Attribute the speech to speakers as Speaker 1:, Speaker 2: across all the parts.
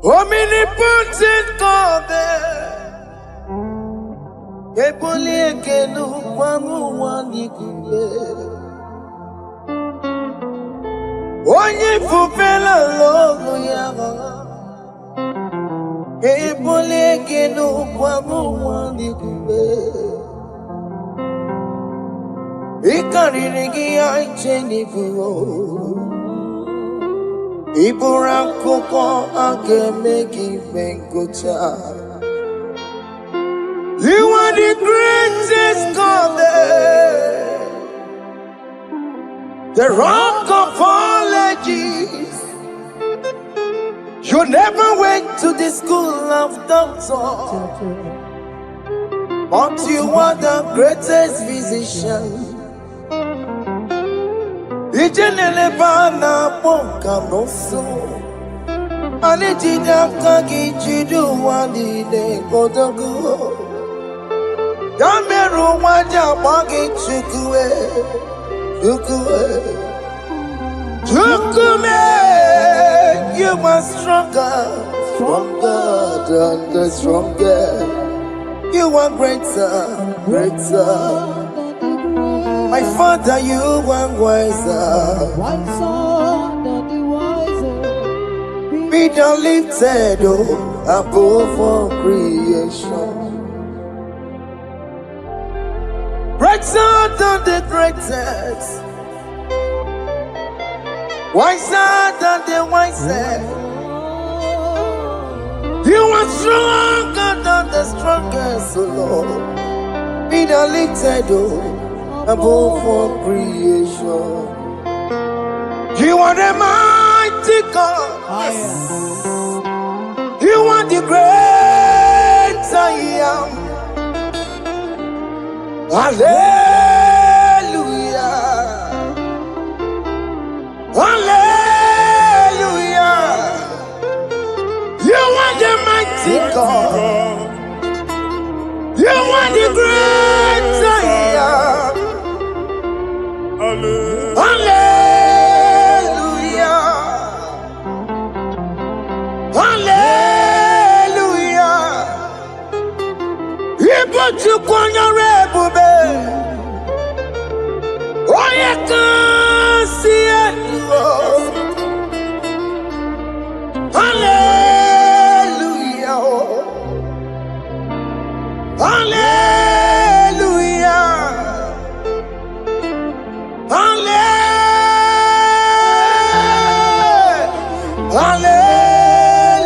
Speaker 1: Omnipotent God, Ebole kenu kwangu wanikube. Onye fupela logo yaga. Ebole kenu kwangu wanikube. Ikarigi aicheni buo. Iburakoko akemeki venkocha. You are the greatest God, the rock of all ages. You never went to the school of doctor, but you are the greatest physician. Ijenele bana ponka noso, anijida kagi jidu wani ne kodogo. Yameru waja wagi chukue, chukume. You are stronger than the strongest. You are greater. My Father, you are wiser than wiser. Be thou lifted above all creation. Greater than the greatest. Wiser than the wisest. You are stronger than the strongest, O Lord. Be thou lifted above all creation. You are the mighty God. You are the great I am. Hallelujah. Hallelujah. You are the mighty God. You are the great I am. Hallelujah. Hallelujah. Ibotu kwanya rebube. Oye kasi eluo. Hallelujah. Hallelujah. Hallelujah.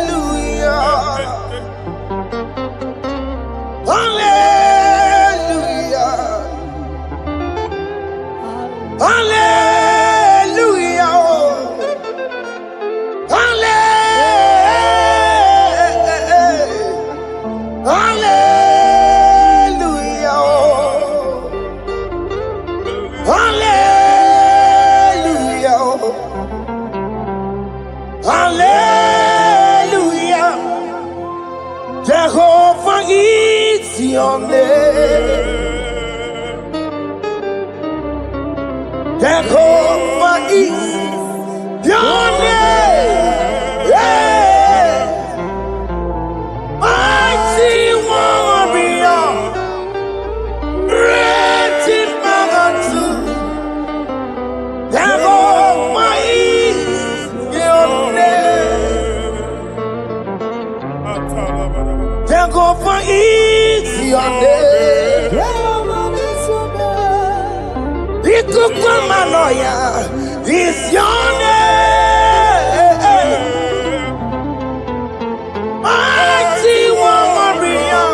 Speaker 1: Hallelujah. Hallelujah. Hallelujah. Jehovah is your name. Jehovah is your name. Yeah. Mighty warrior, great in magnitude. Jehovah is your name. Jehovah is your name. Ikukumanoya is your name. Mighty warrior,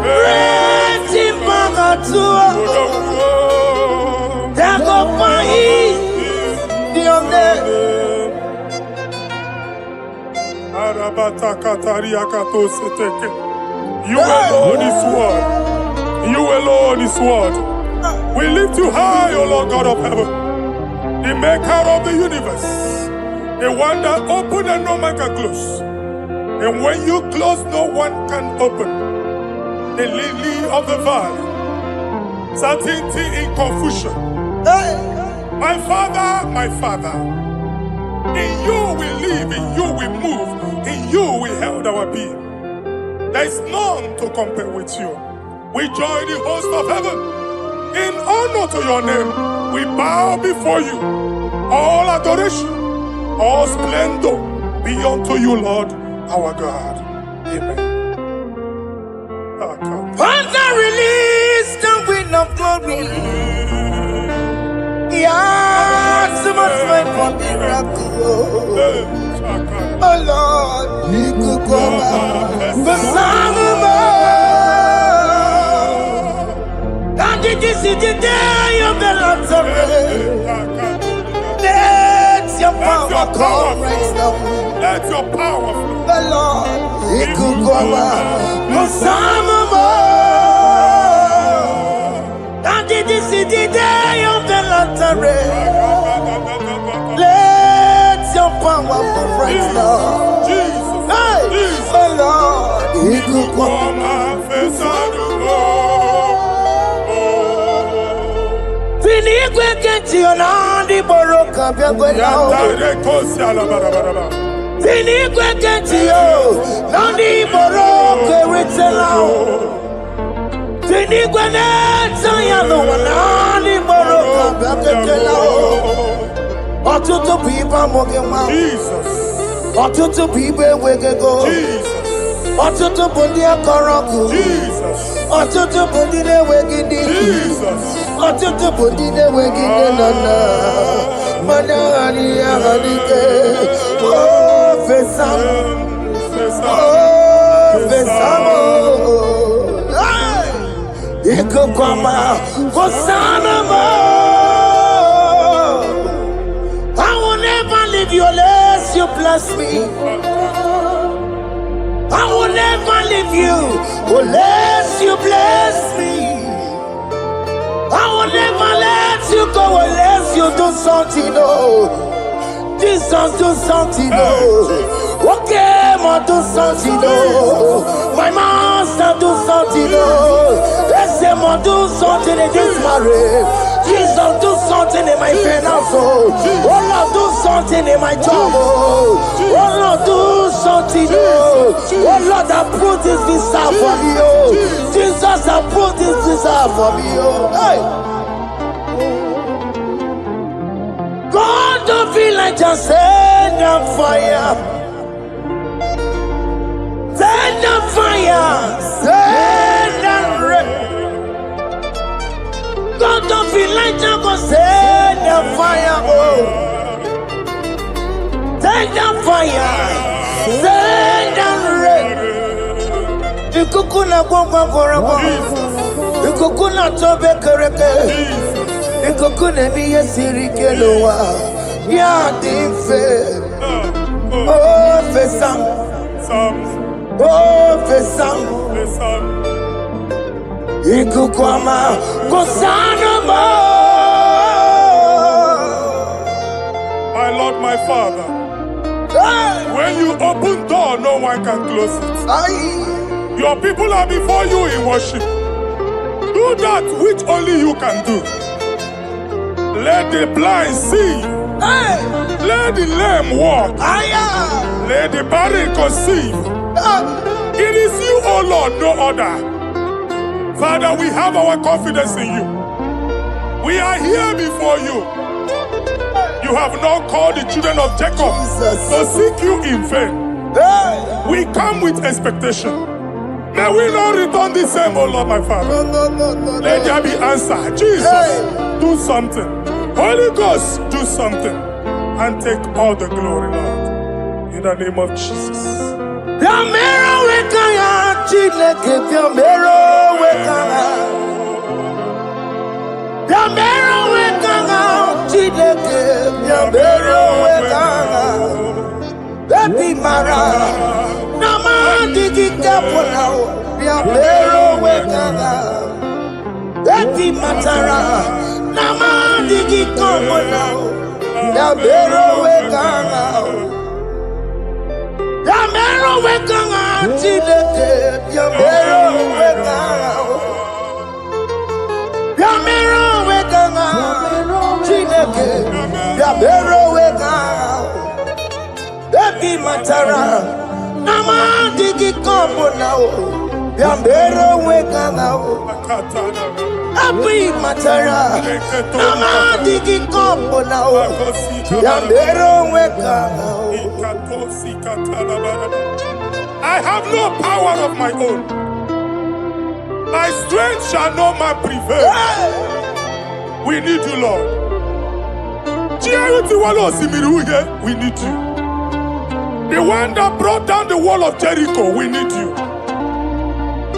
Speaker 1: great in magnitude. Jehovah is your name.
Speaker 2: You alone is word. You alone is word. We lift you high, O Lord God of heaven, the maker of the universe, the one that opened and no man can close. And when you close, no one can open. The lily of the valley, certainty in confusion. My Father, in you we live, in you we move, our being. There is none to compare with you. We join the host of heaven. In honor to your name, we bow before you. All adoration, all splendor be unto you, Lord, our God. Amen.
Speaker 1: Father, release the wind of glory. Yeah, so much time for miracle. Oh Lord, you could come out. The Son of God. And this is the day of the Lord's Let your power come right now.
Speaker 2: Let your power flow.
Speaker 1: The Lord, you could come out. The Son of God. And this is the day of the Lord's Let your power come right now.
Speaker 2: Jesus.
Speaker 1: Hey,
Speaker 2: Jesus.
Speaker 1: the Lord, you could come out. Finigwe kenti onandi boroka biagwelao. Finigwe kenti yo nandi boroka ritselao. Finigwe neta yalo nandi boroka biagwelao. Otutu pipa mogema.
Speaker 2: Jesus.
Speaker 1: Otutu pipa wegego.
Speaker 2: Jesus.
Speaker 1: Otutu bundi akoroku.
Speaker 2: Jesus.
Speaker 1: Otutu bundi ne wegidi.
Speaker 2: Jesus.
Speaker 1: Otutu bundi ne wegidi nana. Manani ahanike. Oh, fesam. Oh, fesamo. Iko kwama. Kosanamo. I will never leave you unless you bless me. I will never leave you unless you bless me. I will never let you go unless you do something. Oh, Jesus, do something. Oh, okay, ma do something. Oh, my master, do something. Oh, let's say, ma do something in this marriage. Jesus, do something in my finance. Oh, Lord, do something in my job. Oh, Lord, do something. Oh, Lord, approve this visa for me. Oh, Jesus, approve this visa for me. Oh, hey. God, don't feel like just send a fire. Send a fire. Send a rain. God don't feel like just go send the fire, oh. Send the fire, send the rain. The kukuna gwangwa gwangwa, the kukuna tobe kereke, the kukuna miye sirike loa, ya dife. Oh fesam, oh fesam. Ikukwama Kosanamo.
Speaker 2: My Lord, my Father, when you open door, no one can close it. Your people are before you in worship. Do that which only you can do. Let the blind see. Let the lame walk. Let the barren conceive. It is you, O Lord, no other. Father, we have our confidence in you. We are here before you. You have not called the children of Jacob to seek you in vain. We come with expectation. May we not return the same, oh Lord, my Father. Let there be answer. Jesus, do something. Holy Ghost, do something. And take all the glory, Lord. In the name of Jesus.
Speaker 1: Chineke biamero wekanga. Biamero wekanga. Chineke biamero wekanga. Baby Mara, Nama digi kapona. Biamero wekanga. Baby Matara, Nama digi kapona. Biamero wekanga. Biamero wekanga. Chineke, Biamero wekanga. Biamero wekanga. Chineke, Biamero wekanga. Baby Matara, Nama digi kombo now. Yambero weka now. Abi matara. Nama digi kombo now. Yambero weka now.
Speaker 2: I have no power of my own. My strength shall not man prevail. We need you, Lord. We need you. The one that brought down the wall of Jericho, we need you.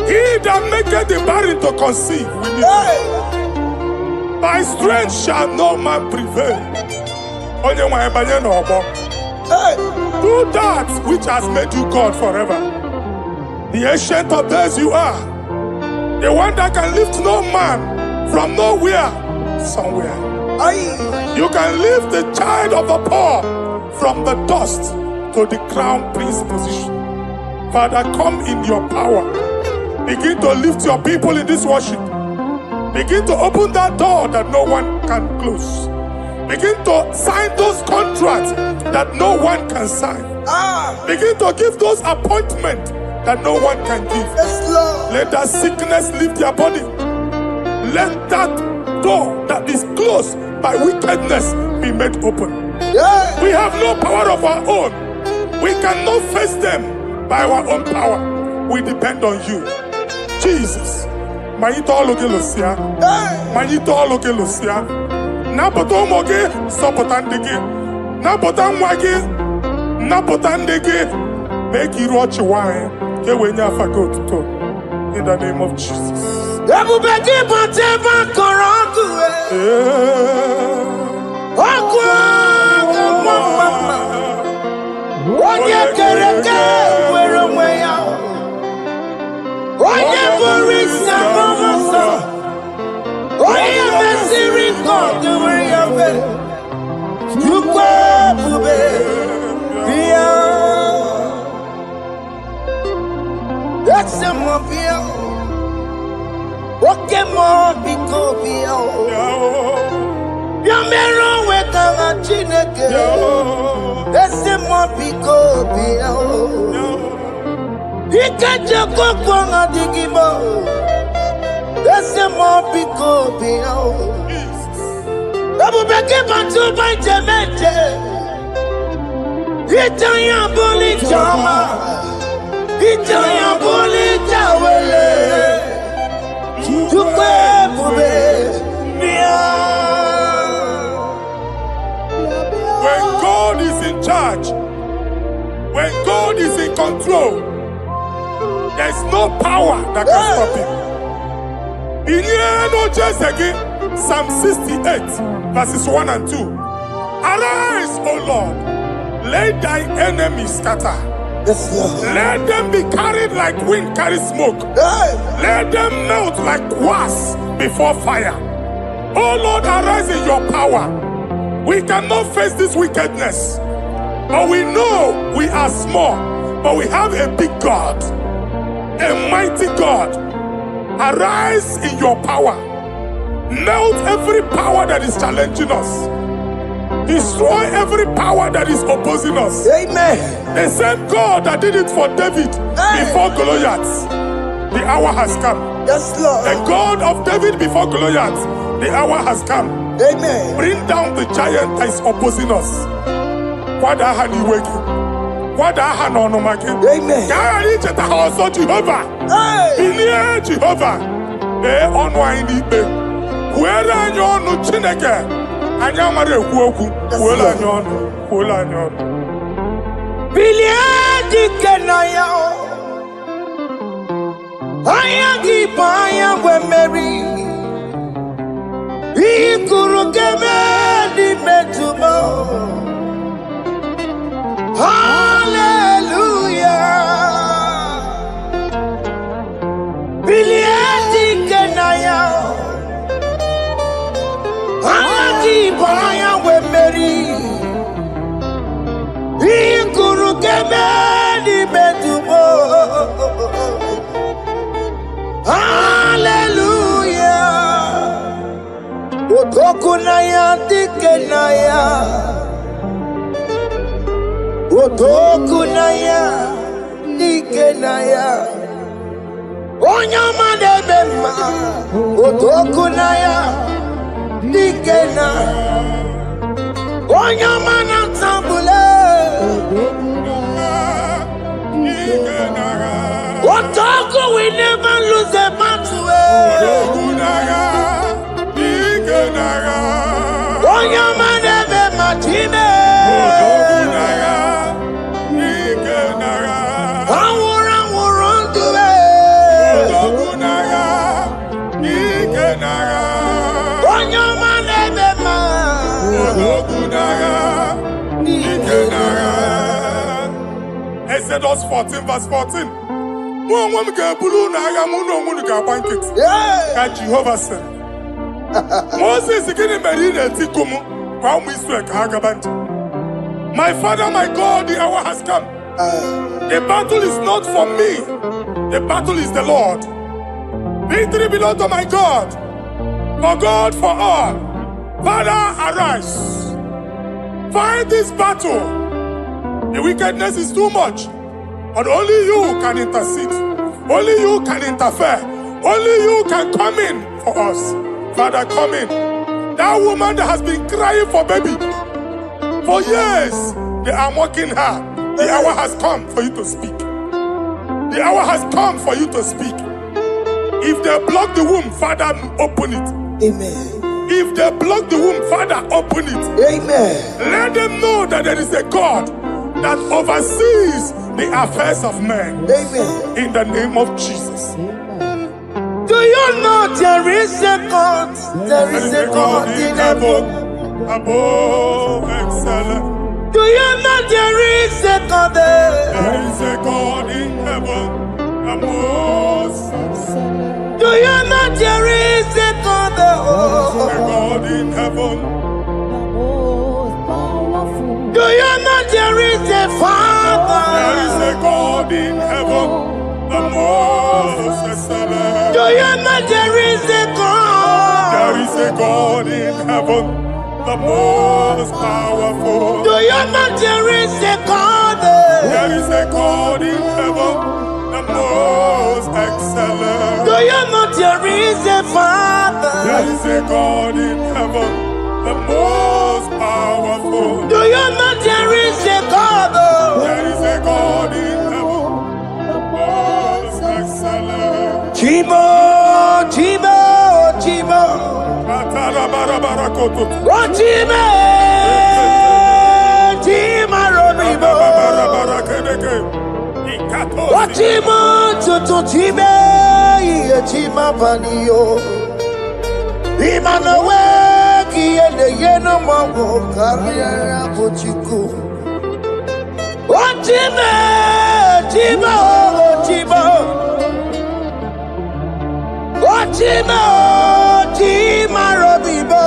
Speaker 2: He that maketh the barren to conceive, we need you. By strength shall no man prevail. Do that which has made you God forever. The ancient of days you are. The one that can lift no man from nowhere, somewhere. You can lift the child of the poor from the dust to the crown prince position. Father, come in your power. Begin to lift your people in this worship. Begin to open that door that no one can close. Begin to sign those contracts that no one can sign. Begin to give those appointments that no one can give. Let that sickness leave their body. Let that door that is closed by wickedness be made open. We have no power of our own. We cannot face them by our own power. We depend on you. Jesus. Manito Logelosia. Manito Logelosia. Napotomoge, Sopotandege. Napotamwage. Napotandege. Make you watch wine. In the name of Jesus.
Speaker 1: Okay, more because Yamero weka chineke. Ese more because Ikaje kokwa na digimo. Ese more because Abu beke bantu banjemeje. Itanya boli chama. Itanya boli chawele.
Speaker 2: When God is in charge, when God is in control, there's no power that can stop him. In Psalm 68, verses 1 and 2. Arise, O Lord, let thy enemies scatter. Let them be carried like wind carries smoke. Let them melt like wax before fire. Oh Lord, arise in your power. We cannot face this wickedness, but we know we are small, but we have a big God, a mighty God. Arise in your power. Melt every power that is challenging us. Destroy every power that is opposing us.
Speaker 1: Amen.
Speaker 2: The same God that did it for David before Goliath, the hour has come.
Speaker 1: Yes, Lord.
Speaker 2: The God of David before Goliath, the hour has come.
Speaker 1: Amen.
Speaker 2: Bring down the giant that is opposing us.
Speaker 1: Amen. Biliadi kenaya ayagi baya we Mary ikuru gemedi metumo hallelujah biliadi kenaya ayagi baya we Mary ikuru gemedi metumo hallelujah otokunaya dikenaya otokunaya Ikenaya Onyama de Bema Otokunaya Ikena Onyama Natambule Otoku, we never lose a battle. Onyama de Bema Time
Speaker 2: Exodus 14 verse 14. Jehovah said, Moses my father, my God, the hour has come. The battle is not for me, the battle is the Lord. Victory belongs to my God, for God for all. Father, arise. Fight this battle. The wickedness is too much, but only you can intercede. Only you can interfere. Only you can come in for us. Father, come in. That woman that has been crying for baby for years, they are mocking her. The hour has come for you to speak. The hour has come for you to speak. If they block the womb, Father, open it.
Speaker 1: Amen.
Speaker 2: If they block the womb, Father, open it.
Speaker 1: Amen.
Speaker 2: Let them know that there is a God that oversees the affairs of men.
Speaker 1: Amen.
Speaker 2: In the name of Jesus.
Speaker 1: Do you know there is a God? There is a God in heaven.
Speaker 2: Above excellent.
Speaker 1: Do you know there is a God there?
Speaker 2: There is a God in heaven. Above excellent.
Speaker 1: Do you know there is a God there?
Speaker 2: There is a God in heaven.
Speaker 1: Do you know there is a Father?
Speaker 2: There is a God in heaven, the most excellent.
Speaker 1: Do you know there is a God?
Speaker 2: There is a God in heaven, the most powerful.
Speaker 1: Do you know there is a God there?
Speaker 2: There is a God in heaven, the most excellent.
Speaker 1: Do you know there is a Father?
Speaker 2: There is a God in heaven, the most powerful.
Speaker 1: Do you know there is a God?
Speaker 2: There is a God in heaven, the most excellent.
Speaker 1: Chimo, Chimo, Chimo. Oh, Chimo, Chimo, Robibo. Oh, Chimo, Tutu, Chimo, Chimo, Panio. Imanowe, Kiene, Yeno, Mongo, Carriera, Pochiku. Oh, Chimo, Chimo, Chimo. Oh, Chimo, Chimo, Robibo.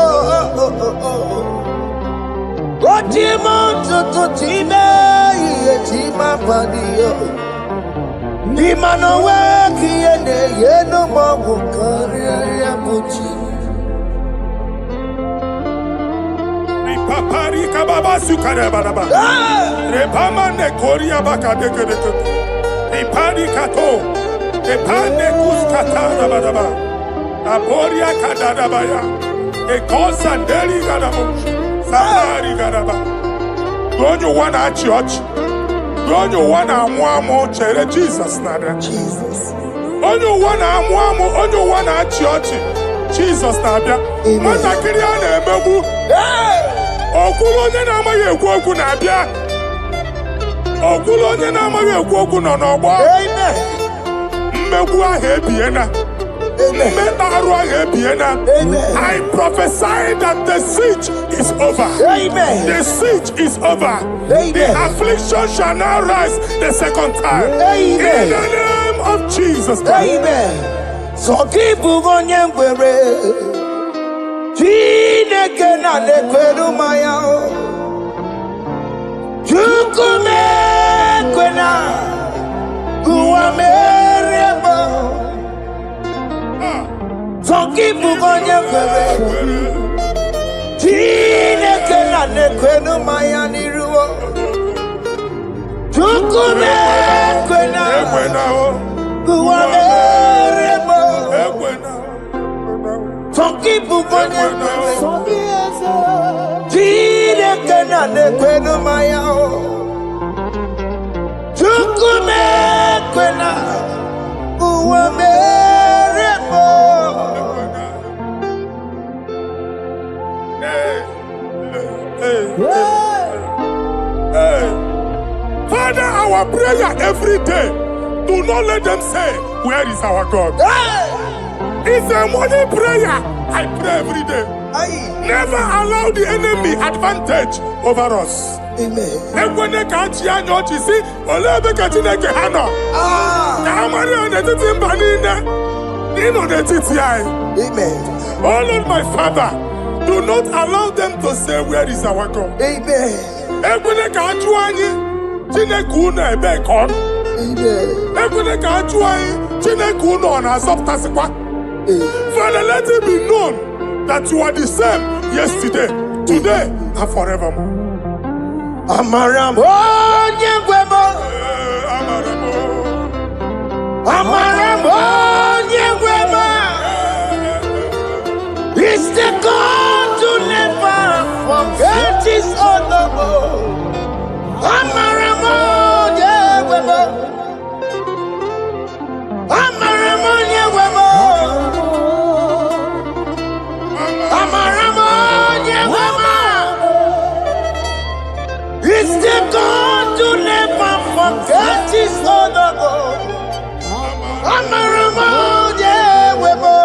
Speaker 1: Oh, Chimo, Tutu, Chimo, Chimo, Panio. Imanowe, Kiene, Yeno, Mongo, Carriera, Pochiku.
Speaker 2: Paparika baba sukare badaba. Repama ne koria baka deke deke. Reparika to. Repane kuskata badaba. Aboria kadada baya. E kosa deli gadabo. Safari gadaba. Don't you wanna church? Don't you wanna muamo chere Jesus nada?
Speaker 1: Jesus.
Speaker 2: Don't you wanna muamo? Don't you wanna church? Jesus nada. Mata kiriane emebu. Okulo onye na-amaghị ekwu okwu na-abịa. Okulo onye na-amaghị ekwu okwu nọ n'ọgbọ. Mmegbu ahụ ebiena. Mmeta arụ ahụ ebiena. I prophesy that the siege is over.
Speaker 1: Amen.
Speaker 2: The siege is over. The affliction shall now rise the second time.
Speaker 1: Amen.
Speaker 2: In the name of Jesus Christ.
Speaker 1: Amen. So keep onye ngwere. Chineke na lekweru maya o. Chukume kwena kuwa merebo. Tokipu onye kwere. Chineke na lekweru maya niruo. Chukume kwena Forgive Bugonia. Tire Kana Nequeno Mayao. Tukume Quena. Uameremo.
Speaker 2: Father, our prayer every day. Do not let them say, where is our God? It's a morning prayer. I pray every day. Never allow the enemy advantage over us.
Speaker 1: Amen.
Speaker 2: Amen. Oh Lord, my Father, do not allow them to say, where is our God?
Speaker 1: Amen.
Speaker 2: Father, let it be known that you are the same yesterday, today, and forevermore.
Speaker 1: Amaramo, Nyegwemo. Amaramo, Nyegwemo. It's the God to never forget his honor. Amaramo, Nyegwemo. Amaramo, Nyegwemo. Amaramo, Nyegwemo. It's the God to never forget his honor. Amaramo, Nyegwemo.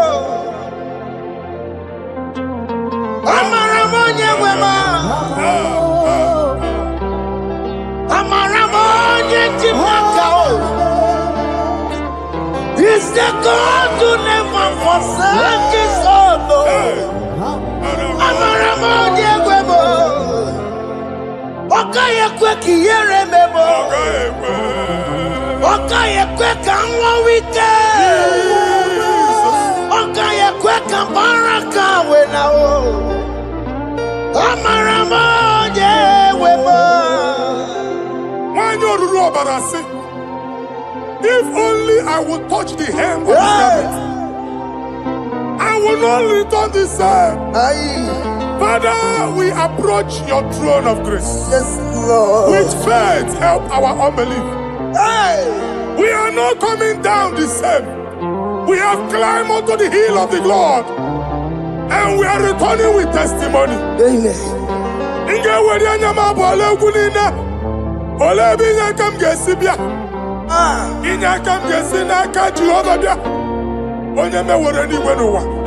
Speaker 1: Amaramo, Nyegwemo. Amaramo, Nyegwemo. It's the God to never forsake his honor. Amaramo, Nyegwemo. Okaya kweki yere memo. Okaya kweka nwa wike. Okaya kweka baraka wenao. Amaramo, Nyegwemo.
Speaker 2: If only I would touch the hem of his garment, I will not return the same. Father, we approach your throne of grace.
Speaker 1: Yes, Lord.
Speaker 2: With faith, help our unbelief. We are not coming down the same. We have climbed onto the hill of the Lord, and we are returning with testimony.
Speaker 1: Amen.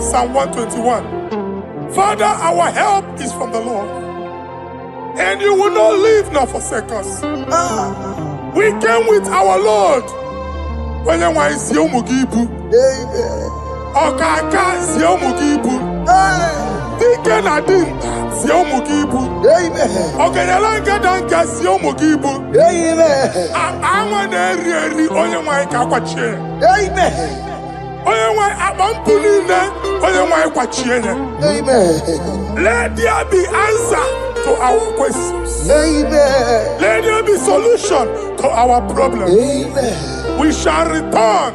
Speaker 2: Psalm 121. Father, our help is from the Lord, and you will not leave nor forsake us. We came with our Lord. Amen. Okaka Ziomugibu. Deacon Adin Ziomugibu.
Speaker 1: Amen.
Speaker 2: Okanyalanga Danka Ziomugibu.
Speaker 1: Amen.
Speaker 2: Amaneri Onyamai Kakwache.
Speaker 1: Amen.
Speaker 2: Onyamai Abampunine Onyamai Kwachiene.
Speaker 1: Amen.
Speaker 2: Let there be answer to our questions.
Speaker 1: Amen.
Speaker 2: Let there be solution to our problems.
Speaker 1: Amen.
Speaker 2: We shall return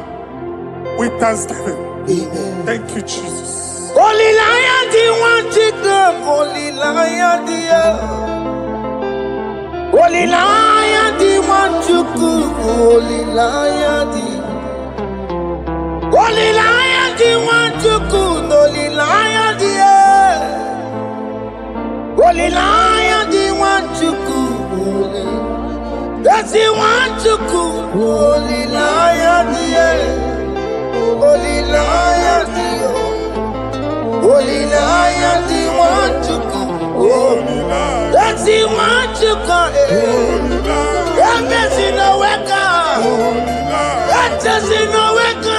Speaker 2: with thanksgiving.
Speaker 1: Amen.
Speaker 2: Thank you, Jesus.
Speaker 1: Holy Lion, the one to come. Holy Lion, the Holy Lion, the one to come. Holy Lion, the Holy Lion, the one to come. Holy Lion, the Holy Lion, the one to come. That's the one to come. Holy Lion, the Holy Lion, the Holy Lion, the one to come.
Speaker 2: Holy Lion.
Speaker 1: That's the one to come. That's in the weka. That's in the weka.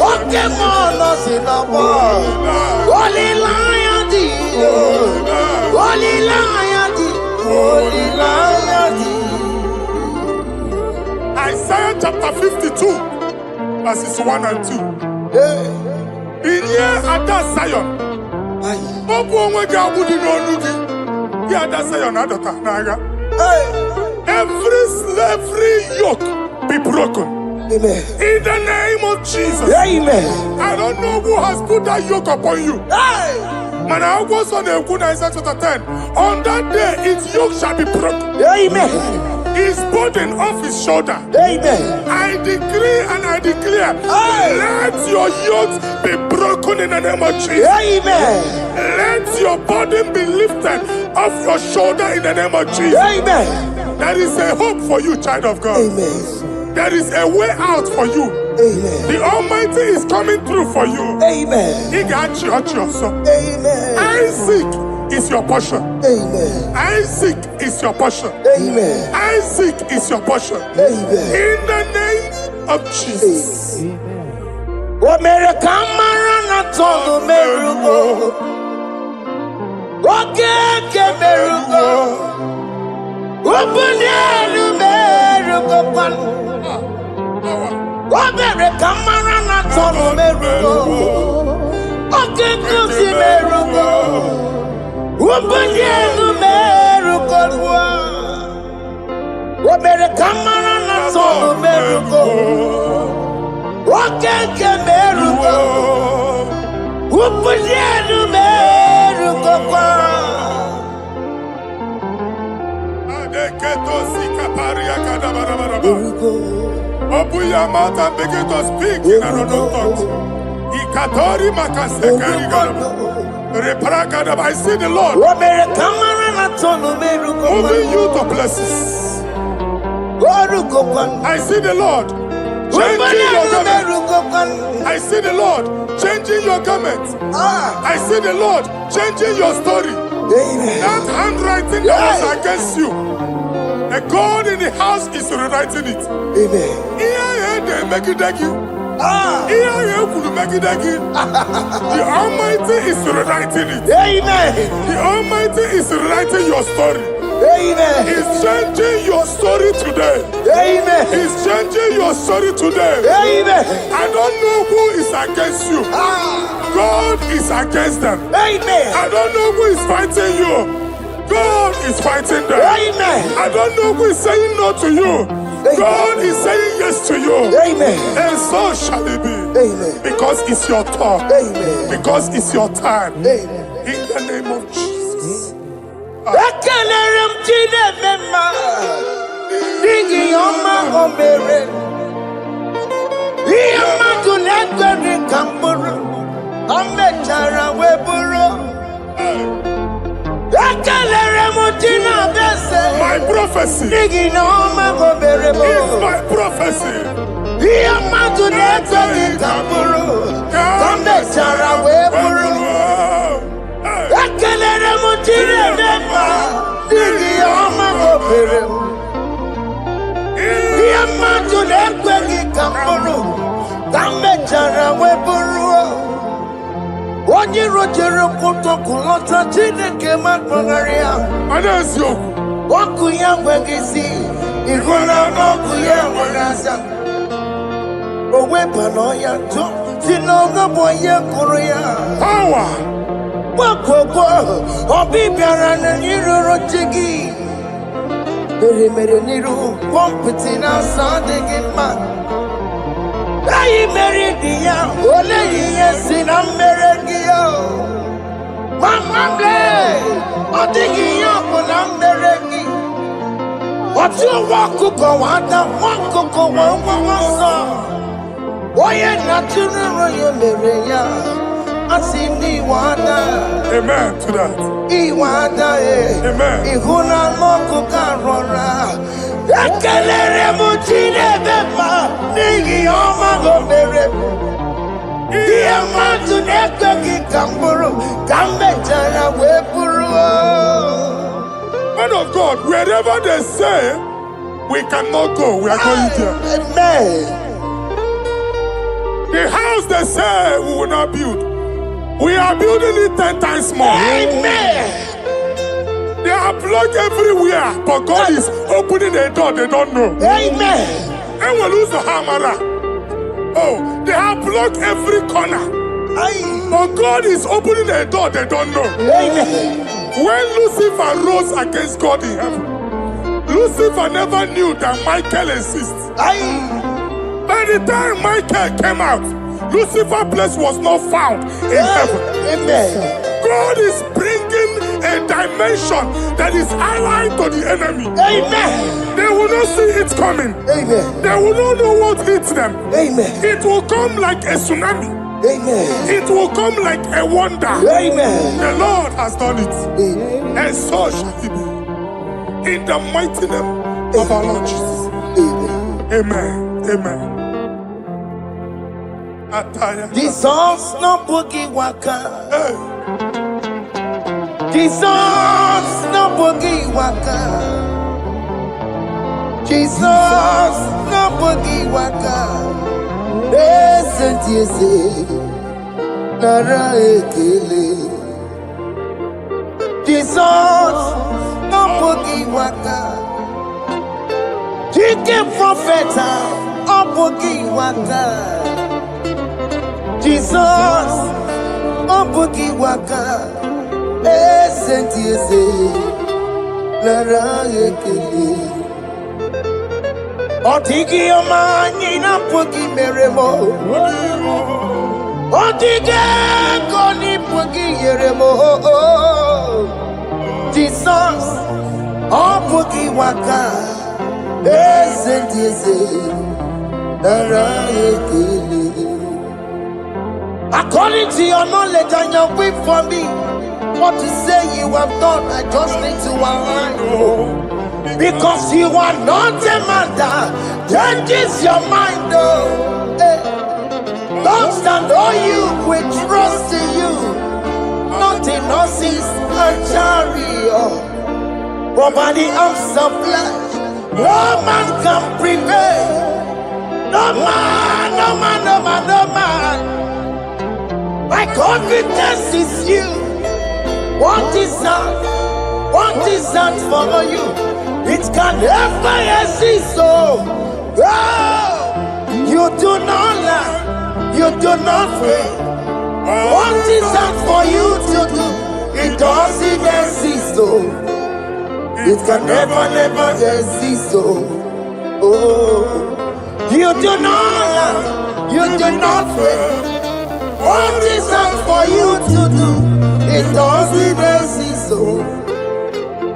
Speaker 1: Okay, man, that's in the bar. Holy Lion, the Holy Lion, the Holy Lion, the
Speaker 2: Isaiah chapter 52, verses 1 and 2. In here at that Zion, Obu onwe ga abudi n'onu gi. Ya that Zion adota n'agha. every slavery yoke be broken.
Speaker 1: Amen.
Speaker 2: In the name of Jesus.
Speaker 1: Amen.
Speaker 2: I don't know who has put that yoke upon you.
Speaker 1: Hey.
Speaker 2: Man, I was on the Isaiah chapter 10. On that day, its yoke shall be broken.
Speaker 1: Amen.
Speaker 2: His burden off his shoulder.
Speaker 1: Amen.
Speaker 2: I decree and I declare,
Speaker 1: Hey.
Speaker 2: let your yokes be broken in the name of Jesus.
Speaker 1: Amen.
Speaker 2: Let your burden be lifted off your shoulder in the name of Jesus.
Speaker 1: Amen.
Speaker 2: There is a hope for you, child of God.
Speaker 1: Amen.
Speaker 2: There is a way out for you.
Speaker 1: Amen.
Speaker 2: The Almighty is coming through for you.
Speaker 1: Amen.
Speaker 2: He got you, son.
Speaker 1: Amen.
Speaker 2: Isaac is your portion.
Speaker 1: Amen.
Speaker 2: Isaac is your portion.
Speaker 1: Amen.
Speaker 2: Isaac is your portion.
Speaker 1: Amen.
Speaker 2: In the name of Jesus.
Speaker 1: What made a camera told the miracle? What can miracle? Open the miracle. What made a camera told the miracle? Okay, good miracle. Open the miracle. What made a camera told the miracle? What can miracle? Open the miracle.
Speaker 2: Open your mouth and begin to speak in another tongue. I see the Lord moving you to places. I see the Lord changing your garment. I see the Lord changing your garment. I see the Lord changing your story. That handwriting that was against you, the God in the house is rewriting it. They make it like you. The Almighty is rewriting it. The Almighty is rewriting your story. He's changing your story today. He's changing your story today. I don't know who is against you. God is against them. I don't know who is fighting you. God is fighting them. I don't know who is saying no to you. God is saying yes to you. And so shall it be. Because it's your turn. Because it's your time. In the name of Jesus. My prophecy is my prophecy.
Speaker 1: Onye rojere kutokulota Chineke makpagharịa.
Speaker 2: That's you.
Speaker 1: Ọkụ ya nweghị isi, ịhụla n'ọkụ ya nwere asa. O weba n'ọya ntụ, si n'ọgọbọ ya kụrụ ya.
Speaker 2: Power.
Speaker 1: Gbakọkọ, ọbịbịara na n'iruru chi gị. Mere n'iru, kọmpụtị na-asa adịghị mma. Anyị mere dị ya, ole ihe si na mmere gị ya. Mama ble, ọ dịghị ihe ọbụla mmere gị. Ọtụ ụwa ọkụkọ nwata, nwa ọkụkọ nwa nwa nsọ. Onye na-atụrụ ya mere ya, asị n'iwe ada.
Speaker 2: Amen to that.
Speaker 1: Iwe ada
Speaker 2: Amen.
Speaker 1: Ịhụ na anụ ọkụkọ arọra. Ekelere m Chineke ma n'ihi ọma o mere m. Ihe mmadụ na-ekweghị ka m bụrụ, ka m mechara wee bụrụ.
Speaker 2: Man of God, wherever they say we cannot go, we are going there.
Speaker 1: Amen.
Speaker 2: The house they say we will not build, we are building it 10 times more.
Speaker 1: Amen.
Speaker 2: They are blocked everywhere, but God is opening a door they don't know.
Speaker 1: Amen.
Speaker 2: And we lose the hammer. Oh, they have blocked every corner, but God is opening a door they don't know.
Speaker 1: Amen.
Speaker 2: When Lucifer rose against God in heaven, Lucifer Lucifer never knew that Michael exists. By the time Michael came out, Lucifer's place was not found in heaven.
Speaker 1: Amen.
Speaker 2: God is bringing a dimension that is allied to the enemy.
Speaker 1: Amen.
Speaker 2: They will not see it coming.
Speaker 1: Amen.
Speaker 2: They will not know what hits them.
Speaker 1: Amen.
Speaker 2: It will come like a tsunami.
Speaker 1: Amen.
Speaker 2: It will come like a wonder.
Speaker 1: Amen.
Speaker 2: The Lord has done it.
Speaker 1: Amen.
Speaker 2: And so shall it be. In the mighty name of our Lord Jesus.
Speaker 1: Amen.
Speaker 2: Amen. Amen.
Speaker 1: Jesus no boogie waka.
Speaker 2: Hey.
Speaker 1: Jesus no boogie waka. Jesus no boogie waka. Listen to you say, Nara ekele. Jesus no boogie waka. Jike profeta no boogie waka. Jesus, Ombuki Waka, Sentiese, Lara Ekele. Otiki Omani na Puki Meremo. Otike Koni Puki Yeremo. Jesus, Ombuki Waka, Sentiese, Lara Ekele. According to your knowledge and your will for me, what you say you have done, I just need to align. Because you are not a man that changes your mind. Don't stand on you, we trust in you. Nothing horses and chariot. But by the arms of flesh, no man can prevail. No man, no man, no man, no man. My confidence is you. What is that? What is that for you? It can never exist. So, you do not lie. You do not fail. What is that for you to do? It doesn't exist. So, it can never, never exist. So, you do not lie. You do not fail. What is that for you to do? It doesn't exist, so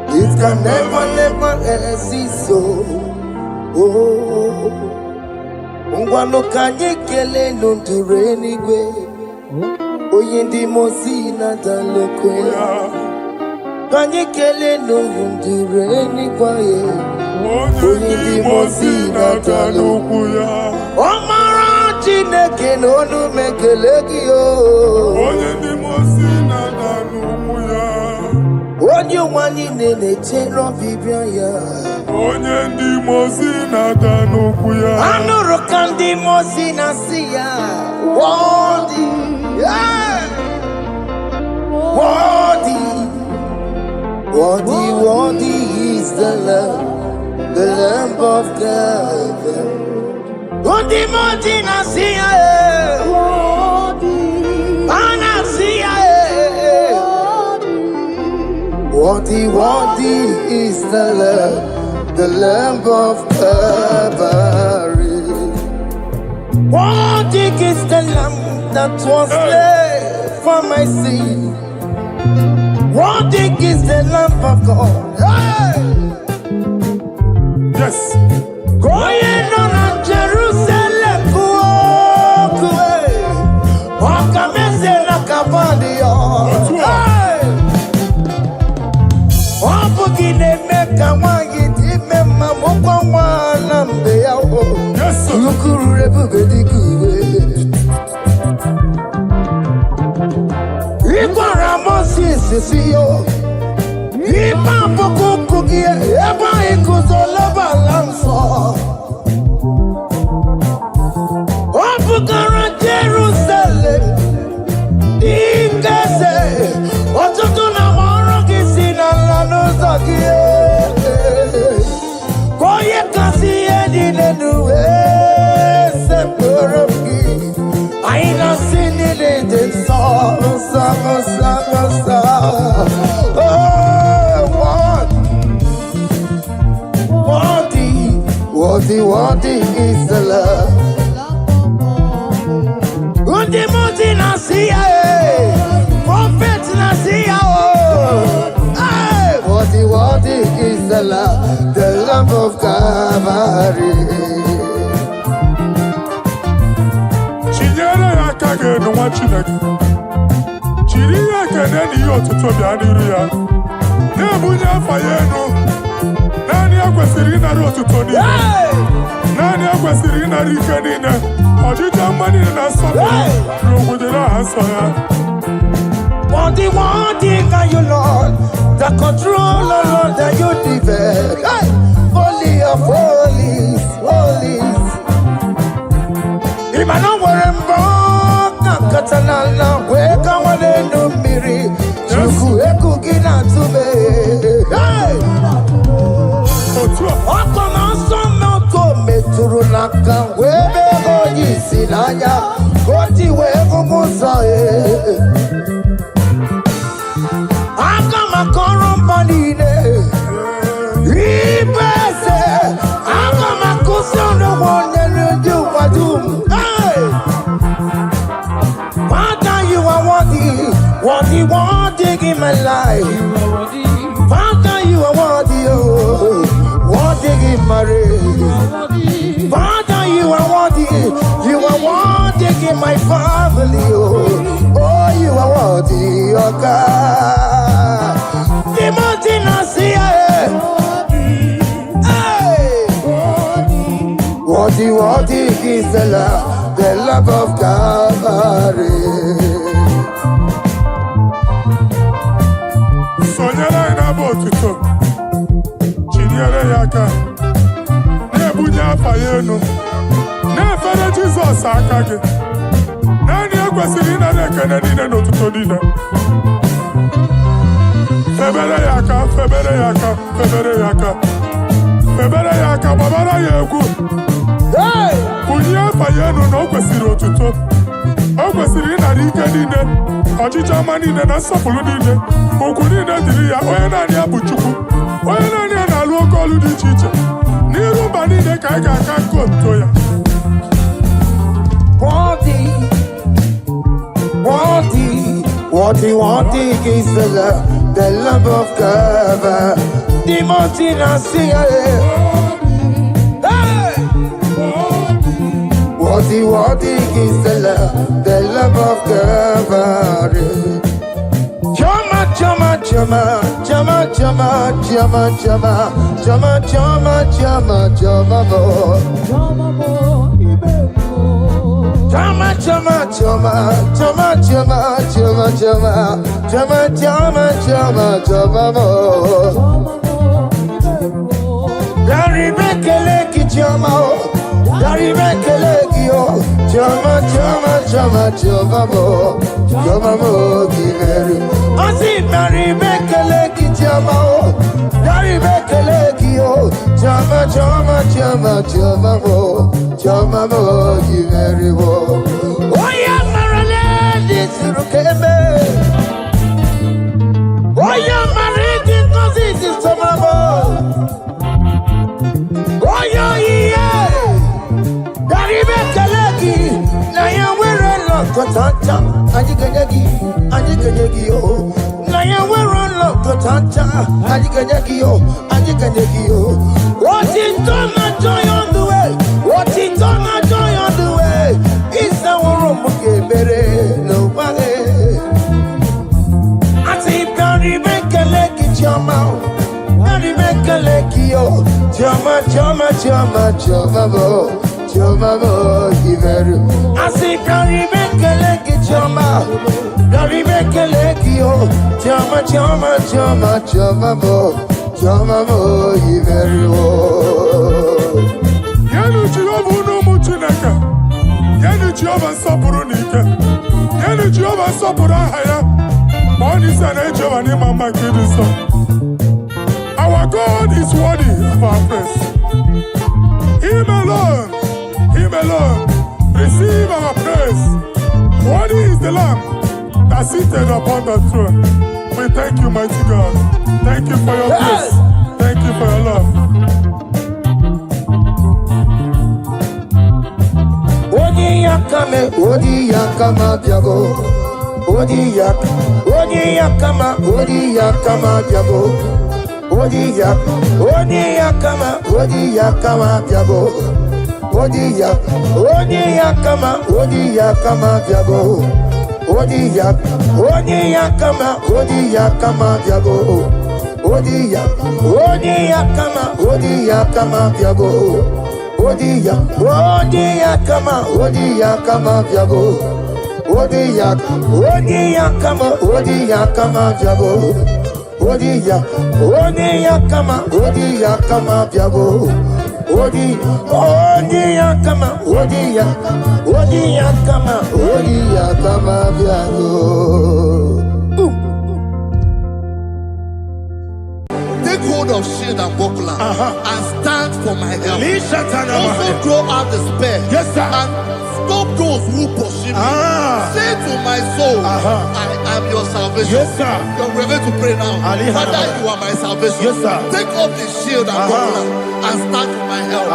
Speaker 1: it can never, never exist, so Ungwano kanye kele nundure anyway. Oyindi mosi na dalekwe. Kanye kele nundure anyway. Oyindi mosi na dalekwe. Omara Chineke n'onu mekele gị o.
Speaker 2: Onye ndị mosi na-ada n'ụkwụ ya.
Speaker 1: Onye nwanyị na-echere ọbịbịa ya.
Speaker 2: Onye ndị mosi na-ada n'ụkwụ ya.
Speaker 1: Anụrụ ka ndị mosi na-asị ya. Worthy, yeah. Worthy, worthy, worthy is the Lamb of God. Worthy, worthy, Nasia, worthy, worthy is the Lamb of Calvary. Worthy is the Lamb that was slain for my sin. Worthy is the Lamb of God. Hey!
Speaker 2: Yes.
Speaker 1: Going on Jerusalem, walk a message like a body. Hey! Opugine make a wangi dimema mokwa lambe ya o.
Speaker 2: Yes, sir.
Speaker 1: Lukuru rebugedi kuwe. Ipa ramosi sisiyo. Ipa poku kugie. Eba ikuzo leba lanso. Opugara Jerusalem. Ingese. Otutuna morogi sinala nozagie. Koye kasi edinenuwe. Seporogi. Aina sinile den sa. Oh, what? Worthy is the love. Undi muti nasiya, prophet nasiya. Worthy is the Lamb of Calvary.
Speaker 2: Chinyere akage no wachineke. Chiri akene ni otuto bia niru ya. Na bunya fayenu. Nani akwesiri na otuto ni. Nani akwesiri na rike ni ne. Ojita mani na sofi. Rogudera hasoya.
Speaker 1: Worthy are you, Lord. The control, Lord, that you develop. Hey! Holy of holies, holies. Imano warembo, katanala, weka wanenu miri, chuku eku gina tube. Hey! Okona sono to meturu naka, webe hoji sinanya, koti wego musae. Makorombanine, Ibese, Agamakusono one and do Badum. Hey! Father, you are worthy in my life. Father, you are worthy in my race. Father, you are worthy in my family. Oh, you are worthy, oh God. Worthy is the love of Calvary.
Speaker 2: Sonyala ina botuto. Chinyere yaka. Nebunya fayenu. Nefere Jesus akage. Nani akwesiri na rekene nine n'otuto nine. Febere yaka, babara yegu.
Speaker 1: Hey!
Speaker 2: Kunye fayenu no kwesiri otuto. O kwesiri na rike nine. Ọchịcha ama nine na nsọpụrụ nine. Okwu nine dịrị ya, onye naanị ya bụ Chukwu. Onye naanị ya na-alụ oke ọlụ dị iche iche. N'iru mba nine ka anyị ga-aka nke otuto ya.
Speaker 1: Worthy is the Lamb of Calvary. The mountain I see. Hey! Worthy is the Lamb of Calvary. Chama,
Speaker 2: Our God is worthy of our praise. Him alone, receive our praise. Worthy is the Lamb that seated upon the throne. We thank you, mighty God. Thank you for your grace. Thank you for your love.
Speaker 1: kame, odi ya kama biago. Odi ya kama biago. Odi ya kama biago. Odi ya kama biago. Odi ya kama biago. Odi ya kama biago. Odi ya kama biago. Odi ya kama biago. Odi ya kama biago. Odi ya kama biago.
Speaker 3: Take hold of shield and buckler and stand for my help. Also throw out despair.
Speaker 2: Yes, sir.
Speaker 3: And stop those who pursue me. Say to my soul, I am your salvation.
Speaker 2: Yes, sir.
Speaker 3: We're going to pray now. Father, you are my salvation.
Speaker 2: Yes, sir.
Speaker 3: Take off the shield and buckler and stand for my help.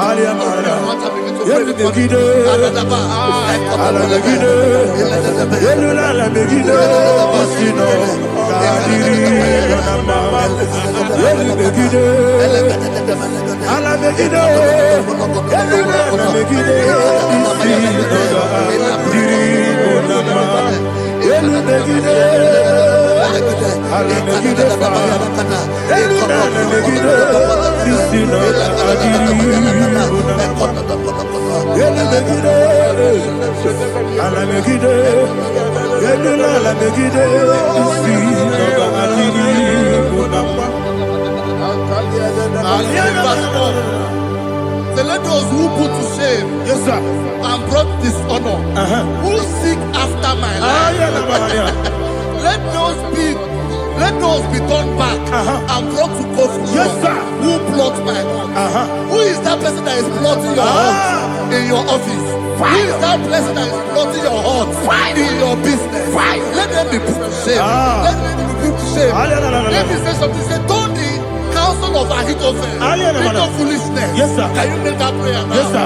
Speaker 3: So let those who put to shame,
Speaker 2: Yes, sir.
Speaker 3: and brought dishonor, who seek after my life, let those be turned back and brought to confusion.
Speaker 2: Yes, sir.
Speaker 3: Who plot my hurt? Who is that person that is plotting your hurt in your office? Who is that person that is plotting your hurt in your business? Let them be put to shame. Let them be put to shame. Let me say something. Say, don't the counsel of Ahithophel think of foolishness.
Speaker 2: Yes, sir.
Speaker 3: Can you make that prayer now?
Speaker 2: Yes, sir.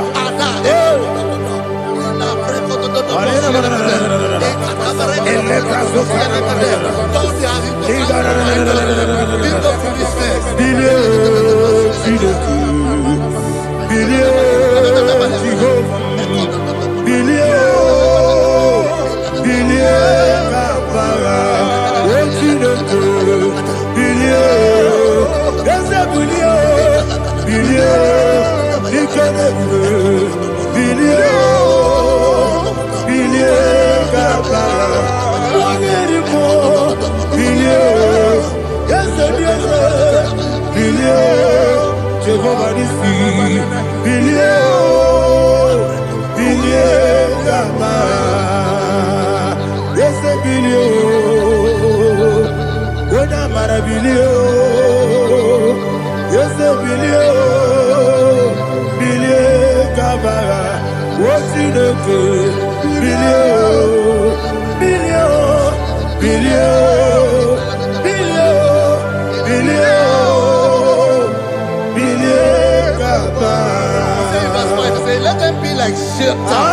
Speaker 3: Let them be like shelter.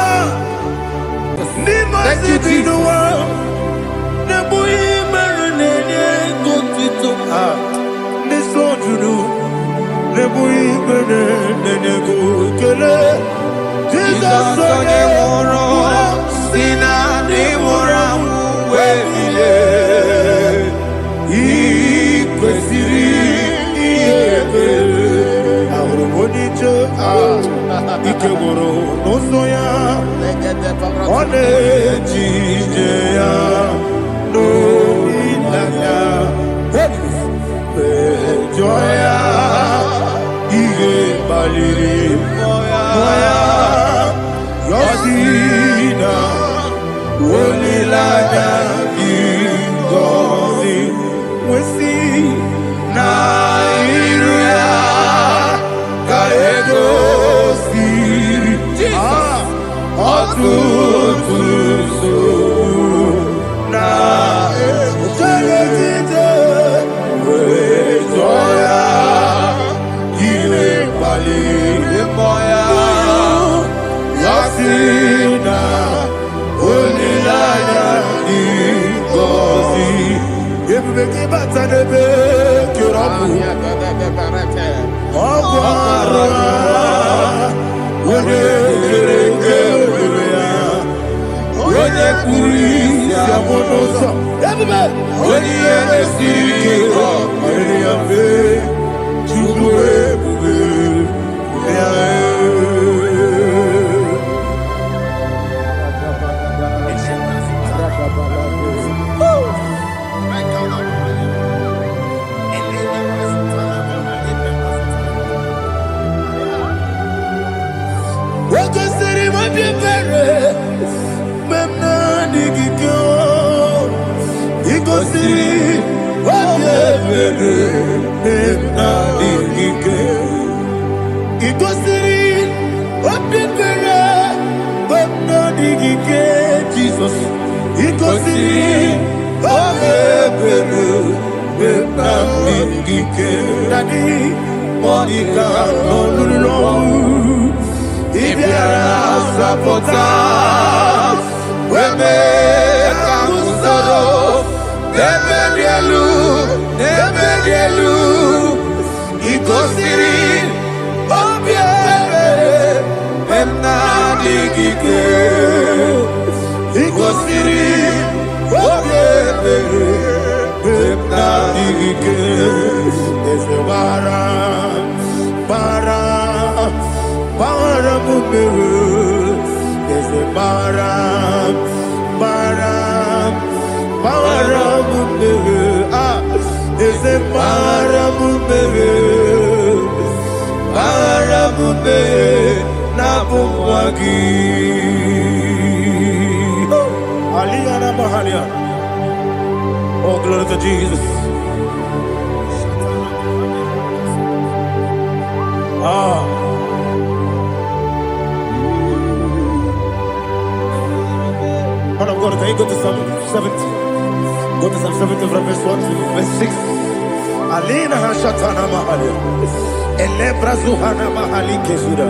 Speaker 1: Thank you, Jesus.
Speaker 2: Yasina
Speaker 1: Jesus, oh, glory to Jesus. Man of God, can you go to Psalm 70? Go to Psalm 70 from verse 1 to verse 6. Alina Hashatana Mahalia. Elebra Zuhana Mahali Kesuda.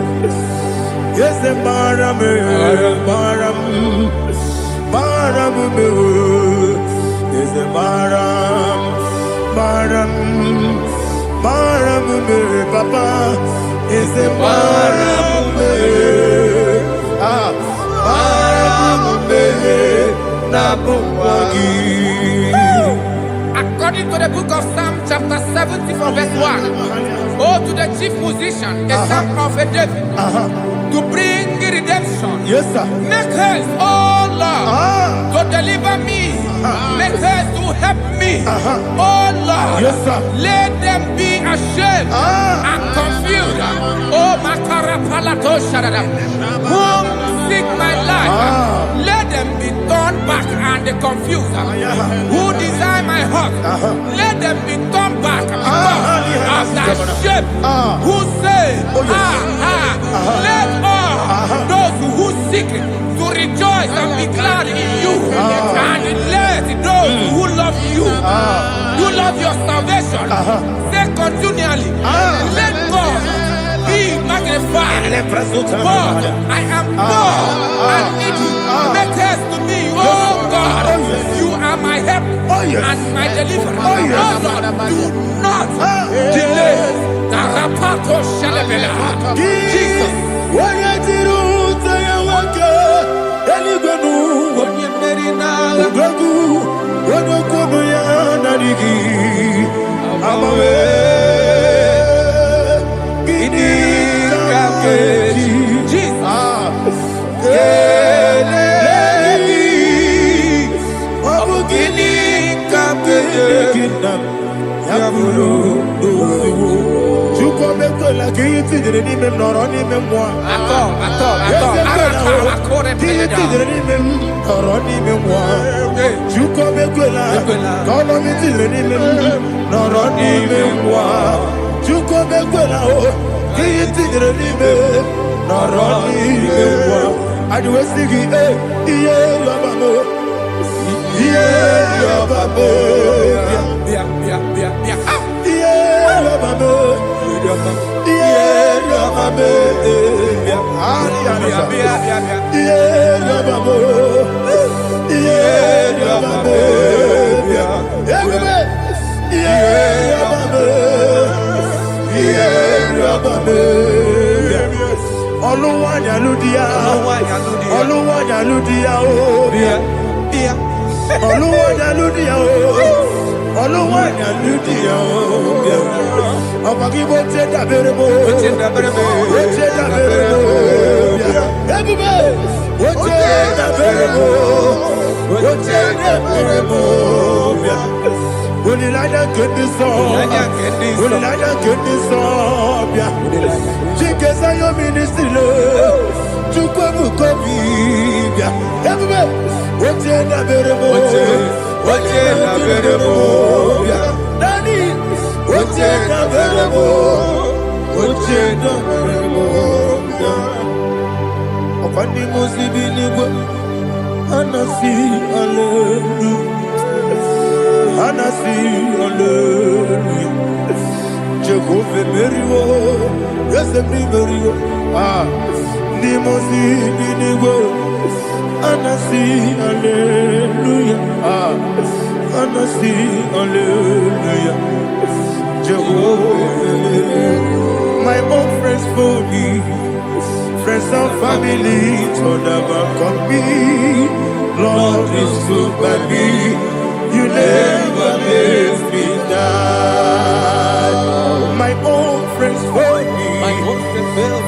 Speaker 1: Yes, the Baram, yes, the Baram, Papa, is the Baram,
Speaker 4: According to the book of Psalm chapter 70 from verse 1, oh, to the chief musician, a psalm of a David, to bring redemption.
Speaker 1: yes, sir.
Speaker 4: Make haste, oh Lord, to deliver me. Make haste to help me. Oh Lord,
Speaker 1: Yes, sir.
Speaker 4: let them be ashamed and confused. Oh Makarapalato Shadada, whom seek my life, let them be turned back and confused. Who desire my heart, let them be turned back because of that shape. Who say, let all those who seek to rejoice and be glad in you, and let those who love you, who love your salvation, say continually, let God be magnified. God, I am poor and needy. Make haste to me, oh God. You are my help and my deliverer. Oh Lord, do not delay. Tarapato Shalabela. Jesus.
Speaker 1: Oluwanyaludia, Oluwanyaludia, Oluwanyaludia, Oluwanyaludia, Abagibo Tenda Berebo, Tenda Berebo, everybody, Tenda Berebo, Tenda Berebo. Unilanya kendiso, unilanya kendiso, bia. Chikesa yo ministry lo, chukwu kobi bia. Everybody, Otenda berebo, Otenda berebo, bia. Nani, Otenda berebo, Otenda berebo, bia. Opandi musibi nigo, anasi hallelujah. Anasi hallelujah. Jehovah Merio, yes Merio. Nimosi binigo. Anasi hallelujah. Anasi hallelujah. Jehovah, my own friends for me, friends and family told never come me. Lord is good by me. You never let me die. My own friends for me,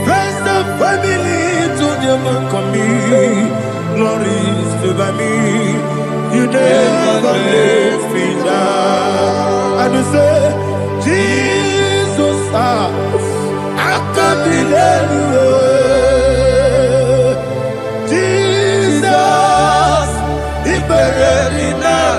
Speaker 1: friends and family to never come me. Glory is still by me. You never let me die. And you say, Jesus, I can't believe you. Jesus, He buried me now.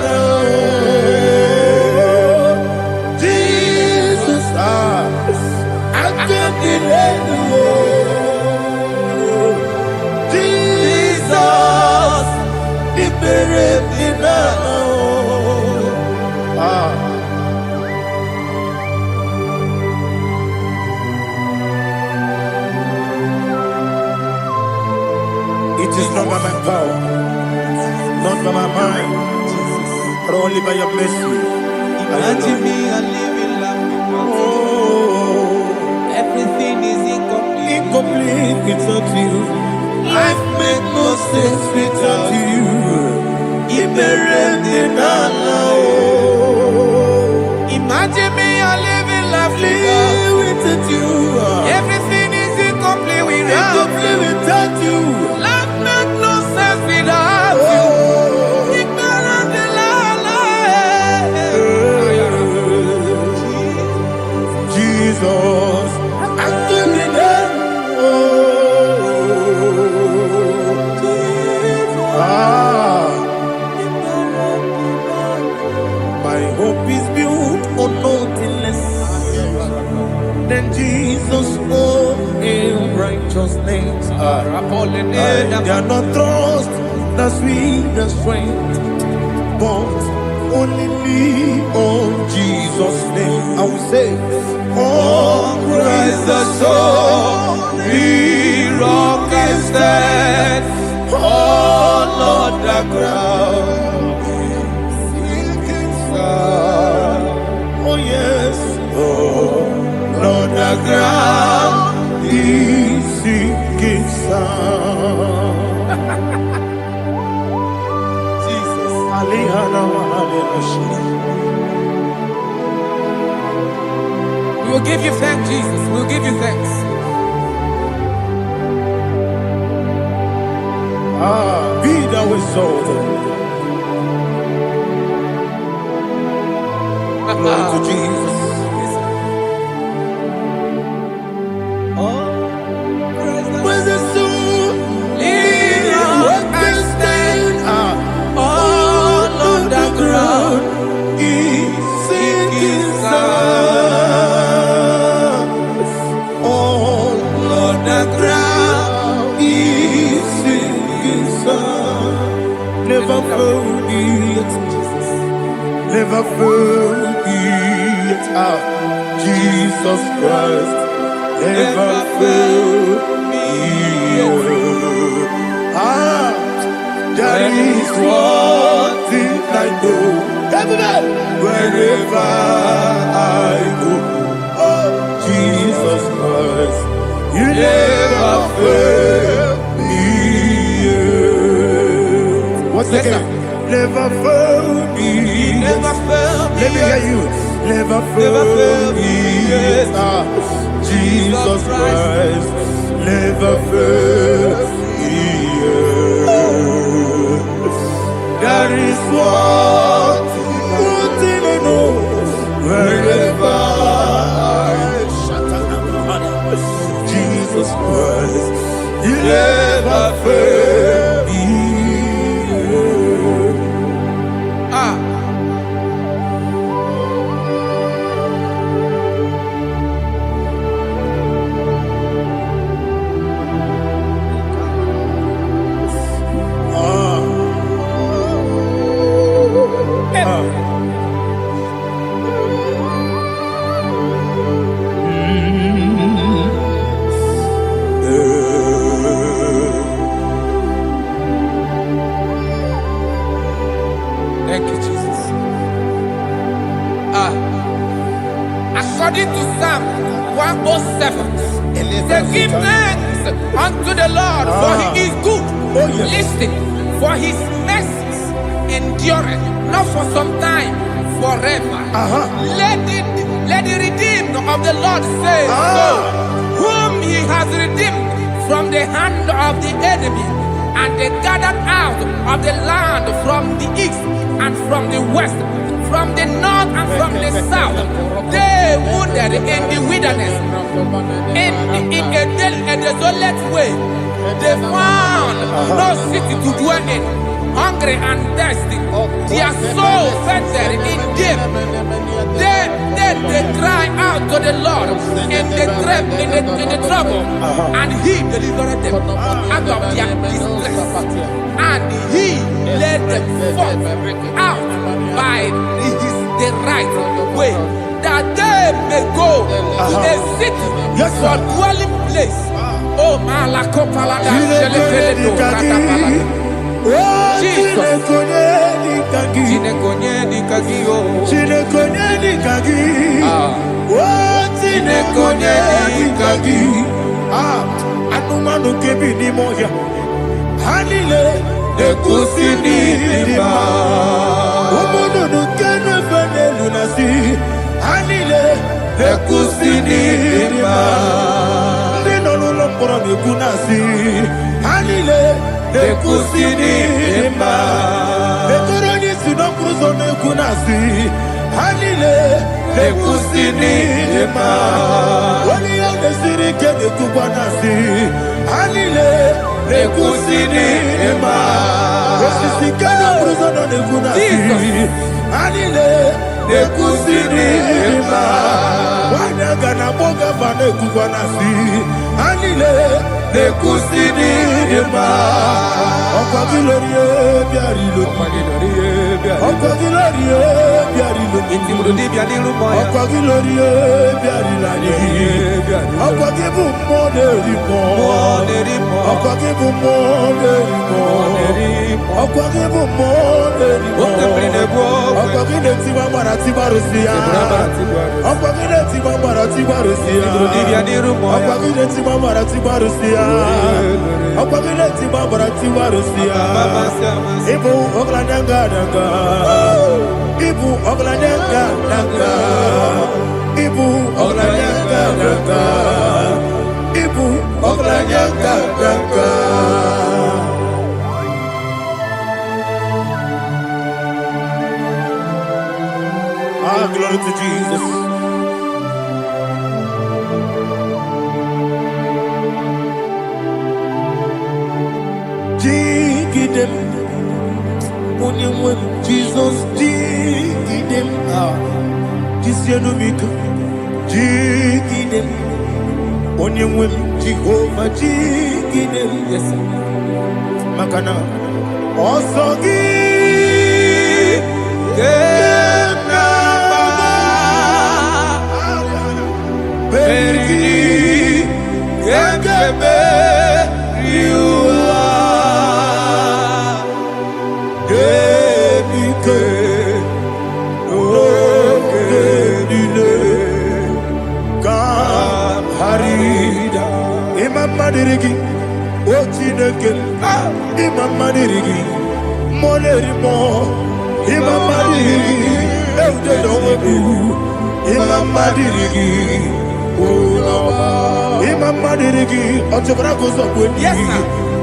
Speaker 1: Jesus, He buried me now. It is not by my power, not by my mind, but only by your mercy.
Speaker 4: Imagine me a living life. Everything is incomplete.
Speaker 1: Incomplete without you. Life makes no sense without you.
Speaker 4: Imagine me a living life
Speaker 1: without you.
Speaker 4: Everything is incomplete without
Speaker 1: you.
Speaker 4: Life makes no sense without you. Ignorant in
Speaker 1: Jesus, I'm doing it. My hope is built on nothing less than Jesus' own righteousness. They are not trust the sweetest strength, but only on Jesus' name. I will say, on Christ the solid rock I stand. Oh Lord, the ground sinking sand. Oh yes, oh Lord, the ground is sinking sand. Jesus,
Speaker 4: We will give you thanks, Jesus. We will give you thanks.
Speaker 1: Be thou exalted. Glory to Jesus. Where's the soul? What can stand? All on the ground is sinking sand. All on the ground is sinking sand. Never forget, never forget, Jesus Christ. Never fail me. There is one thing I know. Wherever I go, oh Jesus Christ, you never never fail me yet. What's
Speaker 4: Yes,
Speaker 1: again? Never fail me.
Speaker 4: Never fail me.
Speaker 1: Let me hear you. Never fail me yet. Jesus Christ never fail me yet. That is what thing I know. Wherever Jesus Christ, He never fail me.
Speaker 4: Thank you, Jesus. According to Psalm 107, they give thanks unto the Lord, for He is good.
Speaker 1: Oh, yes.
Speaker 4: Listen, for His mercies endureth, not for some time, forever. Let the redeemed of the Lord say so, whom He has redeemed from the hand of the enemy, and they gathered out of the land from the east and from the west, from the north and from the south. They wandered in the wilderness, in a desolate way. They found no city to dwell in, hungry and thirsty. Their soul fainted in deep. Then they cry out to the Lord in the trouble, and He delivered them out of their distress, and He led them forth out by the right way, that they may go to a city for dwelling place. Oh, Malakopalada, Jesus.
Speaker 1: Anumanu kebi ni moya Hanile Nekusini lima Omono nukene fene lunasi Hanile Nekusini lima Nino lulokora nikunasi Hanile Nekusini lima Nekoroni sinokruzo nekunasi Hanile Nekusini lima Wali yande sirike nekubanasi Hanile Nekusini lima Wesisikana bruzo nekunasi Hanile Nekusini lima Wanaga na boga vane kubanasi Hanile Nekusini lima Okwa gilorie biarilo Okwa gilorie biarilo Okwa gilorie biarilani Okwa gibu moderimo Okwa gibu moderimo Okwa gibu moderimo Okwa gile tiba marati barusia Okwa gile tiba marati barusia Okwa gile tiba marati barusia Okwa gile tiba marati barusia Ibu oglanyanga daga Ibu oglanyanga daga Ibu oglanyanga daga Ibu oglanyanga daga Glory to Jesus. Dig them, when Jesus dig them. This year no make dig them. When Jehovah dig them. Yes, Makana also give. Imama dirigi, Ochineke, Imama dirigi, Monerimo, Imama dirigi, Eudedowebu, Imama dirigi, Imama dirigi, Otobrako Zobwe,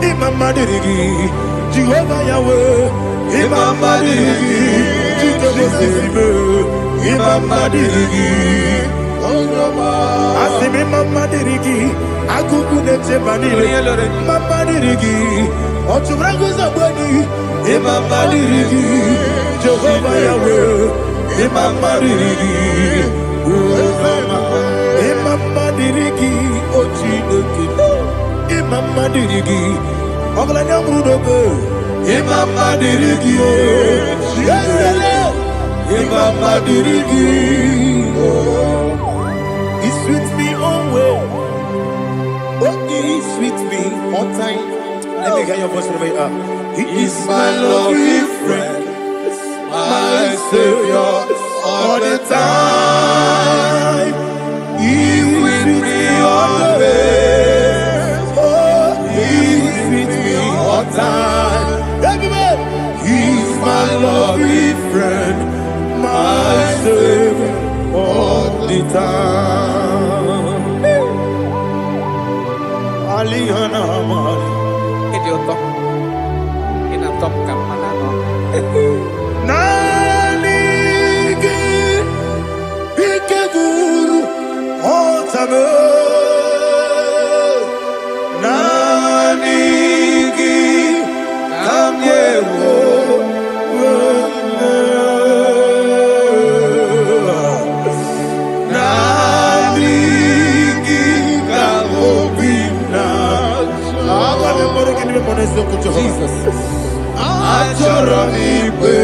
Speaker 1: Imama dirigi, Jehovah Yahweh, Imama dirigi, Jehovah Imama dirigi, Asimi Mama dirigi, Akuku nete banile, Mama dirigi, Otobrako Zobwe, Imama dirigi, Jehovah Yahweh, Imama dirigi, Imama dirigi, Ochineke, Imama dirigi, Oglanya Brudobe, Imama dirigi, Imama dirigi, He sweet me always, He sweet me all time. Let me hear your voice from here. He is my loving friend, my Savior all the time. He with me always. Oh, He with me all time. Everybody, He's my loving friend, my Savior all the time. Aliana Mali. Nanigi Ikeguru Otame Nanigi Kamyewo Nanigi Kamobina Jesus Achoronipe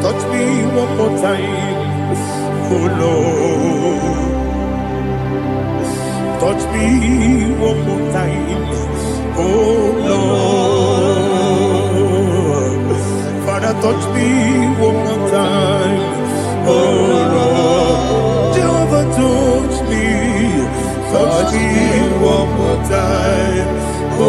Speaker 1: touch me one more time, oh Lord. Touch me one more time, oh Lord. Father, touch me one more time, oh Lord. Jehovah, touch me one more time, oh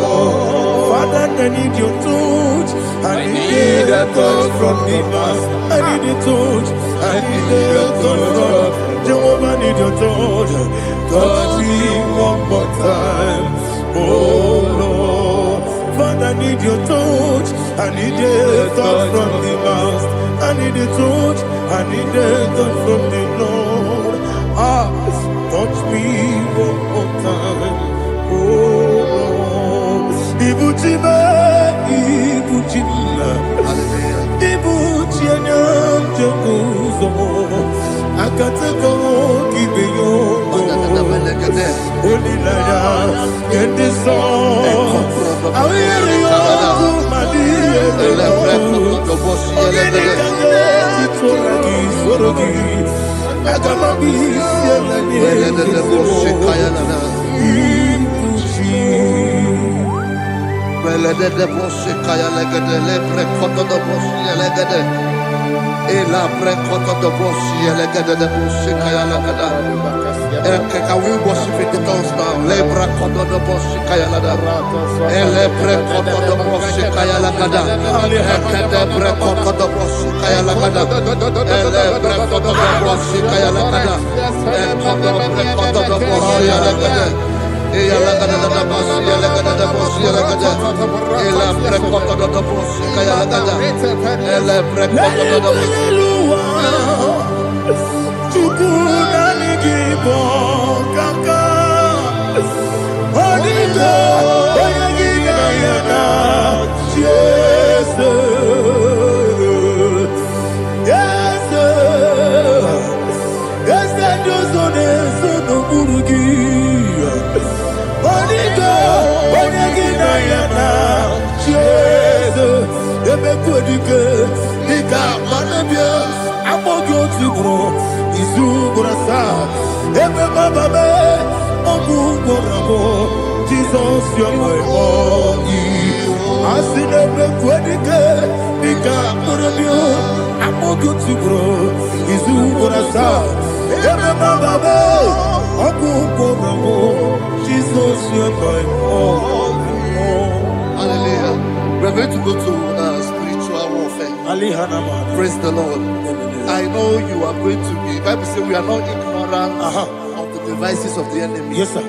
Speaker 1: Lord. Father, I need your touch. I need a touch from the Master. I need a touch. I need a touch from Jehovah. I need your touch. Touch me one more time, oh Lord. Father, I need your touch. I need a touch from the Master. I need a touch. I need a touch from the Lord. Touch me one more time, oh Lord. Ibuchima, Ibuchima, Ibuchina, Jaguzo, Akatako, Kibiyo, Holy Lada, get this song. I hear you, my dear,
Speaker 3: Can we worship in the tongues now? Lebra kodo do bosi kaya lada. Ele bre kodo do bosi kaya lada. Ekede bre kodo do bosi kaya lada. Ele bre kodo do bosi kaya lada. Ekodo bre kodo do bosi lada. Eya lada da bosi lada da bosi lada. Ele bre kodo do bosi kaya lada. Ele bre kodo do bosi.
Speaker 1: IGBO kaka Odito Oyagina yana Jesus Yes Josone Sono Burugi Odito Oyagina yana Jesus Ebe Kodike Nika Manabia Amogyo Tibro Izubrasa Ebe Bababe Ogugorabo Jesus you're my only Asinebe Kodike Nika Manabia Amogyo Tibro Izubrasa Jesus, you're my all.
Speaker 3: Hallelujah. We're going to go to spiritual warfare. Praise the Lord. I know you are going to be. Bible says we are not ignorant of the devices of the enemy.
Speaker 1: Yes, sir.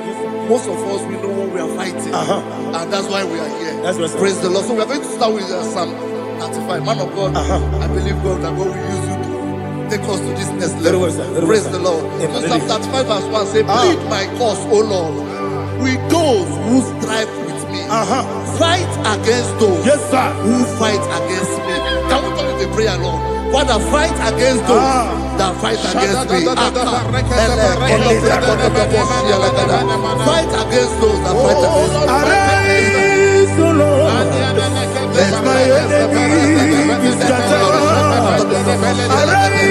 Speaker 3: Most of us, we know what we are fighting. And that's why we are here.
Speaker 1: That's right, sir.
Speaker 3: Praise the Lord. So we are going to start with Psalm 95. Man of God, I believe God that God will use you to take us to this next level.
Speaker 1: Very well, sir. Very
Speaker 3: Praise
Speaker 1: well,
Speaker 3: the
Speaker 1: sir.
Speaker 3: Lord.
Speaker 1: Amen.
Speaker 3: So Psalm 35 verse 1 say, plead my cause, O Lord, with those who strive with me. Fight against those
Speaker 1: Yes, sir.
Speaker 3: who fight against me. Can we call it a prayer, Lord? Father, fight against those that fight against me. Fight against those that fight against me.
Speaker 1: Arise, O Lord. Let my enemy be scattered. Arise,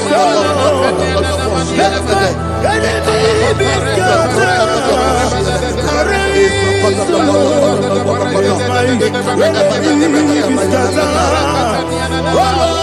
Speaker 1: O Lord. Let my enemy be scattered. Arise, O Lord. Let my enemy be scattered. Oh Lord.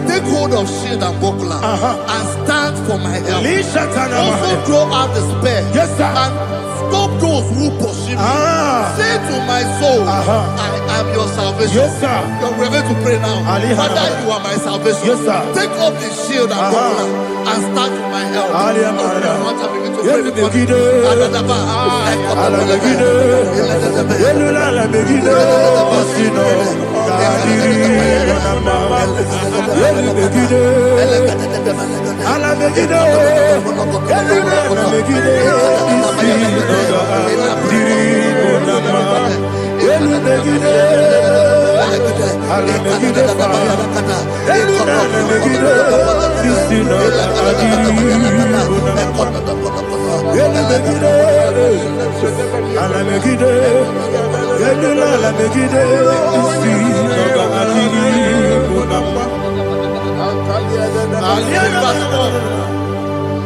Speaker 3: Take hold of shield and buckler and stand for my help. Also throw out the spear.
Speaker 1: Yes, sir.
Speaker 3: And stop those who pursue me. Say to my soul, I am your salvation.
Speaker 1: Yes, sir.
Speaker 3: We're going to pray now. Father, you are my salvation.
Speaker 1: Yes, sir.
Speaker 3: Take off the shield and buckler and stand for my help.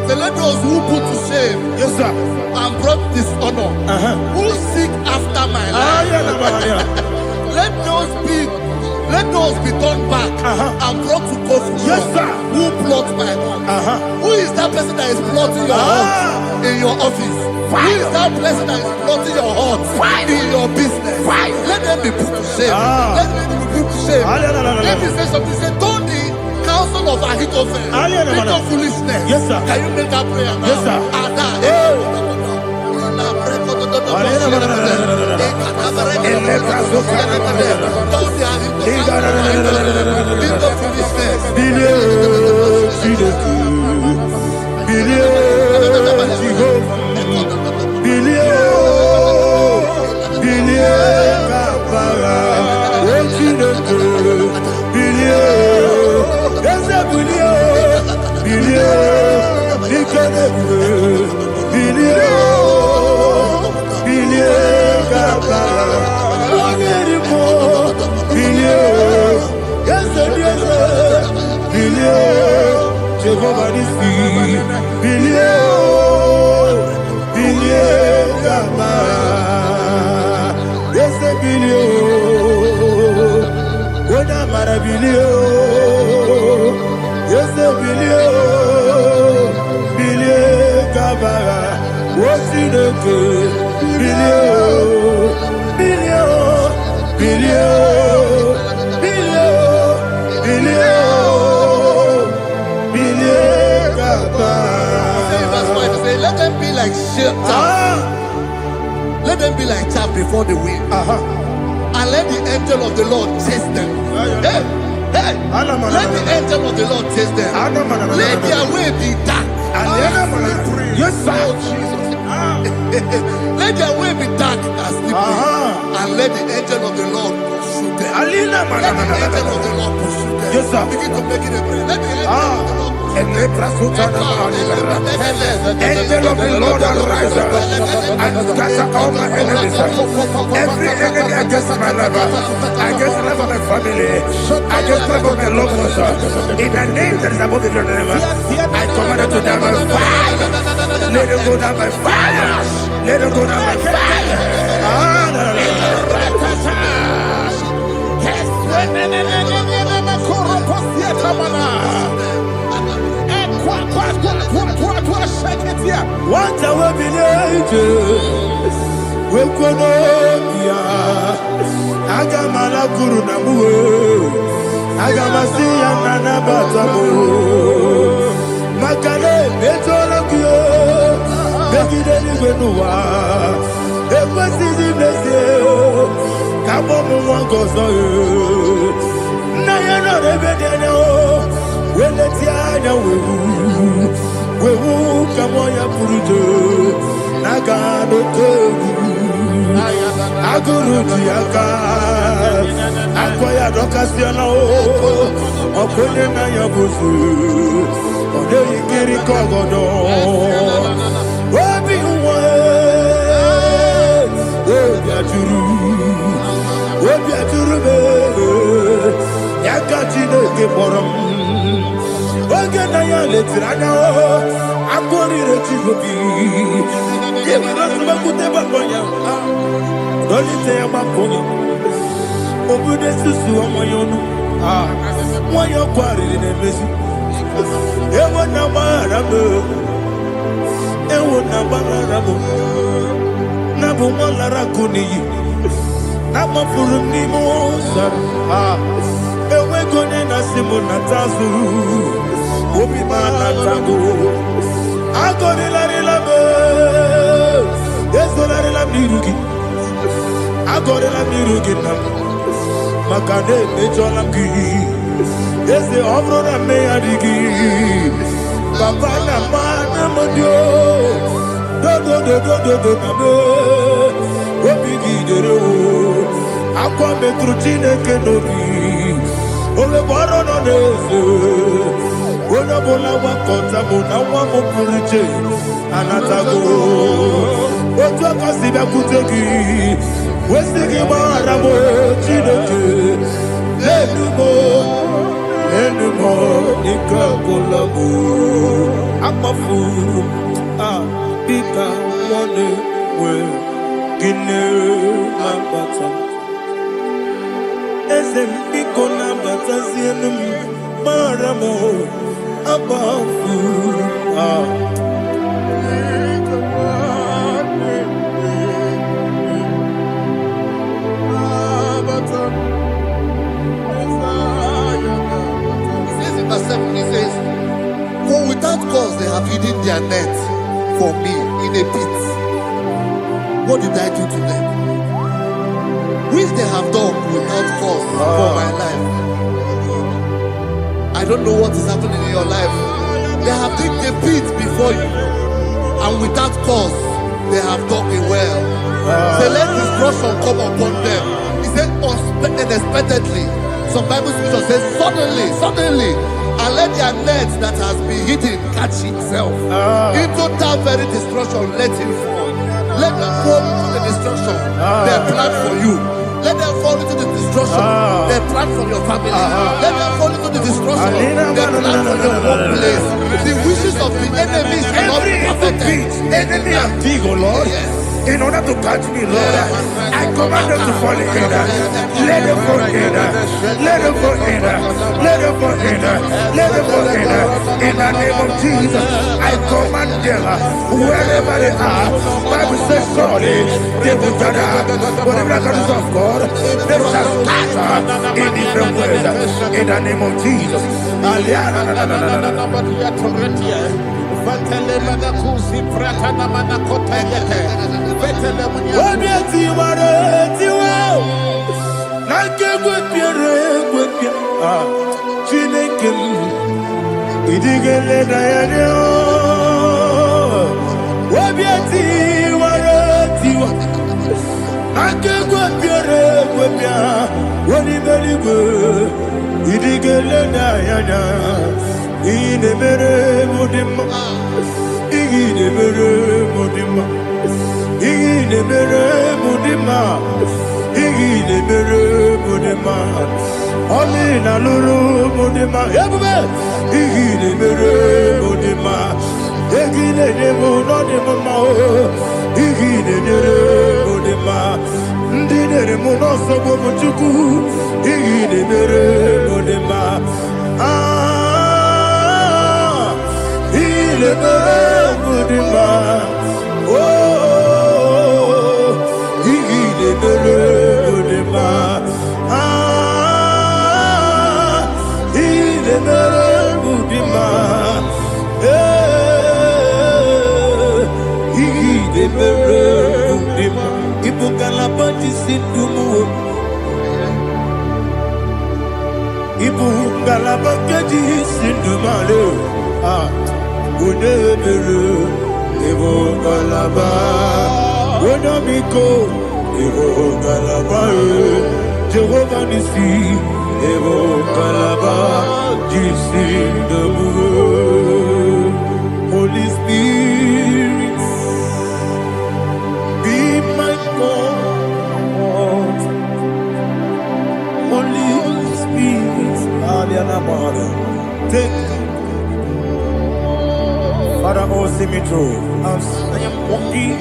Speaker 3: So let those who put to shame,
Speaker 1: Yes, sir.
Speaker 3: and brought dishonor, who seek after my life, let those be turned back and brought to confusion.
Speaker 1: Yes, sir.
Speaker 3: Who plot my hurt? Who is that person that is plotting your hurt in your office? Who is that person that is plotting your hurt in your business? Let them be put to shame. Let them be put to shame. Let me say something. Say, don't the counsel of Ahithophel make of foolishness.
Speaker 1: Yes, sir.
Speaker 3: Can you make that prayer now?
Speaker 1: Yes, sir. Let them be like chaff. Let them be like chaff before the wind. And let the angel of the Lord chase them. Hey, let the angel of the Lord chase them. Let their way be dark. Yes, sir.
Speaker 3: Oh, Jesus. Let their way be dark and slippery. And let the angel of the Lord pursue them. Let the angel of the Lord pursue them.
Speaker 1: Yes, sir.
Speaker 3: Begin to make it a prayer. Let the angel of the Lord
Speaker 2: Angel of the Lord arise and scatter all my enemies. Every enemy against my life, against the life of my family, against the life of my loved ones. In the name that is above the name, I command it to die by fire. Let it go down by fire. Let it go down by fire. What I will be we Konoya Agamala Guru Namu Agamasiya Nana Batamu Makale Betolakio Begideni Benua Ekwasizi Meseo Kabomu Wangozo Nayana Rebedeno Weletiana Wewu Kamoya Purujo Nagano Togu Aguru Diaka Akoya Dokasiana Okone Nayabusu Ode Ikiri Kogodo Obi Uwe Obi Aturu Yakachine Keporam Oge Nayale Tirana Akori Rechigobi Yebarasubakuteba Konya Dolite Yabakonya Obude Susu Amoyono Moyo Kwari Nemesi Ewa Nabarabo Ewa Nabarabo Nabu Malara Kuni Nama Furuni Mosa Ewe Kone Nasimu Natazu Obi Mana Tago Agori Larilabe Yesolari la mirugi Agori la mirugi nam Makane mejola ki Yese obro na meyadigi Papa na mana modio Do na me Obigi dere o Akwa metrutine kenobi Ole baro no nese Ona bola wakota mona wamo puriche Anatago Otua kasiba kuteki Wesigi maramo chineke Lenumo Nika kolabo Amafu Pika Wane We Gine Mambata Ezem Piko Nambata Zienum Maramo Abafu
Speaker 3: He says, for without cause they have hidden their net for me in a pit. What did I do to them? Which they have done without cause for my life. I don't know what is happening in your life. They have digged a pit before you, and without cause they have done it well. Say, let destruction come upon them. He said, unexpectedly. Some Bible scripture says, suddenly, and let their net that has been hidden catch itself. Into that very destruction, let it fall. Let them fall into the destruction they plan for you. Let them fall into the destruction they plan for your family. Let them fall into the destruction they plan for your workplace. The wishes of the enemy shall not be perfected.
Speaker 2: Enemy and dig, oh Lord. Yes. In order to catch me, Lord, I command them to fall in. Let them fall in. Let them fall in. Let them fall in. Let them fall in. In the name of Jesus, I command them wherever they are. Bible says, surely they will gather. Whatever the God of God, they shall scatter in different ways. In the name of Jesus. In
Speaker 1: Modima, Igine Mere Modima, Igine Mere Modima, Igine Mere Modima, Olina Luru Modima, Igine Mere Modima, Igine Nemo Nodima, Igine Mere Modima, Ndine Monoso Bochuku, Igine Mere Modima. Il est Modima, oh, il est Modima, il est Modima, il est Modima, il faut qu'à la bâtisse tout. Ibu galabakaji sindumale unebelu Ibu galaba unamiko Ibu galaba Jehovah nisi Ibu galaba jisindumu Holy Spirit be my God. Holy Spirit, take Father, oh, see me through. As I am walking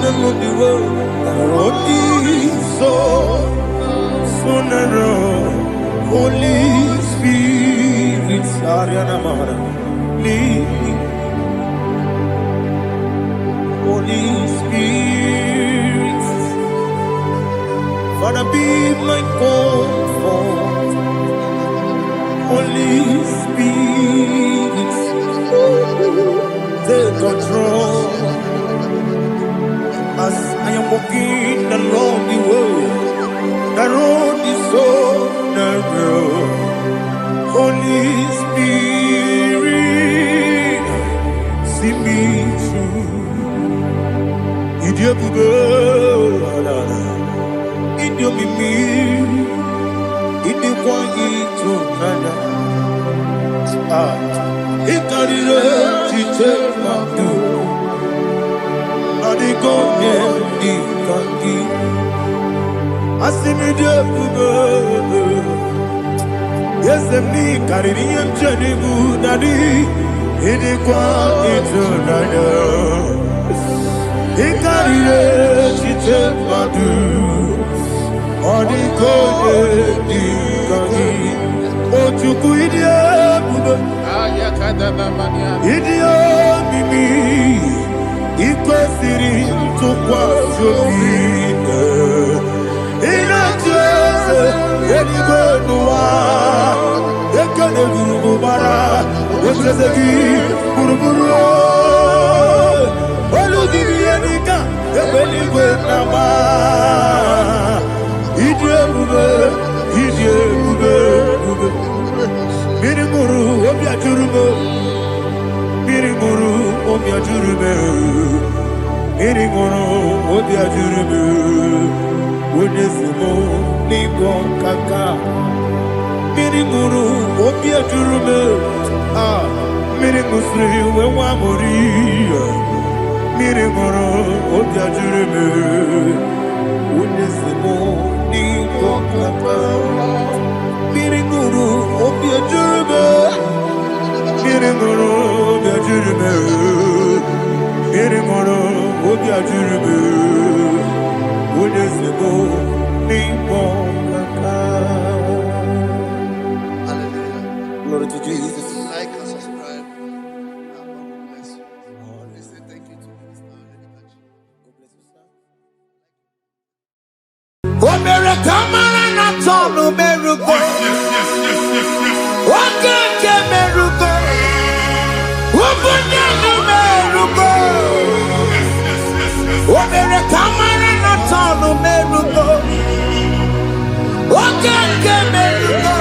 Speaker 1: along the road, the road is so narrow. Holy Spirit, lead me. Holy Spirit, Father, be my comfort. Holy Spirit, take control. As I am walking along the road is so narrow. Holy Spirit, see me through. Idiobube, Idiomimi, Idikwanyito nana. Ikarire tite madu. Adigonye ikangi. Asimidebube. Yesemi kaririye mchenibu nadi. Idikwanyito nana. Ikarire tite madu. Adigonye ikangi. Otuku idiebube. Idio mimi ikwesiri tukwa jovine inatese eligwenua ekene gurugubara etrezegi guruguru oludibiyenika ebeligwenama idiebube Mirimuru obiajurume Mirimuru obiajurume Mirimuru obiajurume Unesimo nigo kaka Mirimuru obiajurume Mirimusri wewa mori Mirimuru obiajurume Unesimo nigo kaka Miringuru obiajurume Miringuru obiajurume Miringuru obiajurume Unesimo nigo kaka.
Speaker 3: Hallelujah.
Speaker 1: Glory to Jesus.
Speaker 3: Like and subscribe. God bless you. Please say thank you to Minister Lady Kachi.
Speaker 1: God bless you, sir. Oh, Merukamara na tonu meruko. Wakeke meruko. Wabunenu meruko. Oh, Merukamara na tonu meruko. Wakeke meruko.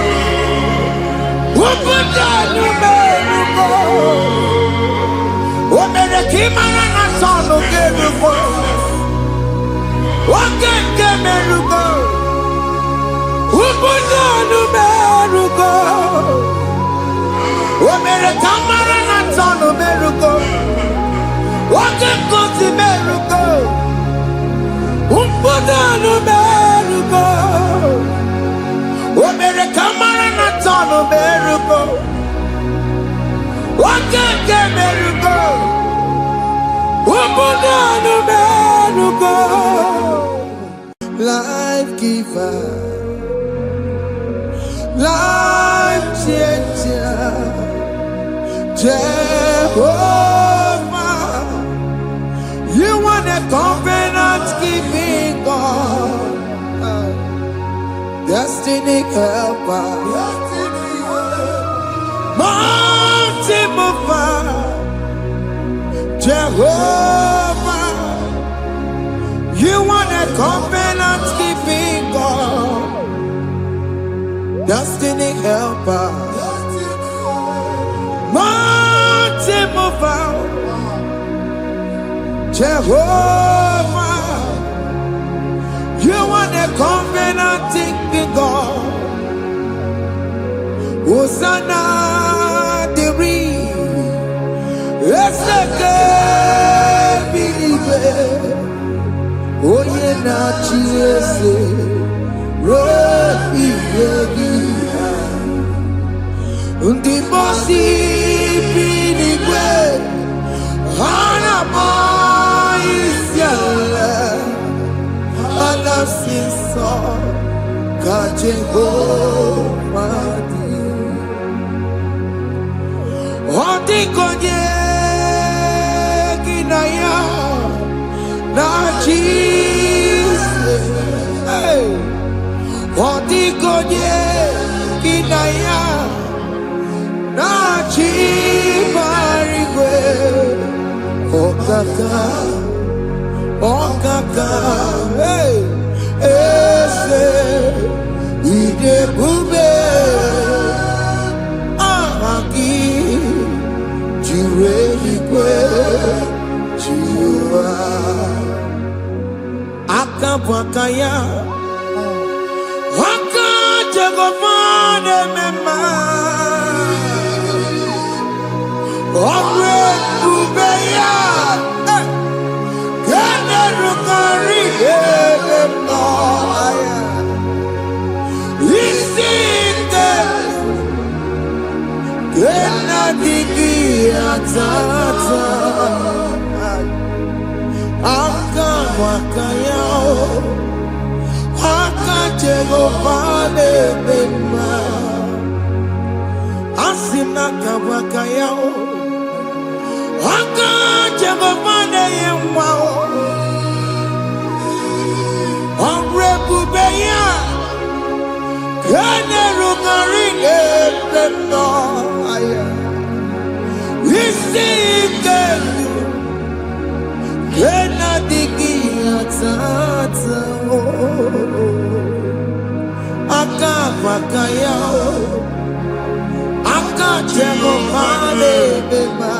Speaker 1: Wabunenu meruko. Oh, Merukamara na tonu meruko. Wakeke meruko. Ubunanu meruko. O mere kamara son of miracle. What can cause the miracle? Put on a miracle. What miracle man a son of miracle? What can get miracle? Put on a miracle. Life giver, life changer, Jehovah, you want a covenant keeping God, destiny helper, mountain mover, Jehovah, you want a covenant keeping God, destiny helper, mountain mover, Jehovah, you want a covenant keeping God. Hosanna, the reed, let's believe. Oh, yeah, not Jesus. Rocky, Undi Bosi, Pinigwe, Hana Moisiala, Anasiso, Kajeho, Madi, Hoti Konye, Kinaya, na Jesus, hey. Hoti Konye, Kinaya, na Chibarigwe, Okaka, Okaka, hey, Ese, Ide Bube, Ahaki, Jirehikwe, Jiwa, Akabwakaya, Waka Jagofane Mema, Ogre Bubeya, Kene Rukari Emaya, Isinde, Kena Digi Atata, Aka Wakaya, Aka Jagofane Mema, Asina Kawakaya, Aka Jagofane Yemwao, Ogre Bubeya, Kene Rukari Emaya, Isinde, Kena Digi Atata, Aka Wakaya, Aka Jagofane Mema.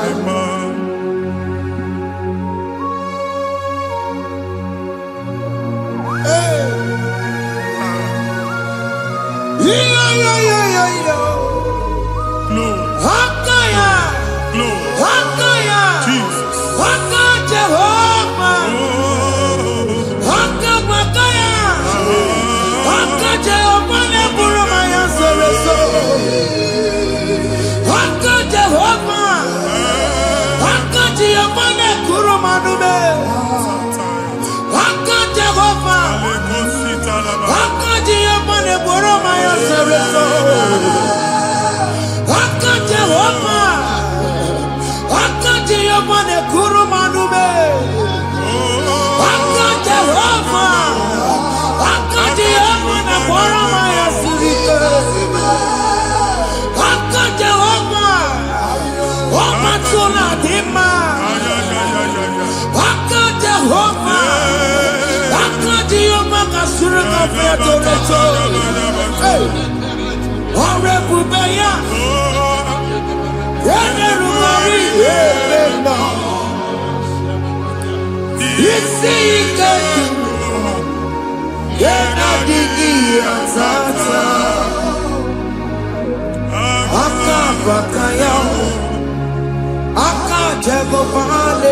Speaker 1: Jehovah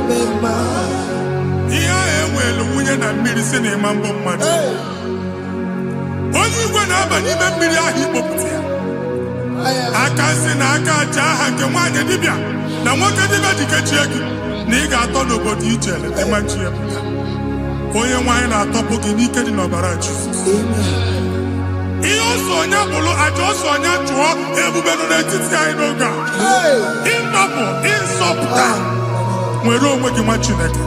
Speaker 1: Mema.
Speaker 2: Ihe enwelu nwunye na mmiri si na ịma mbọ mmadụ. Onye igwe na-aba n'ime mmiri ahụ ikpopụta ya. Aka si na aka aja aha nke nwaanyị dibịa na nwoke dibịa dikechie gị na ị ga-atọ n'obodo ije eleta nwachi ya pụta. Onye nwaanyị na-atọpụ gị n'ike dị n'ọbara Jizọs. Ihe ọsọ onye bụrụ aja ọsọ onye chụọ ebube nọ n'etiti anyị n'oge a. Ịtọpụ ịzọpụta nwere onwe gị nwa Chineke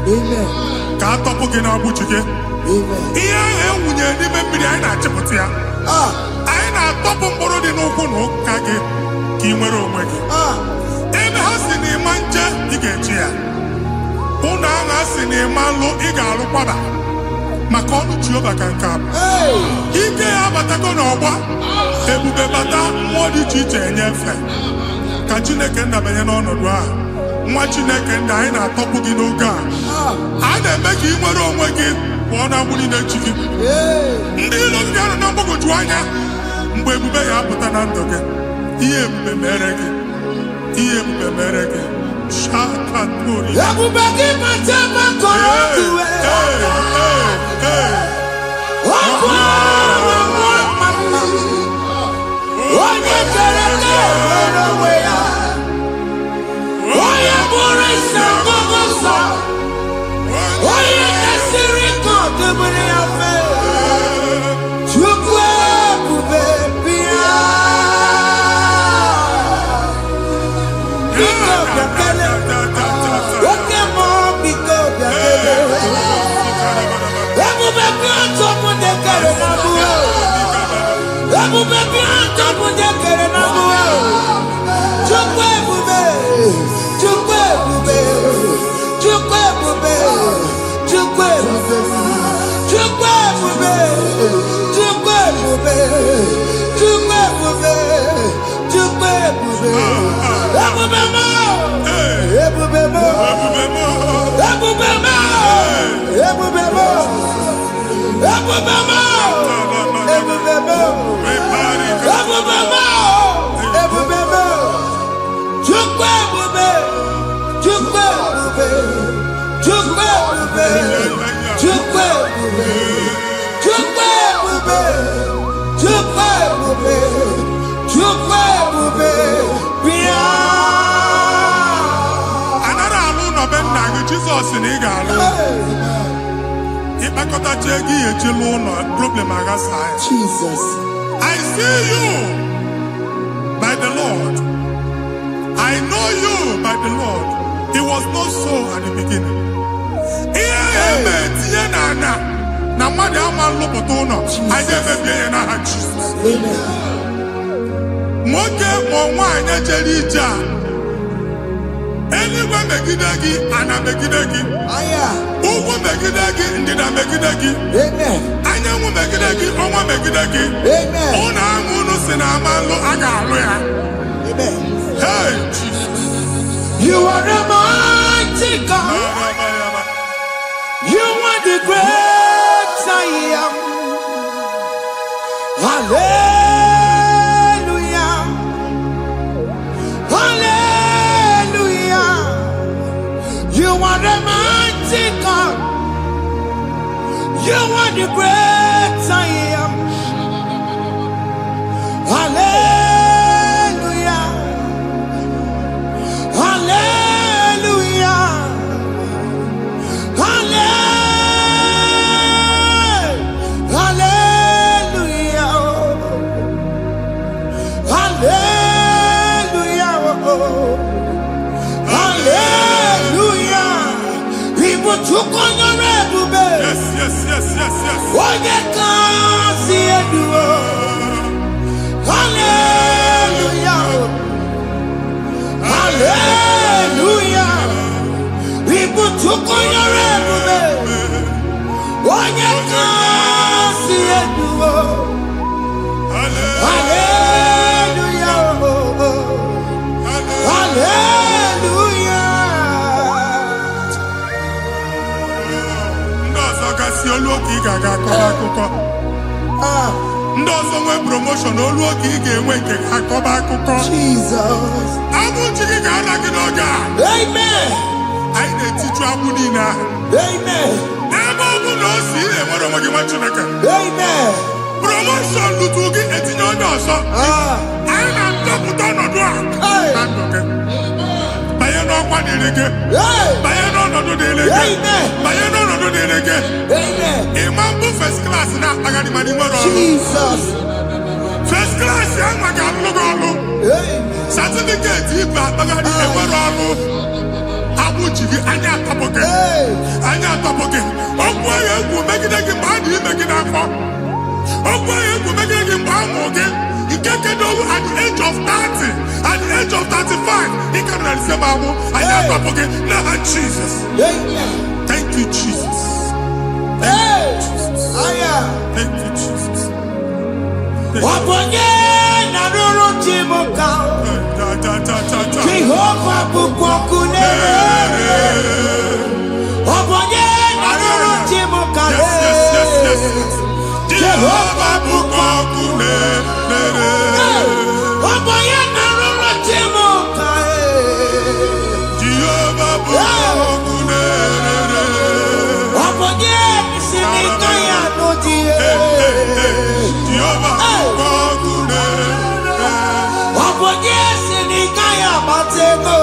Speaker 2: ka a tọpụ gị n'agbụchi gị. Ihe ahụ ewunye n'ime mmiri anyị na-achịpụta ya. Anyị na-atọpụ mkpụrụ dị n'ụkwụ na ụka gị ka ị nwere onwe gị. Ebe ha si na ịma nje ị ga-eji ya. Ụlọ ahụ ha si na ịma nlụ ị ga-alụkwaba maka ọnụ Jehova ka nke a bụ. Ike ya abatago n'ọgba ebube bata mmụọ dị iche iche enyefe ka Chineke ndabanye n'ọnọdụ a. Nwa Chineke ndị anyị na-atọpụ gị n'oge a. A na-eme ka ị nwere onwe gị pụọ na agbụrụ na-echi gị. Ndị ilo gị anọ na mgbagwoju anya mgbe ebube ya apụta na ndụ gị. Ihe ebube mere gị. Ihe ebube mere gị. Shakatori.
Speaker 1: Ebube gị mata maka ọdụwe. Onye kere nwere onwe ya. Onye bụrụ isi ọgụgụ nsọ. Onye kesịrị ka ọdụbụrụ ya fe. Chukwu ebube bịa. Biko bịakele. Oke mmụọ biko bịakele. Ebube bịa ntọpụ dekere na mbuo. Ebube bịa ntọpụ dekere na mbuo. Chukwu ebube. Chukwu ebube. Chukwu ebube. Chukwu ebube. Chukwu ebube. Chukwu ebube. Chukwu ebube. Chukwu ebube. Ebube mo. Ebube mo. Ebube mo. Ebube mo. Ebube mo. Ebube mo. Ebube mo. Ebube mo. Chukwu ebube. Chukwu ebube. Chukwu ebube. Chukwu ebube. Chukwu ebube. Chukwu ebube. Chukwu ebube. Bịa.
Speaker 2: Anara alụ nọ be nna gị Jizọs na ị ga-alụ. Ịkpakọtacha ego ihe eji lụọ ụlọ problem aghasa ya.
Speaker 1: Jesus.
Speaker 2: I see you by the Lord. I know you by the Lord. It was not so at the beginning. Ihe eme tinye na mmadụ ama nlụpụta ụlọ. Anyị ga-emebie ya n'aha Jizọs. Nwoke ma nwaanyị jere ije a. Eluigwe megide gị, ana megide gị. Ugwu megide gị, ndịda megide gị. Anyanwụ megide gị, ọnwa megide gị. Ụlọ ahụ unu si na ama nlụ a ga-alụ ya. Hey, Jesus.
Speaker 1: You are the mighty God. You are the great I am. Hallelujah. Hallelujah. You are the mighty God. You are the great I am. Hallelujah. Hallelujah. Hallelujah. Hallelujah. Hallelujah. People took on your red.
Speaker 2: Yes.
Speaker 1: Onye kasi eduo. Hallelujah. Hallelujah. People took on your ebube. Onye kasi eduo. Hallelujah. Hallelujah.
Speaker 2: Ndị ọzọ gasị olu oge ị ga-aga akọba akụkọ. Ndị ọzọ nwee promotion olu oge ị ga-enwe nke akọba akụkọ.
Speaker 1: Jesus.
Speaker 2: Abụ chi gị ga-ala gị n'oge God.
Speaker 1: Amen.
Speaker 2: I need to travel in.
Speaker 1: Amen.
Speaker 2: Never will not see them. What am I going to make?
Speaker 1: Amen.
Speaker 2: Promotion to get it in your nose. I'm not top down on door. Bayano one again. Bayano no do again. Bayano no do again.
Speaker 1: Amen.
Speaker 2: Imam first class now. I got the money more.
Speaker 1: Jesus.
Speaker 2: First class, young man, certificate, you got the Abuji, Anya Tapoke, Anya Tapoke. Oh, boy, you make it again, body, make it up. Oh, boy, you make it again, again. You can't get over at the age of 30, at the age of 35. He can't say, Mamu, Anya Tapoke. Now, Jesus. Thank you, Jesus. Thank you, Jesus.
Speaker 1: Waponye na ruru chimuka Jehovah bukwakune Waponye na ruru chimuka Jehovah bukwakune Waponye na ruru chimuka
Speaker 2: Jehovah bukwakune
Speaker 1: Waponye sinika ya nodie
Speaker 2: Jehovah
Speaker 1: Batego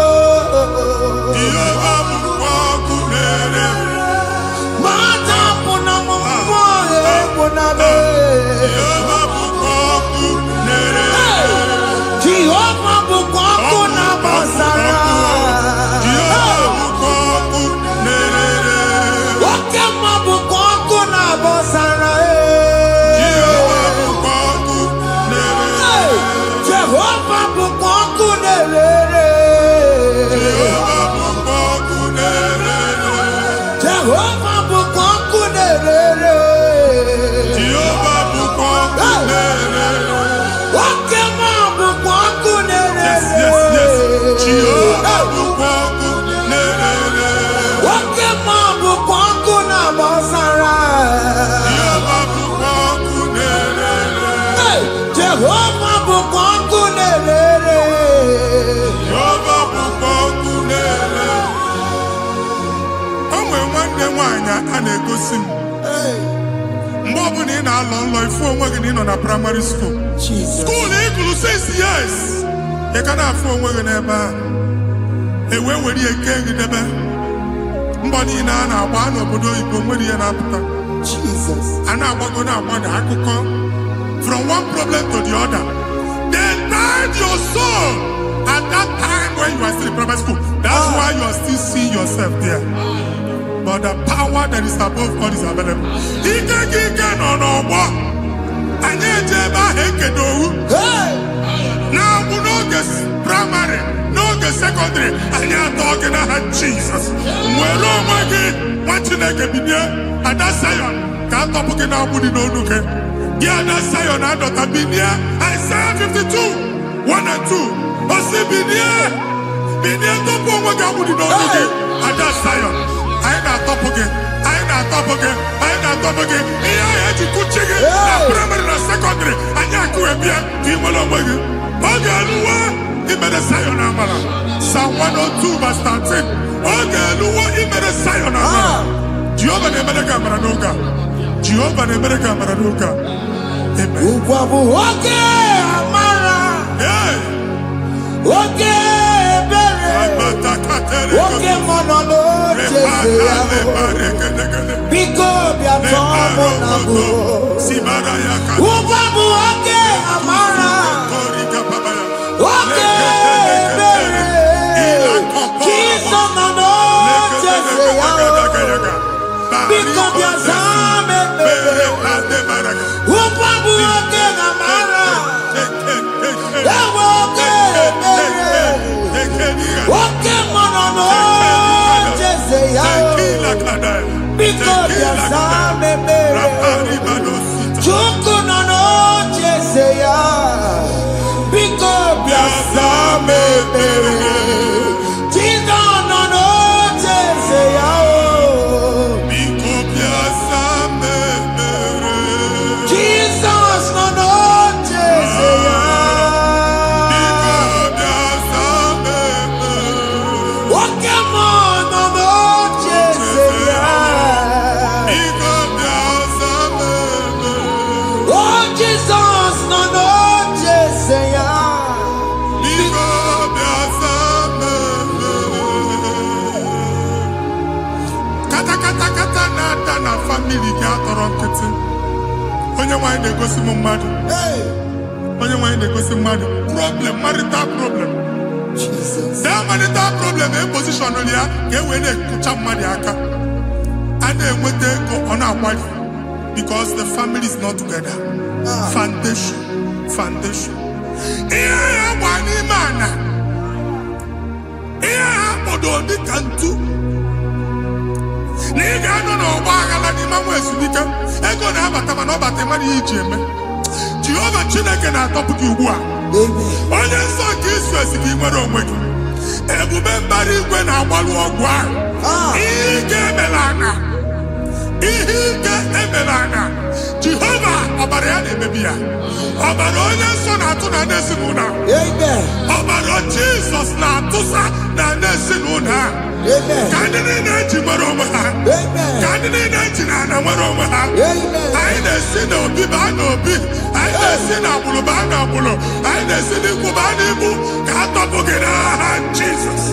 Speaker 1: Mata puna mumwe punale Jehovah bukwaku na basara Wakema bukwaku na basara Jehovah bukwaku nerere Jehovah bukwaku nerere Wakema bukwaku nerere Wakema bukwaku na basara Jehovah bukwaku nerere
Speaker 2: a na-egosi m mgbe ọ bụla ị na-alọ nlọ ifu onwe gị na ị nọ na praịmarị skuul skuul ị gụrụ 6 years ị ka na-afụ onwe gị n'ebe a ewe were ihe kee gị debe mbọ niile a na-agba n'obodo oyibo nwere ihe na-apụta a na-agbago na-agbada akụkọ from one problem to the other. They tied your soul at that time when you are still in primary school. That's why you are still seeing yourself there. But the power that is above all is available. Ike no no bo. Anye jeba hekedowu. Now we no get primary, no get secondary. Anye talking about Jesus. Mwero magi, wachineke bidye. Ada Zion, kanto puke na budi no nuke. Ada Zion adota bidye. Isaiah 52, 1 and 2. Osi bidye topo mwaga budi no nuke. Ada Zion. I ain't top again. Iya ya jikuchige. Na primary na secondary. Anya kuebia. Timolo mwagi. Ogaluwa. Imede Zion amala. Psalm 102 verse 13. Ogaluwa imede Zion amala. Jehovah ne mede kamera nuka. Jehovah ne mede kamera nuka. Amen.
Speaker 1: Ukwabu oke amara. Oke bere. Oke monolo. Biko biatomo nabu Ubabu oke amara Oke bere Kiso nano chese yao Biko biazame bere Ubabu oke amara Ewo oke bere Oke monono Because yes, I'm a baby. Chuku no noche seya. Because yes, I'm a baby. Chico no noche seya.
Speaker 2: Because yes, I'm a baby.
Speaker 1: Jesus no noche seya.
Speaker 2: Because yes, I'm a baby. family ga atọrọ nkịtị onye nwanyị na-egosi m mmadụ onye nwanyị na-egosi mmadụ problem marital problem that marital problem e position ya ka e wee na-ekụcha mmadụ aka a na-enweta ego ọ na-akwali because the family is not together. Foundation ihe ya gba n'ime ana ihe ha kpọdo dị ka ntu na ị ga-anọ n'ọgba aghara n'ime nwa ezumike ego na-abata mana ọ bata mmadụ ihe iji eme Jehova Chineke na-atọpụ gị ugbu a onye nsọ nke Izrel gị nwere onwe gị ebube mbara igwe na-agbalụ ọgwụ ahụ ihe ike emela anya Jehova ọbara ya na-emebi ya ọbara onye nsọ na-atụ na n'ezinụlọ ọbara Jizọs na-atụsa na n'ezinụlọ ha ka ndị niile eji nwere onwe ha ka ndị niile eji na ana nwere onwe ha anyị na-esi n'obi baa n'obi anyị na-esi n'agbụrụ baa n'agbụrụ anyị na-esi n'ikwu baa n'ikwu ka a tọpụ gị n'aha Jizọs.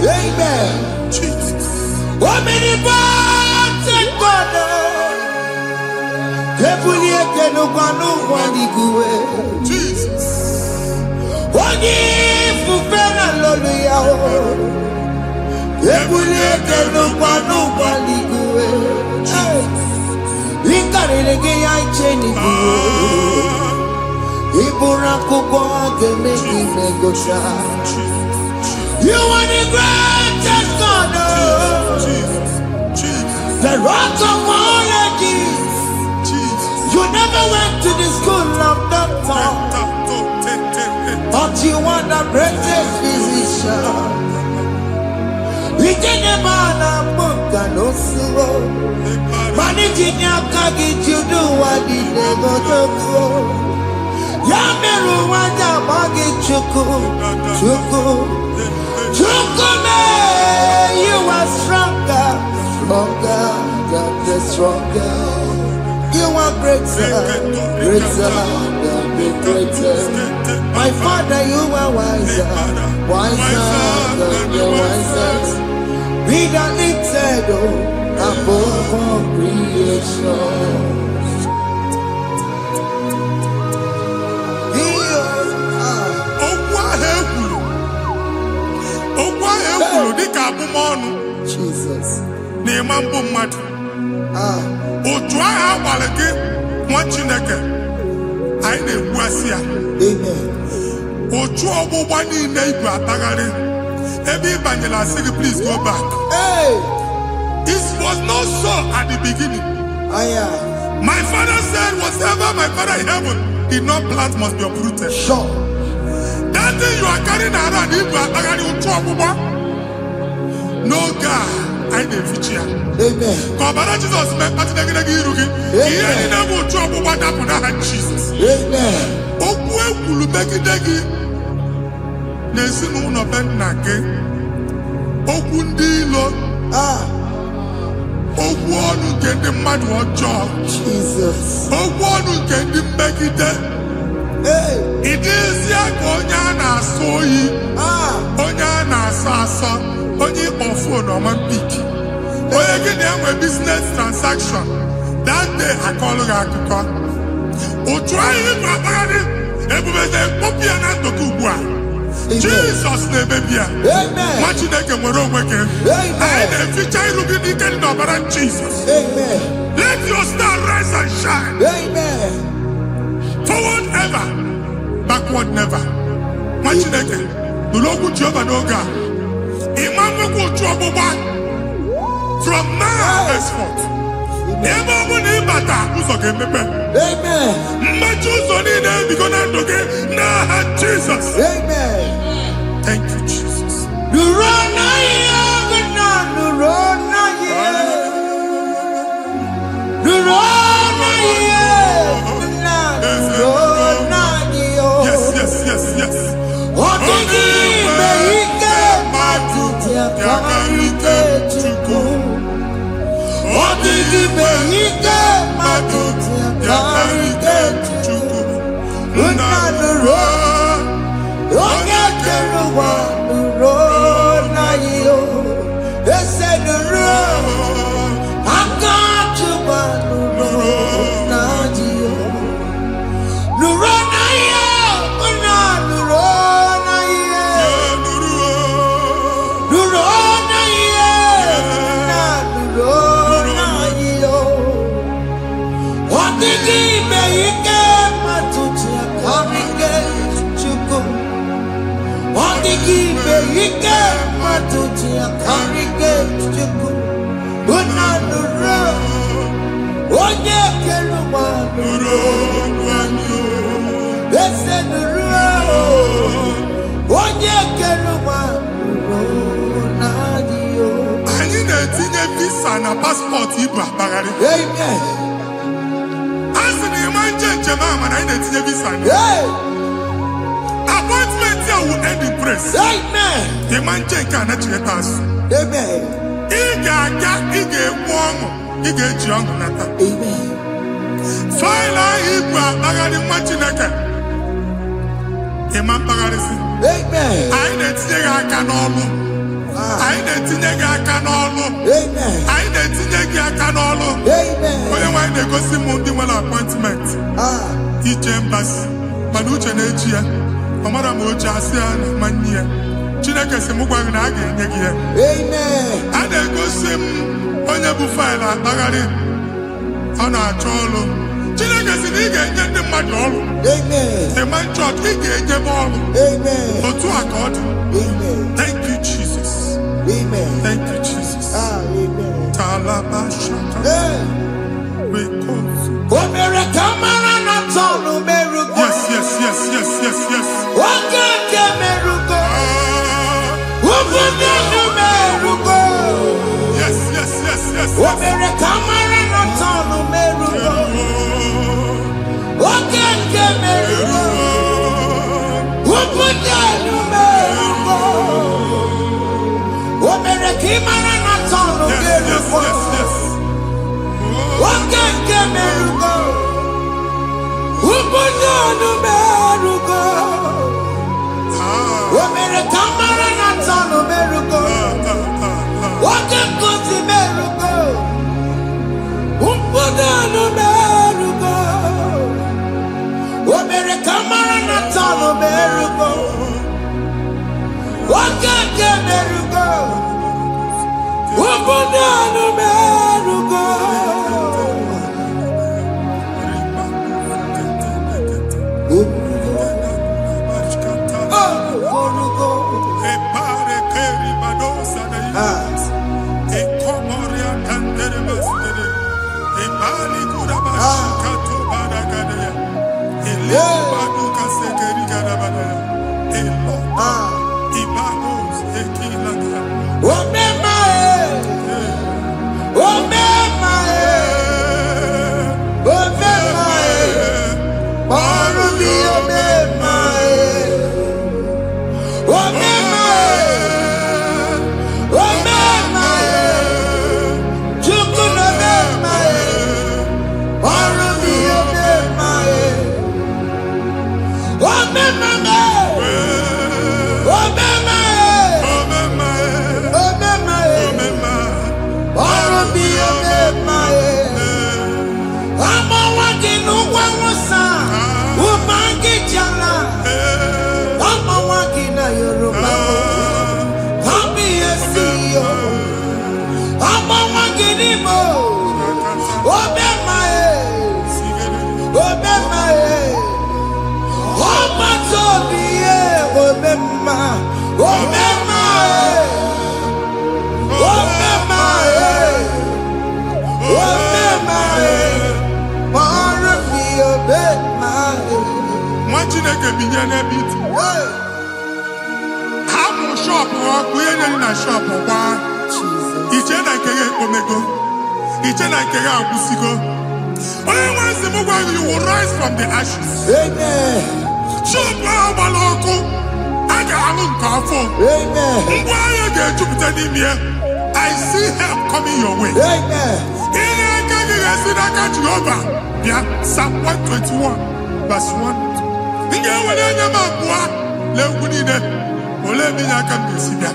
Speaker 2: Jesus.
Speaker 1: You are the greatest God, the rock of all ages. You never went to the school of doctor, but you are the greatest physician. We didn't man a book and also managing your kagi to do what he never do. Yameru wanda magi chuku me, you are stronger than stronger. You are greater than the greatest. My Father, you are wiser than the wisest. Be the lifted above all creation. Jesus.
Speaker 2: Otu agha gbara gị nwa Chineke anyị na-ekwu asị ya otu ọgbụgba niile igwe atagharị ebe ị banyere asị gị please go back. It was not so at the beginning. My father said whatever my father in heaven did not plant must be uprooted.
Speaker 1: Sure.
Speaker 2: That thing you are carrying around igwe atagharị otu ọgbụgba no God. I na-efichi ya ka ọbara Jizọs mee mkpatụ negidegi iru gị ihe niile bụ otu ọgbụgba dapụ n'aha Jizọs. Okwu ekwuru megide gị n'ezinụlọ be nna gị okwu ndị ilo okwu ọnụ nke ndị mmadụ ọjọọ okwu ọnụ nke ndị mmegide ịdịzie ka onye a na-asọ oyi onye a na-asọ asọ onye ịkpọ fon ọma mpiki onye gị na-enwe business transaction that day akọlụ gị akụkọ otu anyị bụ akpagharị ebubeze mkpọpụ ya na ndụ gị ugbu a Jizọs na-emebi ya nwa Chineke nwere onwe gị anyị na-eficha iru gị n'ike dị n'ọbara Jizọs. Let your star rise and shine. Forward ever, backward never. Nwa Chineke nụrụ okwu Jehova n'oge a ịmanwekwa otu ọgbụgba from now henceforth ebe ọ bụ na ịbata ụzọ ga-emepe mmechi ụzọ niile ebigo na ndụ gị n'aha Jizọs. Thank you Jesus. Yes.
Speaker 1: Odigime ike matuti akarike chuku. Unanuro. Onye keruwa nuro na yo. Ese nuro. Akachuba nuro na yo. Nuro na yo. Una nuro na yo. Nuro na yo. Na nuro na yo. Odigime ike matuti akarike chuku. Odigime ike matuti akarike chuku. Unanuro. Onye keruwa nuro na yo. Ese nuro. Onye keruwa nuro na yo.
Speaker 2: Anyị na-etinye visa na paspọtụ ibu akpagharị.
Speaker 1: Amen.
Speaker 2: Asị na ịma njem ahụ mana anyị na-etinye visa na.
Speaker 1: Hey.
Speaker 2: Appointment ya will end in praise.
Speaker 1: Amen.
Speaker 2: Ịma njem nke a na-echeta azụ.
Speaker 1: Amen.
Speaker 2: Ị ga-aga, ị ga-ekwu ọṅụ, ị ga-eji ọṅụ nata.
Speaker 1: Amen.
Speaker 2: Faịlụ ahụ ibu akpagharị nwa Chineke. Ịma mkpagharịsị.
Speaker 1: Amen.
Speaker 2: Anyị na-etinye gị aka n'ọlụ. Anyị na-etinye gị aka n'ọlụ.
Speaker 1: Amen.
Speaker 2: Anyị na-etinye gị aka n'ọlụ.
Speaker 1: Amen.
Speaker 2: Onye nwaanyị na-egosi m ndị nwere appointment ije mbasi mana uche na-eji ya ọ mara ma oche asị ya na ma nne ya. Chineke sị m gwa gị na a ga-enye gị ya.
Speaker 1: Amen.
Speaker 2: A na-egosi m onye bụ faịlụ akpagharị ọ na-achọ ọrụ. Chineke sị na ị ga-enye ndị mmadụ ọrụ.
Speaker 1: Amen.
Speaker 2: Ịma nchọta ị ga-enyebe ọrụ.
Speaker 1: Amen.
Speaker 2: Otu a ka ọ dị.
Speaker 1: Amen.
Speaker 2: Thank you Jesus.
Speaker 1: Amen.
Speaker 2: Thank you Jesus.
Speaker 1: Amen.
Speaker 2: Talaba shaka.
Speaker 1: Hey.
Speaker 2: Rekozu.
Speaker 1: Omere kamara na tonu merugo.
Speaker 2: Yes, yes, yes, yes, yes, yes.
Speaker 1: Okeke merugo.
Speaker 2: Ah,
Speaker 1: Ubunenu merugo.
Speaker 2: yes, yes, yes, yes, yes.
Speaker 1: Omere kamara na tonu merugo. Okeke merugo. Ubunenu merugo. Omere kamara na tonu
Speaker 2: Yes, yes,
Speaker 1: merugo.
Speaker 2: yes, yes.
Speaker 1: Okeke merugo. Ubunenu merugo.
Speaker 2: Ah,
Speaker 1: Omere kamara na tonu merugo. Okeke merugo. Ubunenu merugo. Omere kamara na tonu merugo. Okeke merugo. Ubunenu merugo.
Speaker 2: Chineke binye n'ebe iti. Hapụ shọpụ ọkụ ihe nyere na shọpụ gbaa. Iche na nke ya ekpomego. Iche na nke ya agwụsigo. Onye nwe nsị m gwa gị, you will rise from the ashes.
Speaker 1: Amen.
Speaker 2: Shọpụ ahụ gbara ọkụ, a ga-alụ nke afọ.
Speaker 1: Amen.
Speaker 2: Ngwa ahịa ga-ejupụta n'ime ya. I see help coming your way.
Speaker 1: Amen.
Speaker 2: Ihe ga-esi n'aka Jehova bịa. Psalm 121 verse 1. Ị ga-ewere anya m abụọ lee ugwu niile. Olee ebe inye aka m ga-esi bịa?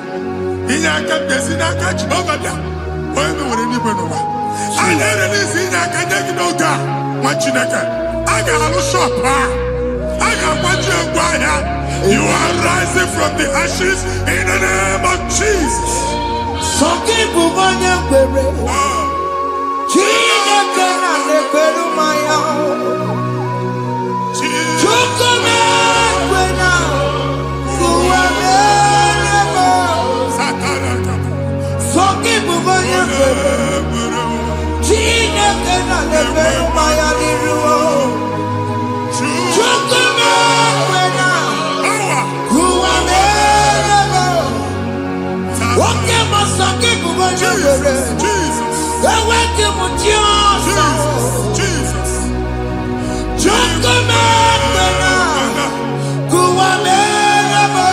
Speaker 2: Inye aka m ga-esi n'aka Jehova bịa. Onye mewere n'igwe n'ụwa. A na-ere n'isi inye aka nye gị n'oge a nwa Chineke. A ga-alụ shọpụ a. A ga-agbaji egwu ahịa. You are rising from the ashes in the name of Jesus.
Speaker 1: Sọkị bụ onye kwere. Chineke na-ekwere mmanya. Chukwu na-ekwe na ụwa mere. Sọkị bụ onye kwere. Chineke na-ekwere mmanya n'iru. Chukwu na-ekwe na ụwa mere. Nwoke ma sọkị bụ onye kwere. Eweke m ji ọsọ. Chukwu na-ekwe na ụwa mere.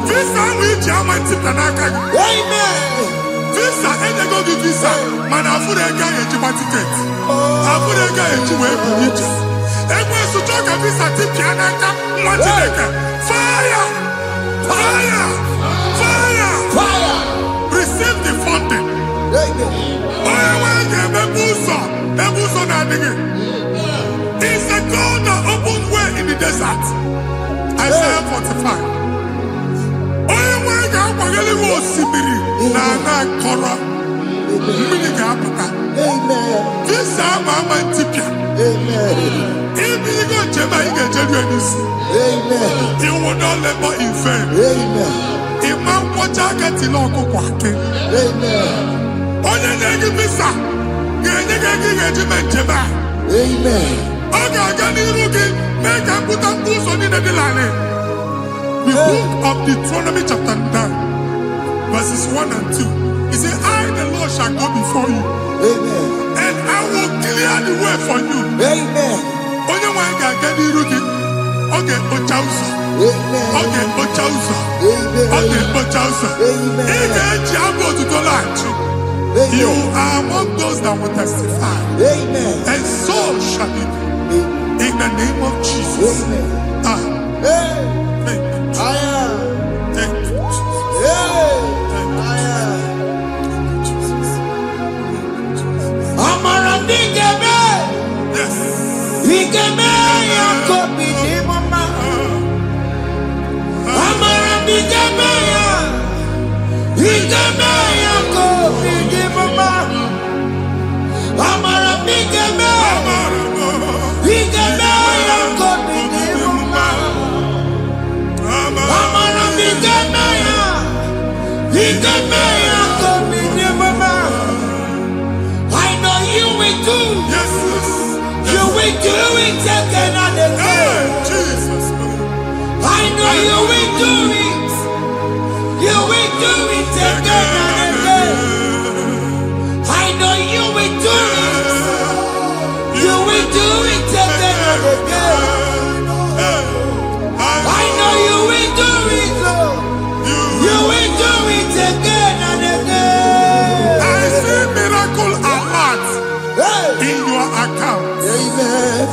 Speaker 2: Visa ahụ iji ama ntịpịa n'aka gị.
Speaker 1: Amen.
Speaker 2: Visa enyego gị visa mana afụrụ ego ahụ ejikwa tiketi. Afụrụ ego ahụ eji wee bụ ije. Ekwensu chọọ ka visa tipịa n'aka nwa Chineke. Fire! Fire! Fire!
Speaker 1: Fire.
Speaker 2: Receive the funding.
Speaker 1: Amen.
Speaker 2: Onye nwe ga-emepe ụzọ ebe ụzọ na-adịghị. It's a God that opens way in the desert. Isaiah 45. Onye nwe ga-akwanyere gị osimiri na ana akọrọ. Mmiri ga-apụta.
Speaker 1: Amen.
Speaker 2: Visa ama ntịpịa.
Speaker 1: Amen.
Speaker 2: Ibigo njem anyị ga-ejeru ya n'isi.
Speaker 1: Amen.
Speaker 2: You will not labor in vain.
Speaker 1: Amen.
Speaker 2: Ịma nkwọcha aka tili ọkụkọ akị.
Speaker 1: Amen.
Speaker 2: Onye nye gị visa ga-enye gị ego ị ga-eji mee njem a.
Speaker 1: Amen.
Speaker 2: Ọ ga-aga n'iru gị mee ka mpụta mkpu ụzọ niile dị larịị. The book of Deuteronomy chapter 9 verses 1 and 2. He said, I the Lord shall go before you.
Speaker 1: Amen.
Speaker 2: And I will clear the way for you.
Speaker 1: Amen.
Speaker 2: Onye nwe ga-aga n'iru gị. Ọ ga-ekpocha ụzọ.
Speaker 1: Amen.
Speaker 2: Ọ ga-ekpocha ụzọ.
Speaker 1: Amen.
Speaker 2: Ọ ga-ekpocha ụzọ.
Speaker 1: Amen.
Speaker 2: Ị ga-eji abụ otuto laghachi. You are among those that will testify.
Speaker 1: Amen.
Speaker 2: And so shall it be. In the name of Jesus.
Speaker 1: Amen.
Speaker 2: Ah,
Speaker 1: Hey.
Speaker 2: thank you, Jesus.
Speaker 1: I am.
Speaker 2: Thank you, Jesus.
Speaker 1: Hey.
Speaker 2: Thank you,
Speaker 1: I am.
Speaker 2: Jesus.
Speaker 1: Amara bigeme.
Speaker 2: Yes.
Speaker 1: Bigeme ya kopi di mama. Amara bigeme ya. Bigeme ya kopi di mama. Amara bigeme. Bigeme ya kopi di mama. Amara bigeme ya. Bigeme ya kopi di mama. I know you will do.
Speaker 2: Yes, yes.
Speaker 1: You will do it again and
Speaker 2: Hey,
Speaker 1: again.
Speaker 2: Jesus.
Speaker 1: I know you will do it. You will do it again and again. I know you will do it. You will do it again and again. I know you will do it, Lord. You will do it again and again.
Speaker 2: I see miracle alert
Speaker 1: Hey.
Speaker 2: in your account.
Speaker 1: Amen.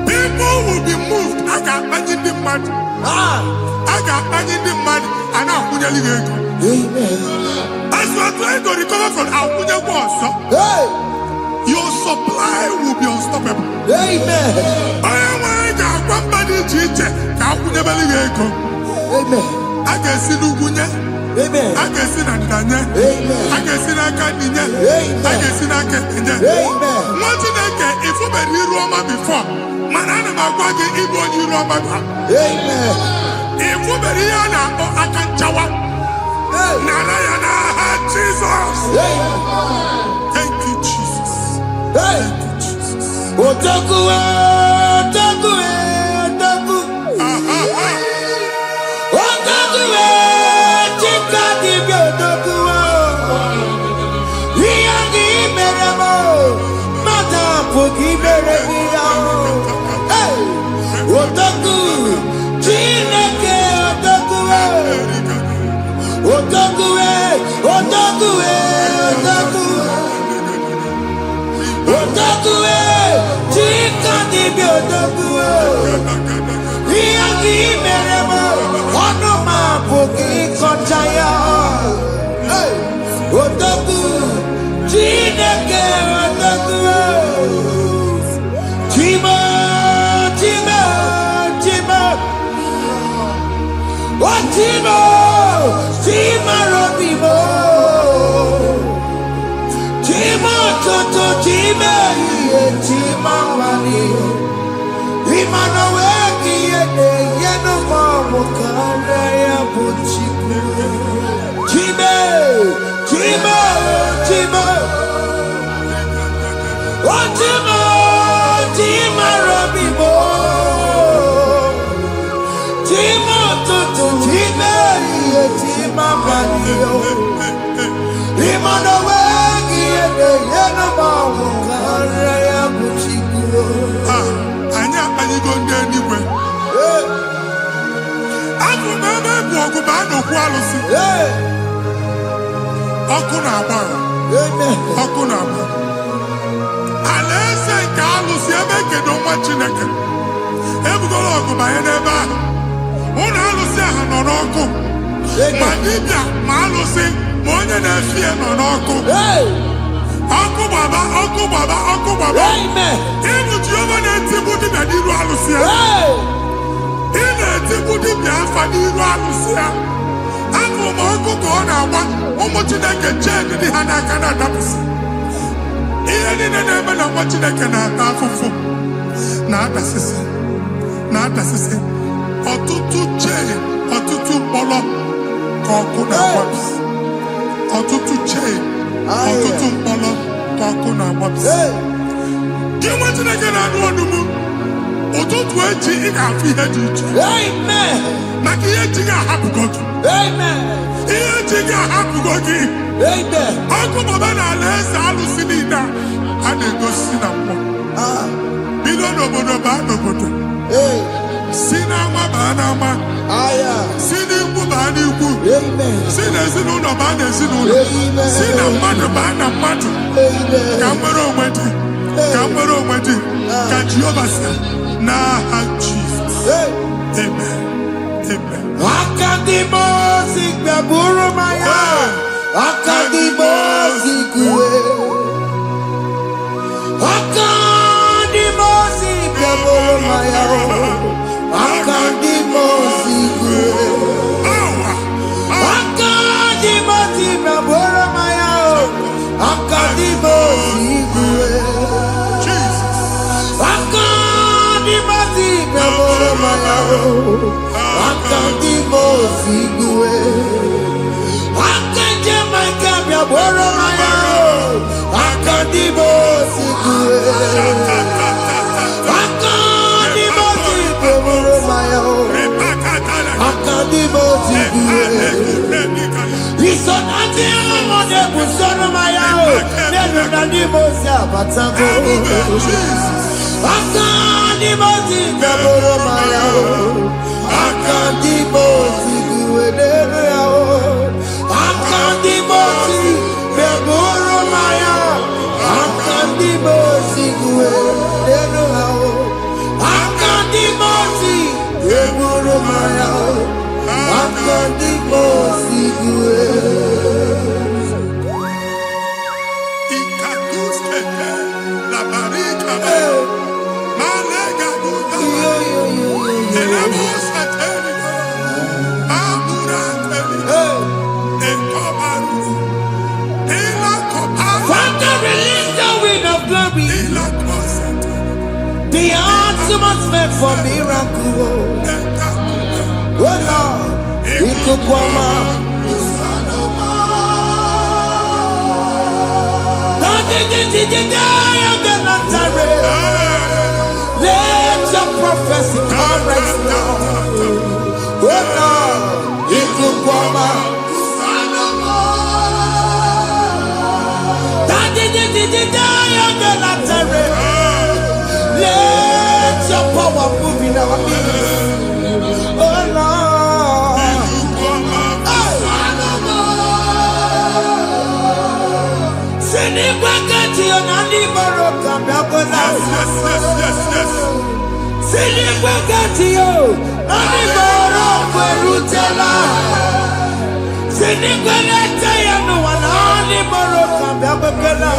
Speaker 2: People will be moved. I got imagine the man.
Speaker 1: Ah.
Speaker 2: I got imagine the man. And I'm going to go.
Speaker 1: Amen.
Speaker 2: As you are trying to recover from Abuja Boss,
Speaker 1: Hey.
Speaker 2: your supply will be unstoppable.
Speaker 1: Amen.
Speaker 2: I am going to somebody teacher. Abuja Beliego.
Speaker 1: Amen.
Speaker 2: I can see Lugunya.
Speaker 1: Amen.
Speaker 2: I can see Nandanya.
Speaker 1: Amen.
Speaker 2: I can see Nakaninya.
Speaker 1: Amen.
Speaker 2: I can see Nakaninya.
Speaker 1: Amen.
Speaker 2: What did I get if you were in Roma before? Man, I'm going to give you Roma.
Speaker 1: Amen.
Speaker 2: If you were here now, I can chow.
Speaker 1: Hey.
Speaker 2: Narayana, Jesus.
Speaker 1: Amen.
Speaker 2: Thank you, Jesus.
Speaker 1: Hey.
Speaker 2: Thank you, Jesus.
Speaker 1: Otaku, otaku, otaku. Otaku, chika dibi otaku. Iya di meremo, mata puki meremia. Hey. Otaku, chineke otaku. Otaku, otaku, otaku. Send it back. to your nanny baroka biakola.
Speaker 2: Yes.
Speaker 1: Sini kwegati yo nani baroka rutela. Sini kwegati ya no nani baroka biakola.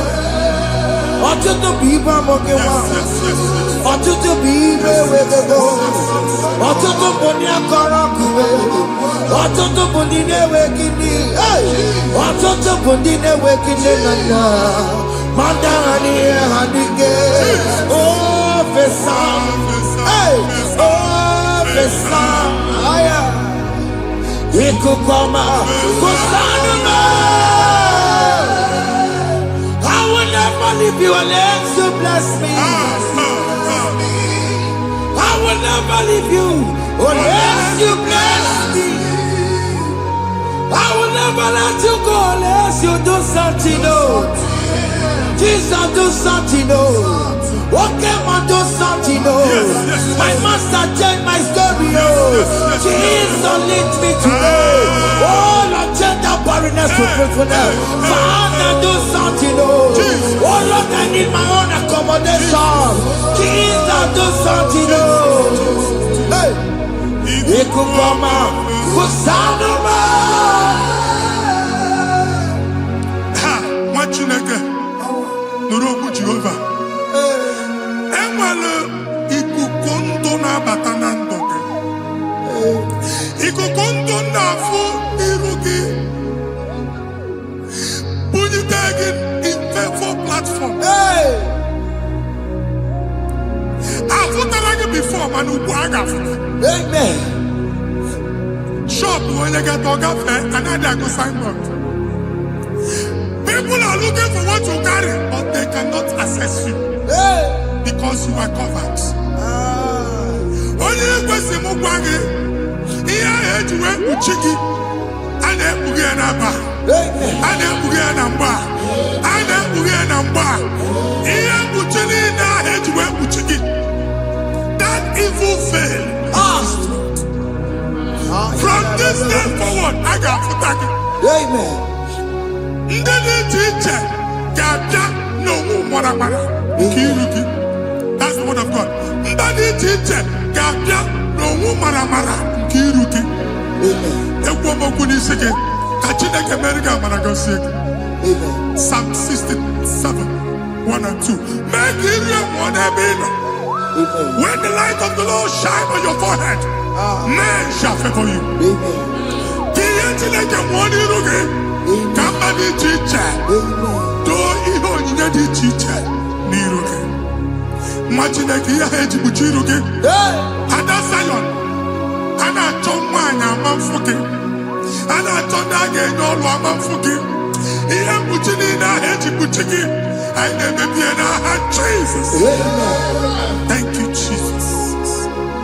Speaker 1: Otutu biba mokewa. Otutu bibe wegego. Otutu bonia karakuwe. Otutu bondine wekini. Otutu bondine wekini nana. Mandani hanige. Oh fesam. Oh fesam. Aya. Ikukoma. Kusanuma. I will never leave you unless you bless me. I will never leave you unless you bless me. I will never let you go unless you do something. Oh, Jesus, do something. Oh, okay, man, do something. Oh, my master changed my story. Oh, Jesus, lead me today. Oh, Lord, change that barrenness to fruitfulness. Father, do something. Oh, Lord, I need my own accommodation. Jesus, do something. Oh, hey, Ikukoma, Kusanuma.
Speaker 2: Chineke nụrụ okwu Jehova enwere ikuku ndụ na-abata na ndụ gị ikuku ndụ na-afụ iru gị bunyite gị in favor platform afụtara gị before mana ugbu a ga-afụta shop onye ga-ete ọ gafee anaghị agụ signboard. People are looking for what you carry, but they cannot access you because you are covered. Only question mugwangi, iya ejuwe uchiki, ane buge namba, ane buge namba, ane buge namba. Iya uchini na ejuwe uchiki. That evil fail. From this day forward, I got futaki.
Speaker 1: Amen.
Speaker 2: That's the word of God. Psalm 67, 1 and 2. When the light of the Lord shine on your forehead, men shall favor you. Kamba di chiche, do ihe onyinye di chiche n'iru gị. Nwa Chineke ihe ha eji kpuchi iru gị. Ada Zion, a na-achọ nwaanyị ama mfụ gị. A na-achọ ndị a ga-enye ọrụ ama mfụ gị. Ihe mkpuchi niile ahụ eji kpuchi gị, anyị na-emebie n'aha Jesus. Thank you, Jesus.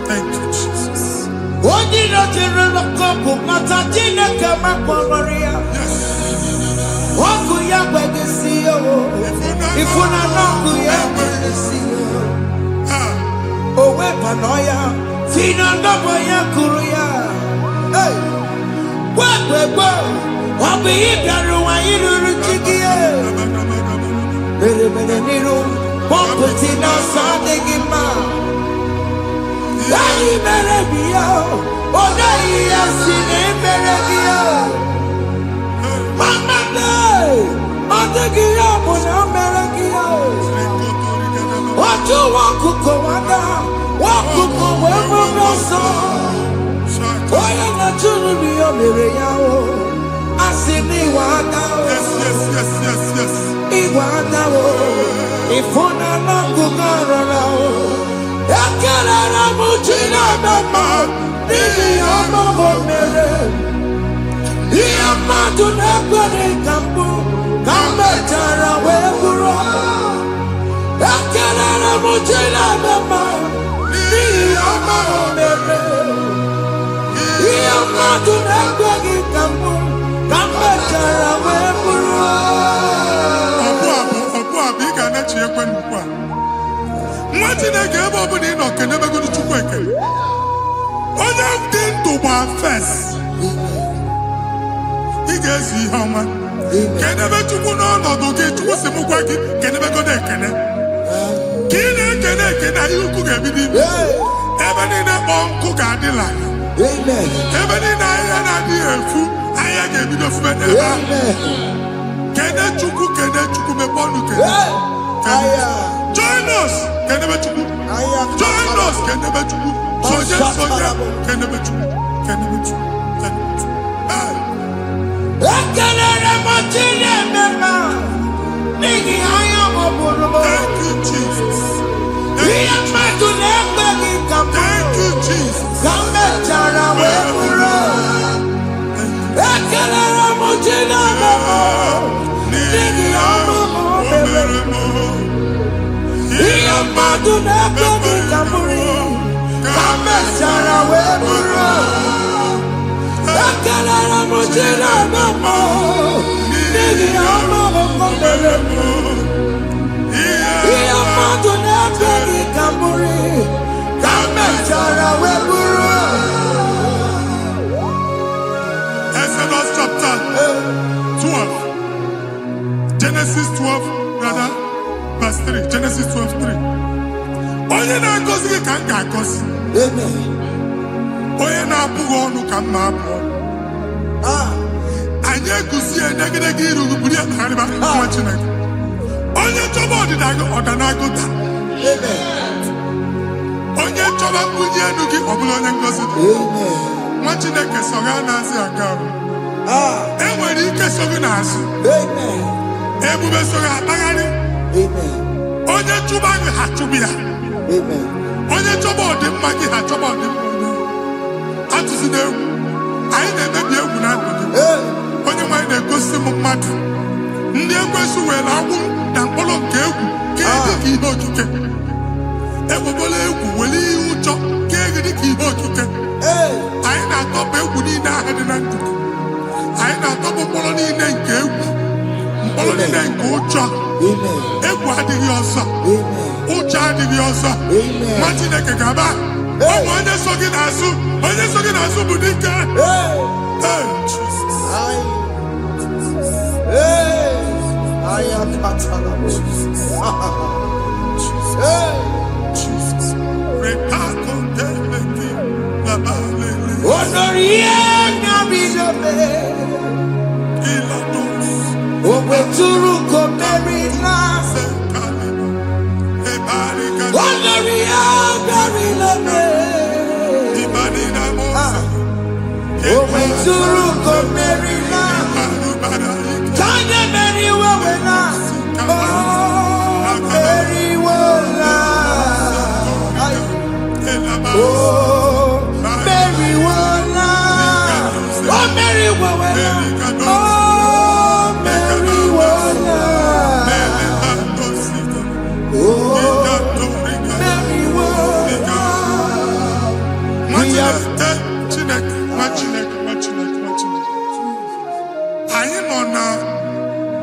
Speaker 2: Thank you, Jesus.
Speaker 1: Onye na-ejere n'ọkụ mata Chineke makpọrọ Oku ya kwegesi yo, ifuna n'oku ya kwegesi yo. Owe panoya, fina ndobo ya kuru ya. Hey, kwekwe, obi ibiaru wa iruru chigiye. Mere niru, pomputi na sadegi ma. Dari mere biyo, odayi ya sine mere biyo. Mama day, Madagia, Monameragia. What you want to go under? What to go where we go so? Why am I to be a Miriam? I see me wanda.
Speaker 2: Yes.
Speaker 1: Iwanda, if one are not good, I can't have Muchina, Nini, I'm over Miriam. Iyamadu nekwere kambu kamechara weburo akelere mujila mema iyama omere Iyamadu nekwere kambu kamechara weburo
Speaker 2: Ọbụ abụ ị ga-anachi ekwe n'ukwu a. Nwa Chineke ebe ọ bụla ị nọ kenebegodu Chukwu ekele. Onye dị ndụ gba fes. Ị ga-esi ihe ọma. Kenebe Chukwu n'ọnọdụ gị, Chukwu si mụ gwa gị, kenebe godo ekene. Ka ị na-ekene ekene, ihe ukwu ga-ebido ime. Ebe niile kpọ nkụ ga-adị n'ala. Ebe niile ahịhịa na-adịghị efu, ahịhịa ga-ebido fube n'ebe ahụ. Kene Chukwu mepe ọnụ kene. Join us, kenebe Chukwu. Join us, kenebe Chukwu. Soje, kenebe Chukwu. Kenebe Chukwu. Kenebe Chukwu.
Speaker 1: Ekelere m Chineke n'ihi anya m bụrụ m.
Speaker 2: Thank you, Jesus.
Speaker 1: Ihe mmadụ na-ekpeghị ka m
Speaker 2: Thank you, Jesus.
Speaker 1: ka m mechara wee bụrụ. Ekelere m Chineke n'ihi ọrụ m mere m. Ihe mmadụ na-ekpeghị ka m bụrụ ka m mechara wee bụrụ. Ekelere m Chineke n'ihi ọrụ m mere m. Ihe mmadụ na-ekpeghị ka m bụrụ ka m mechara wee bụrụ.
Speaker 2: Exodus chapter 12. Genesis 12, rather, verse 3. Genesis 12:3. Onye na-agọzi gị ka m ga-agọzi. Onye na-abụghị ọnụ ka m na-abụ ọnụ. Anyị eguzie negedege iru buru ya kparịba nwa Chineke. Onye chọba ọdịda gị ọdanagụta. Onye chọba mbunye elu gị ọ bụla onye ngọzi dị. Nwa Chineke so gị na-azị aga arụ. Enwere ike so gị n'azụ. Ebube so gị akpagharị. Onye chụba gị ha chụbụ ya. Onye chọba ọdịmma gị ha chọba ọdịmma onye. Atụzina egwu. Anyị na-emebi egwu na ndụ gị. Onye nwaanyị na-egosi m mmadụ. Ndị ekwensu were agbụ na mkpọrọ nke egwu ka dị ka ihe okike. Ekwebola egwu were ihe ụjọ ka dị ka ihe okike. Anyị na-atọpụ egwu niile ahụ dị na ndụ gị. Anyị na-atọpụ mkpọrọ niile nke egwu. Mkpọrọ niile nke ụjọ. Egwu adịghị ọzọ. Ụjọ adịghị ọzọ. Nwa Chineke gaba. Ụmụ onye so gị n'azụ. Onye so gị n'azụ bụ dike.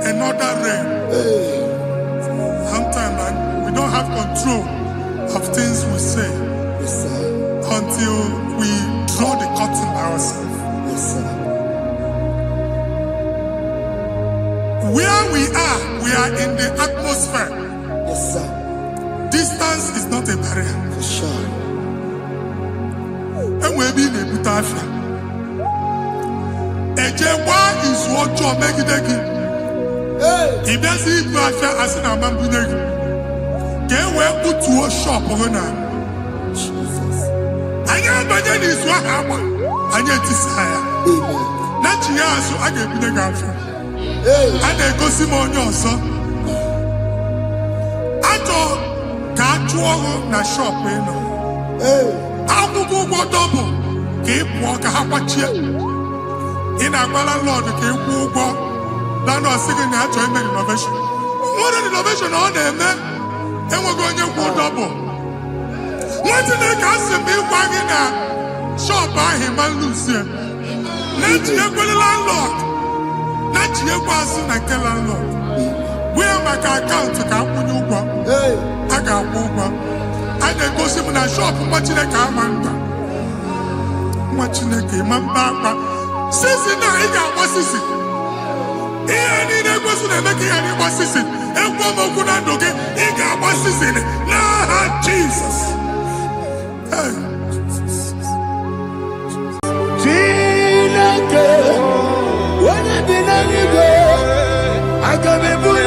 Speaker 2: Another realm. Sometimes we don't have control of things we say until we draw the curtain by ourselves. Where we are in the atmosphere. Distance is not a barrier. And we'll be in a butafia. Ejekwa is what you make it. If there's a butafia as in a mambunegi, get where put to a shop or not. I am by then is what happened. I get desire. Not you, so I get the girlfriend. And I go Simon also. I thought, can't you na shop, you know? I will go double. Keep walk a half a chair. In a landlord, keep walk. Landlord singing that to make innovation. What an innovation on them, man. And we're going to go double. What did they cast me wagging at? Shop by him and Lucia. Let you go the landlord. Not your person and tell landlord. Where my account to come when you go? I got over. I then go see when I shop watching the car man. Watching the game, man, Papa. Since now, I got what's this? making any more season. And one more good and okay. In our season. Nah, Jesus. Hey.
Speaker 1: When I be I can be put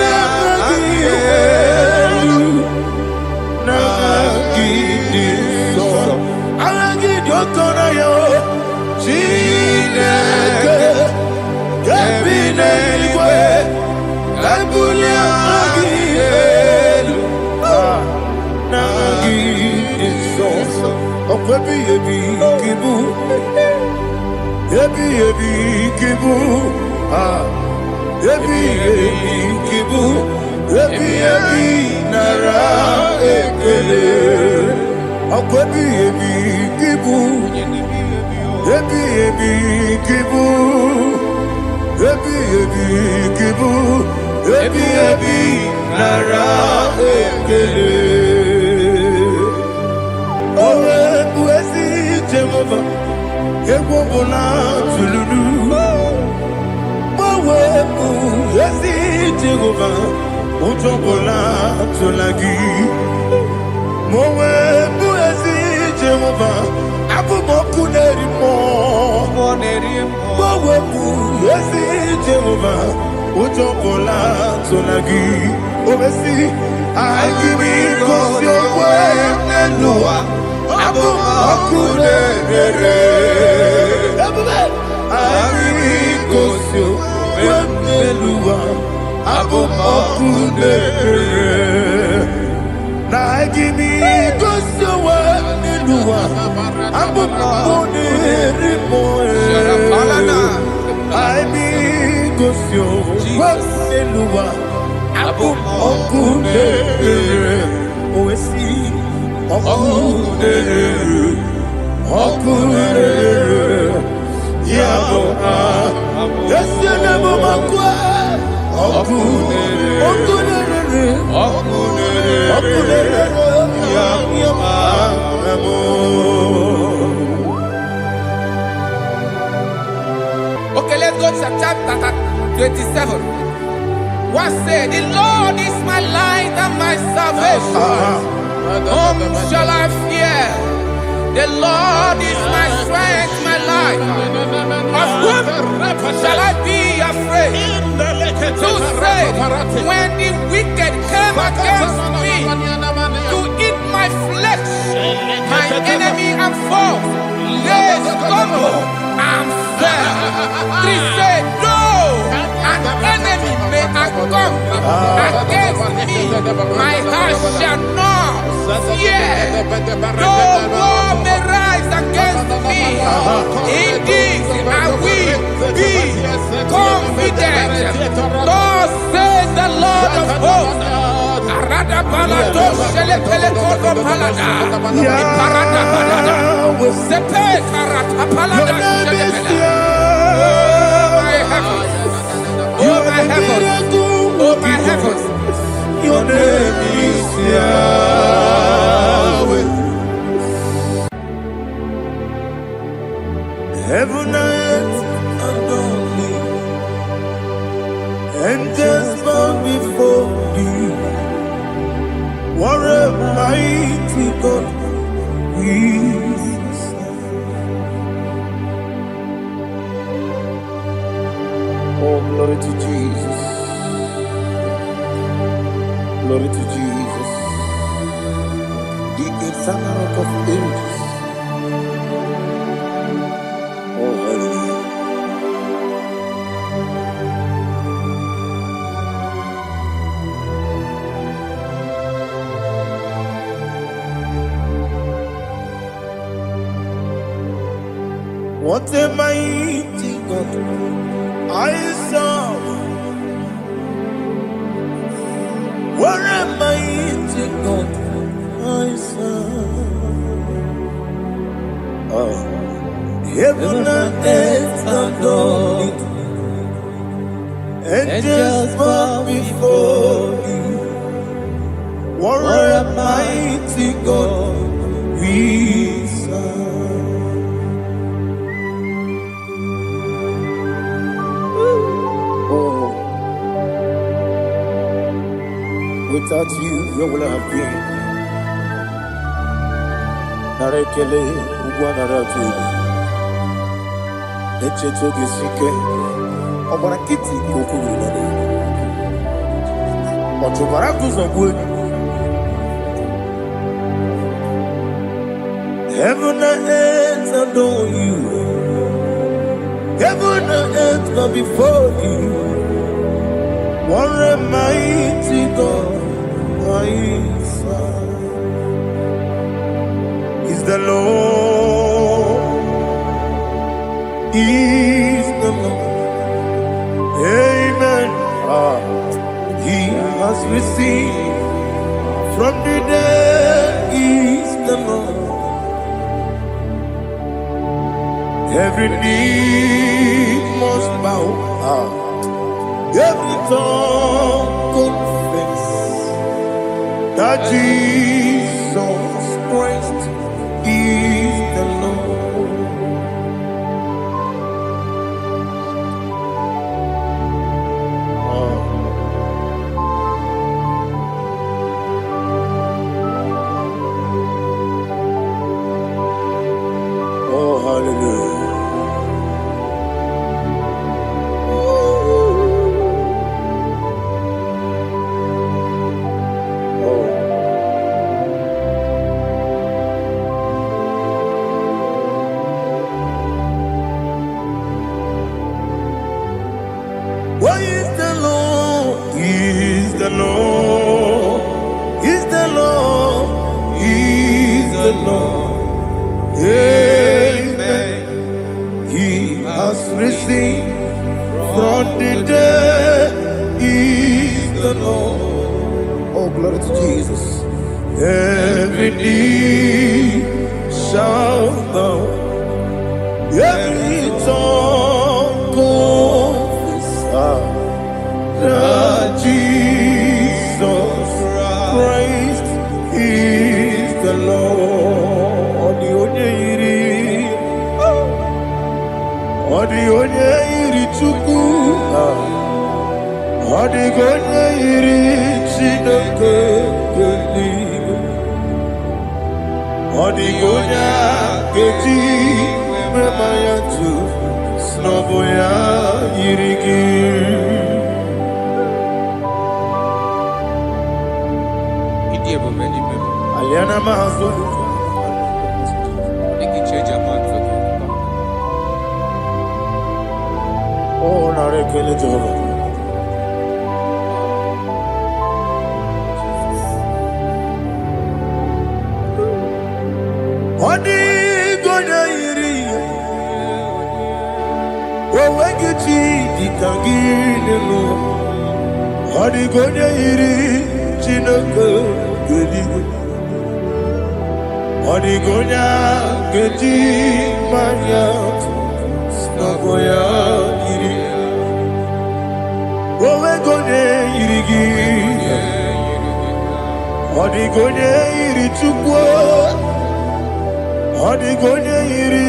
Speaker 4: Okay, let's go to chapter 27. What said, the Lord is my light and my salvation. Whom shall I fear? The Lord is my strength, my life. Of whom shall I be afraid? Who said, when the wicked came against me to eat my flesh, my enemy and foe, they stumble and fell. He said, no, an enemy may come against me, my heart shall not fear. No war may rise against me. In this I will be confident. Thus says the Lord of hosts. Arada balado shele pele kodo palada. Iparada balada. Sepe karata palada shele pele. Oh my heavens. Oh my heavens. Oh my heavens.
Speaker 1: Your name is Yahweh. Heaven and earth adore thee, angels bow before thee. What a mighty God we serve. Oh, glory to Jesus. Glory to Jesus, the eternal rock of ages. Oh, hallelujah. What a mighty God I serve. What a mighty God I serve. Oh, heaven and earth adore it, angels bow before thee. What a mighty God we serve. Oh, Without you, where will I have been? Narekele, Ugwanaratu. Echetoge Sike. Obarakiti Kokuru. Otobarakus of wood. Heaven and earth adore you. Heaven and earth bow before you. What a mighty God I serve. Is the Lord. Is the Lord. Amen. He has received from the dead. Is the Lord. Every knee must bow. Every tongue confess that Jesus Christ is the Lord. Oh, hallelujah. Why is the Lord? He is the Lord. Is the Lord. He is the Lord. Amen. He has risen from the dead. He is the Lord. Oh, glory to Jesus. Every knee shall bow. Every tongue confess that Jesus Christ is the Lord. The onye iri Chukwu, the onye iri Chineke eluigwe, the onye keji mema ya tu snobo ya yiri gị. Aliana mahazo. Oh, narekele Jehovah. Odi gonya iri. Owegiti ditangile no. Odi gonya iri Chineke eluigwe. Odi gonya keji manya snogo ya iri. Owe gonya iri gi. Odi gonya iri Chukwu. Odi gonya iri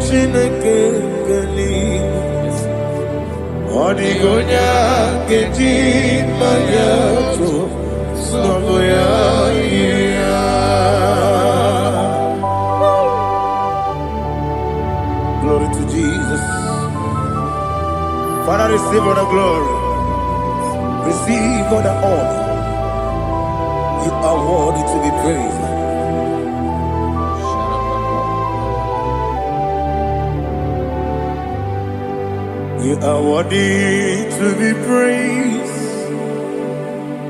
Speaker 1: Chineke eluigwe. Odi gonya keji manya snogo ya iri. Glory to Jesus. Father, receive all the glory. Receive all the honor. You are worthy to be praised. You are worthy to be praised.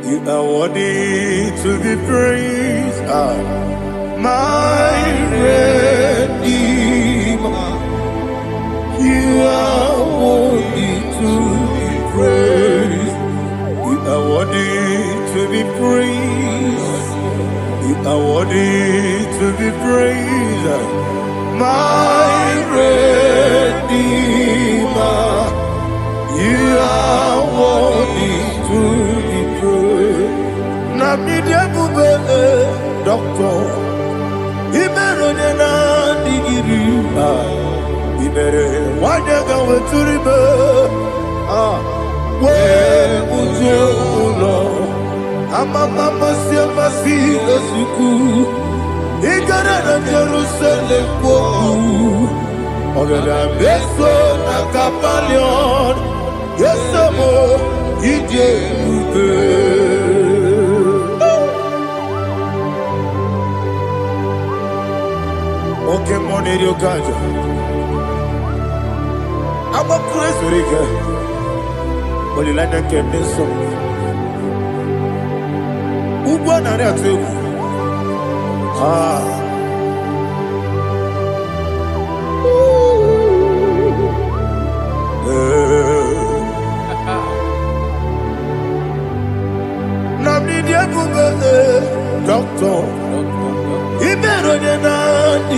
Speaker 1: You are worthy to be praised. My Redeemer. You are worthy to be praised. You are worthy to be praised. You are worthy to be praised. My Redeemer. You are worthy to be praised. Namidia Bubele, Doctor. Imeronena Digiri. Ibere wanyaga weturibe we mutulo Amama siamasi lesuku. Igara na Jerusalem koku. Ogada beso na kapalion. Yesamo ije ube. Okay, money you kaja. I'm a crazy rigger. But you like to get me some. Uba na reatu. Namni dia kuba doctor. Ibero de na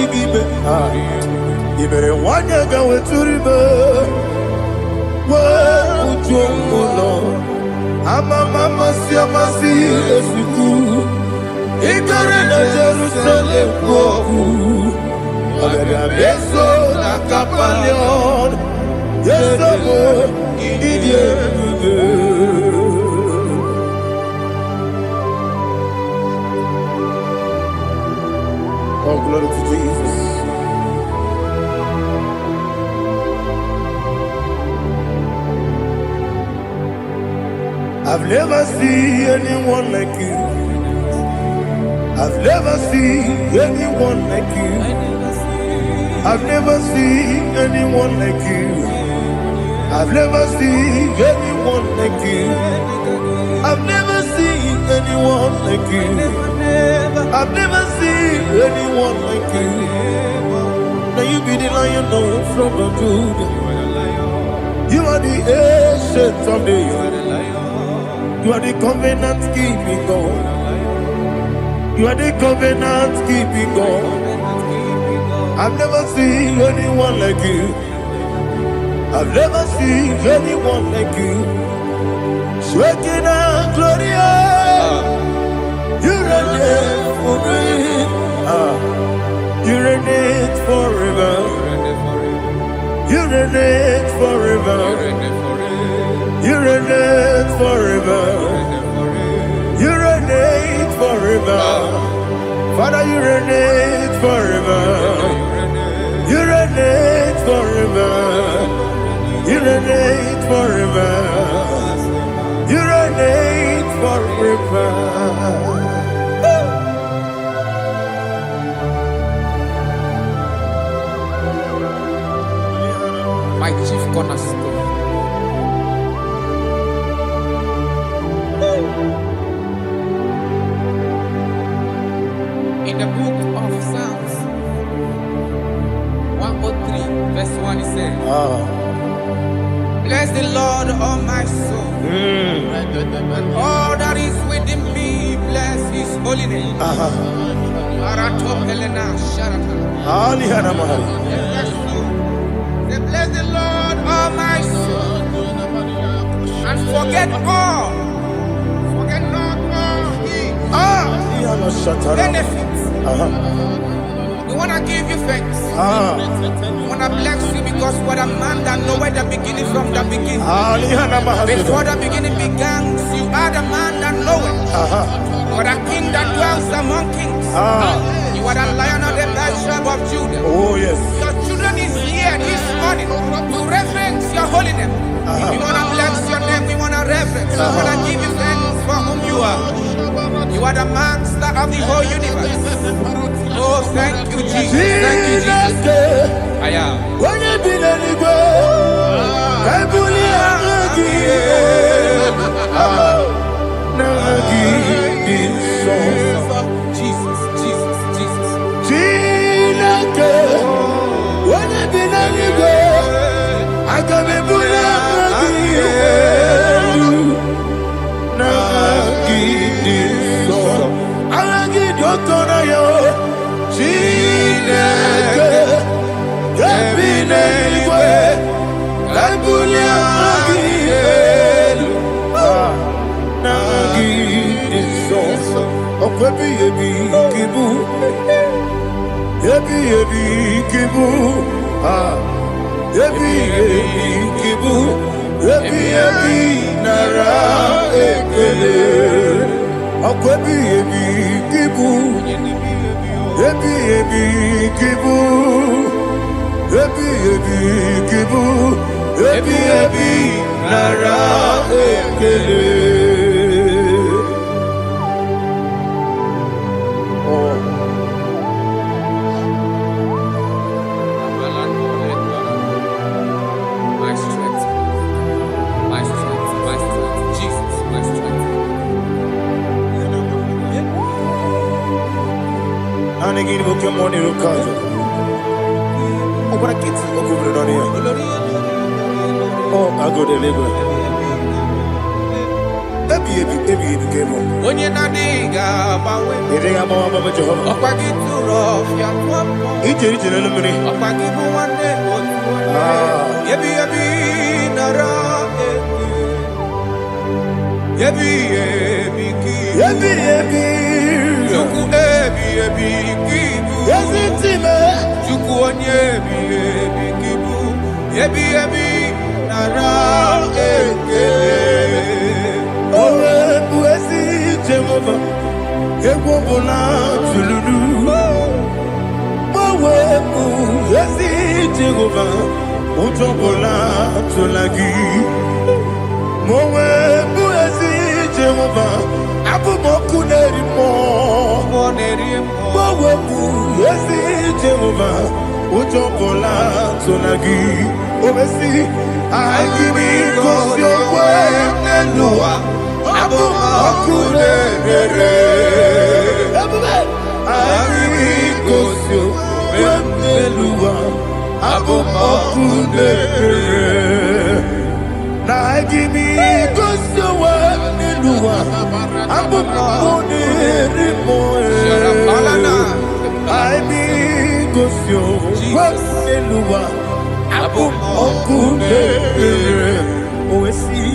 Speaker 1: IGBO. Ibere wanya ga weturibe. Wa ujomulo. Amama siamasi lesuku. Igara na Jerusalem koku. Ogada beso na kapalion. Yesamo idie. Oh, glory to Jesus. I've never seen anyone like you. I've never seen anyone like you. I've never seen anyone like you. I've never seen anyone like you. I've never seen anyone like you. I've never seen anyone like you. Now you be the lion from the Judah. You are the ancient of days. You are the covenant keeping God. You are the covenant keeping God. I've never seen anyone like you. I've never seen anyone like you. Shaking and glorious. You reign for me. You reign forever. You reign forever. You reign forever. You reign forever. Father, you reign forever. You reign forever. You reign forever. You reign forever.
Speaker 4: My chief cornerstone. In the book of Psalms 103, verse 1, it says, bless the Lord, all my soul, and all that is within me, bless his holy name. Bless the Lord, all my soul, and forget not all his benefits. We want to give you thanks. We want to bless you because what a man that knoweth the beginning from the beginning. Before the beginning began, you are the man that knoweth. You are the king that dwells among kings. You are the lion of the tribe of Judah.
Speaker 1: Oh yes.
Speaker 4: Your children is here this morning to reverence your holiness. We want to bless your name. We want to reverence. We want to give you thanks for whom you are. You are the master of the whole universe. Oh, thank you, Jesus. Thank you, Jesus. I am.
Speaker 1: When you be the go, I
Speaker 4: Jesus, Jesus, Jesus.
Speaker 1: When you be the go, I can be Webi ebi kibu, ebi kibu, ebi kibu, ebi nara ekele.
Speaker 4: My strength, Jesus, my strength.
Speaker 1: And again, we come on in the car. Open a kit, open on here. Oh, I go to Lagos. Ebi kemo.
Speaker 4: Onye na diga bawe.
Speaker 1: Ere ama mama Jehovah.
Speaker 4: Okwagi turo fia kwapo.
Speaker 1: Ije na lumini.
Speaker 4: Okwagi mu wane otu wane. Ebi nara eke. Ebi ki.
Speaker 1: Ebi.
Speaker 4: Juku ebi kibu.
Speaker 1: Yazitime.
Speaker 4: Juku onye ebi kibu. Ebi nara eke.
Speaker 1: Owe buesi Jehovah. Ego bona tululu. Owe buesi Jehovah. Ujo bona tulagi. Mowe buesi Jehovah. Abu moku nerimo. Mowe buesi Jehovah. Ujo bona tulagi. Obesi IGBO Elua Abu Makunere IGBO Elua Abu Makunere Na IGBO Elua Abu Makunere IGBO Elua Abu Makunere Oesi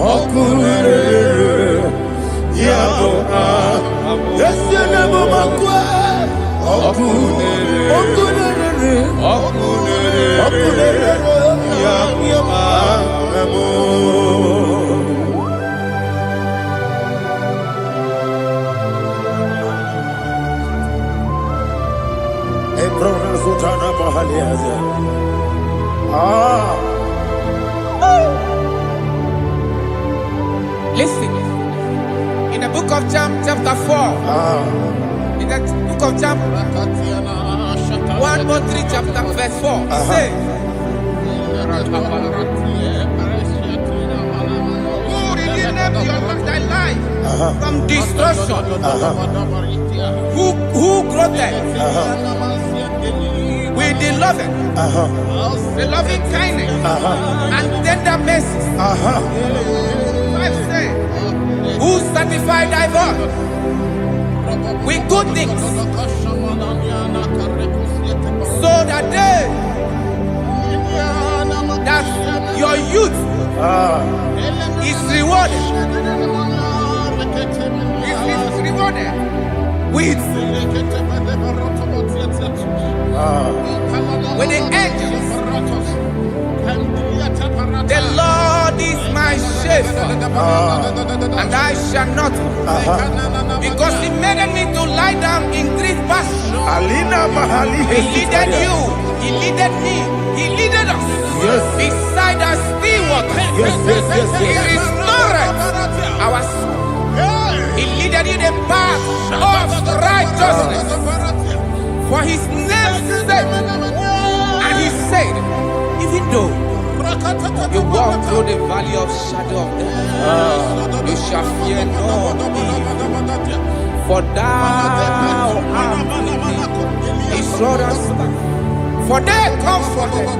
Speaker 1: Okunere Yabo Yesenebo Makwe Okunere Yabo Ebrona Sultana Bahaliaza.
Speaker 4: Listen, in the book of John, chapter 4, in the book of John, 1:3, chapter verse 4, it says, who redeemed thy life from destruction? Who groweth with the loving, the loving kindness and tender mercies? Who satisfied thy voice with good things, so that your youth is rewarded with the angels. The Lord is my shepherd, and I shall not want, because He made me to lie down in green pastures. He leaded you, He leaded me, He leaded us beside the still waters. He restored our soul. He leaded in the path of righteousness for His name's sake. And He said, even though you walk through the valley of shadow of death, you shall fear no evil, for thou art with me. His rod and staff, for they comforted.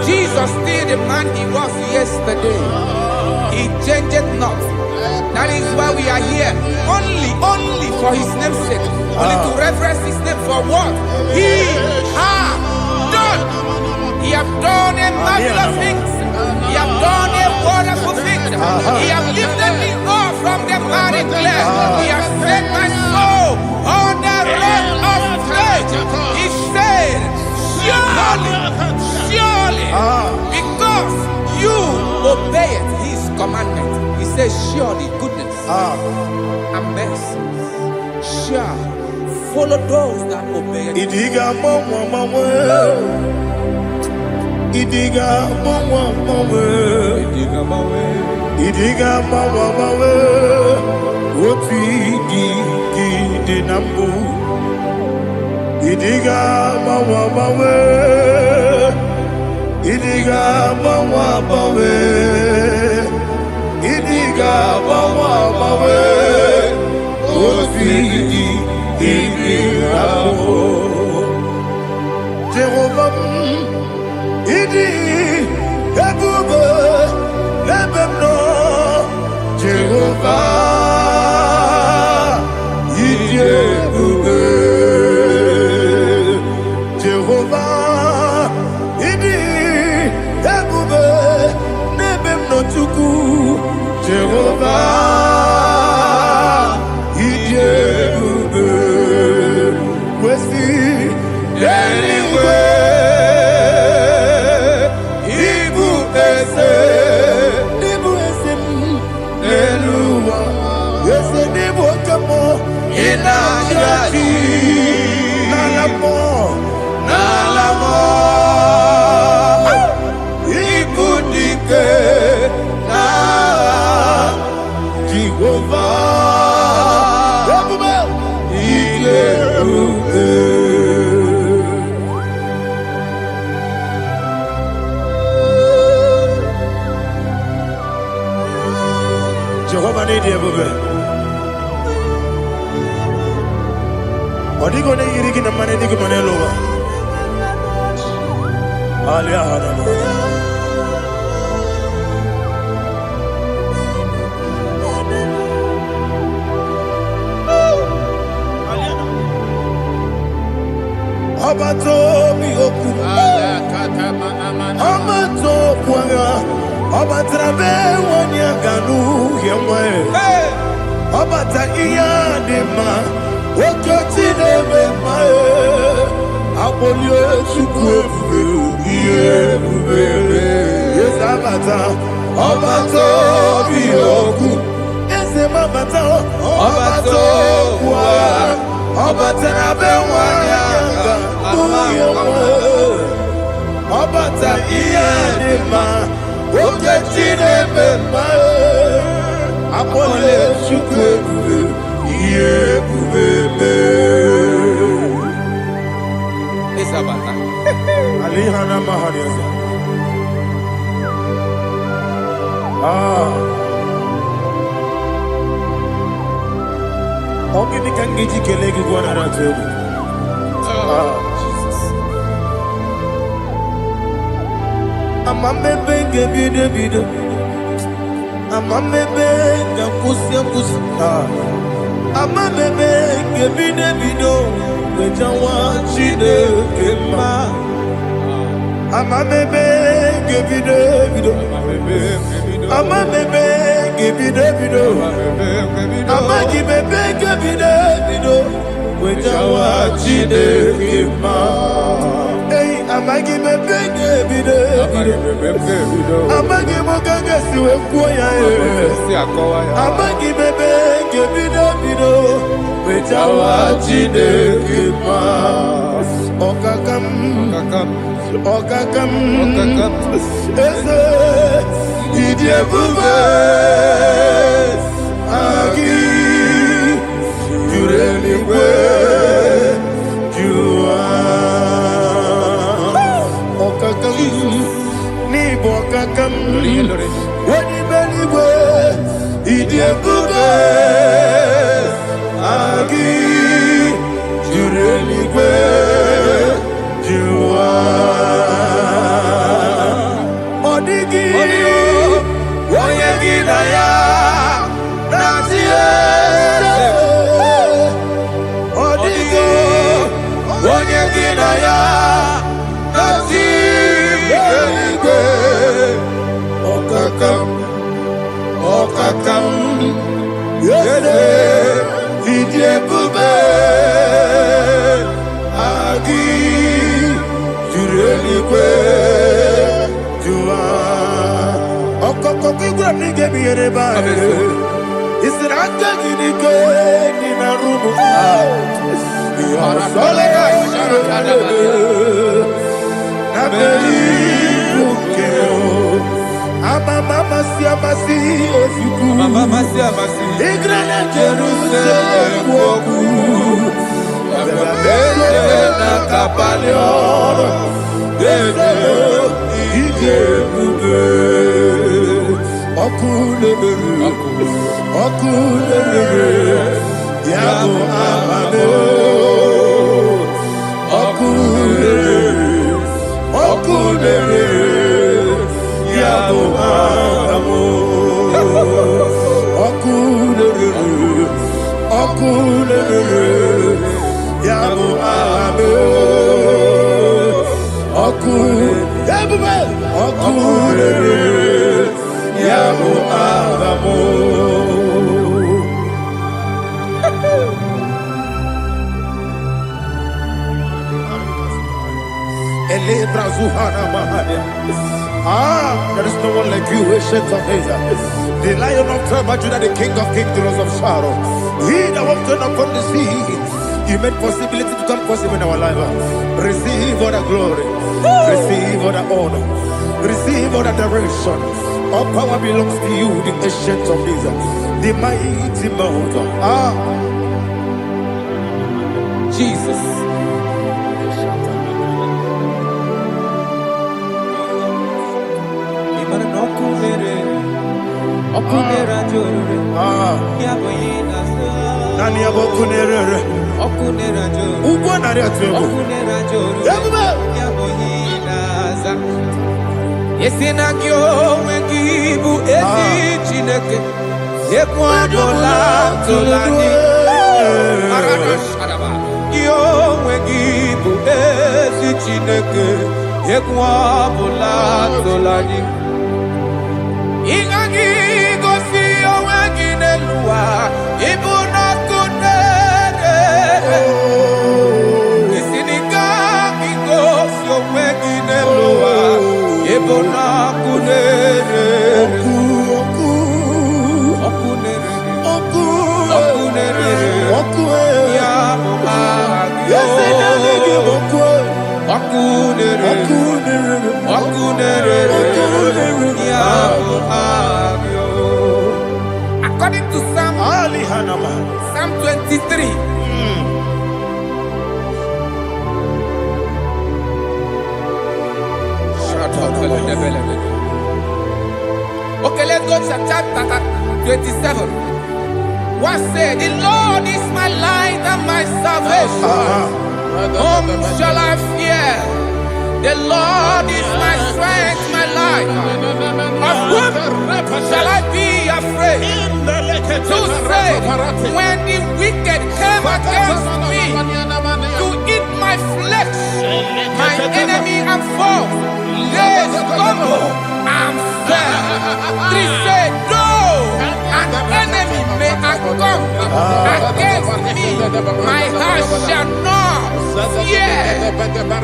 Speaker 4: Jesus still the man He was yesterday. He changed not. That is why we are here, only for His name's sake, only to reverence His name for what He has done. He has done a marvelous things. He has done a wonderful thing. He has lifted me up from the miry clay. He has set my soul on the rock of faith. He said, surely, because you obey it, says, surely goodness and mercy shall follow those that obey.
Speaker 1: Idiga mama mama, idiga mama mama,
Speaker 4: Idiga mawe,
Speaker 1: idiga mama mama. Oti di nambu, idiga mama mama, idiga mama mama, idiga mama mama. Oti di nambu, Jehovah, idi ebube lebemno, Jehovah. Jehovah, idi ebube nebem no tuku. Jehovah, idi ebube wesi anyway. Ibu ese eluwa ese nibu kamo inajati. Nalamo, ikudike na Jehovah, Ileruke. Jehovah ni Jehovah. Odigo ne yirigi na mane digo mane lowa. Alia hana. Abato mi oku. Abato kwanga. Abatrabe wanya ganu yemwe. Abata iya dema. Okoti nebe mae, abolio chukwefu iye yesabata, obato biyoku, ese mabata, obato kwa, obata nabe wanyanga, uyemwe, obata iye dema, okoti nebe mae, abolio chukwefu iye bubebe.
Speaker 4: Isabata.
Speaker 1: Alihana mahariza. Ogini kangiji kelegi gwana ratobu.
Speaker 4: Jesus.
Speaker 1: Amamebe ngebide. Amamebe ngakusi. Amamebe ngebide. Wejawa Chineke ma. Amamebe ngebide. Amamebe ngebide. Amagibebe ngebide. Wejawa Chineke ma. Hey, amagibebe ngebide. Amagimogaga siwe kuya. Amagibebe ngebide. Wejawa Chineke ma. Okakam. Eze idiebube agi jureligwe jua. Okakam ni bokakam wani beligwe idiebube agi jureligwe jua. Odigi oyegi na ya nazie. Odigi oyegi na ya nazie. Okakam yede idiebube agi jureligwe jua. Okoko kigura There is no one like you, ancient of days. The Lion of tribe of Judah, the King of kings, the Rose of Sharon. He that walked upon the sea, He made possibility to come possible in our life. Receive all the glory, receive all the honor, receive all the direction. All power belongs to you, the ancient of days, the mighty mountain.
Speaker 4: Jesus.
Speaker 1: Nani abokunere ugwo nari atwego
Speaker 4: Yesina kyo wengibu ezi chineke Yekwa bola tolani Arada sharaba Kyo wengibu ezi chineke Yekwa bola tolani Ingagi gosi owegine luwa Ibuna kunere Isinika gosi owegine luwa Ibuna kunere Okunere Ya Agyo Okunere Ya Agyo. According to Psalm 23. Okay, let's go to chapter 27. What said? The Lord is my light and my salvation. Whom shall I fear? The Lord is my strength, my life. Of whom shall I be afraid? To say, when the wicked came against me to eat my flesh, my enemy and foe, they stumble and fell. They said, though an enemy may have come against me, my heart shall not fear.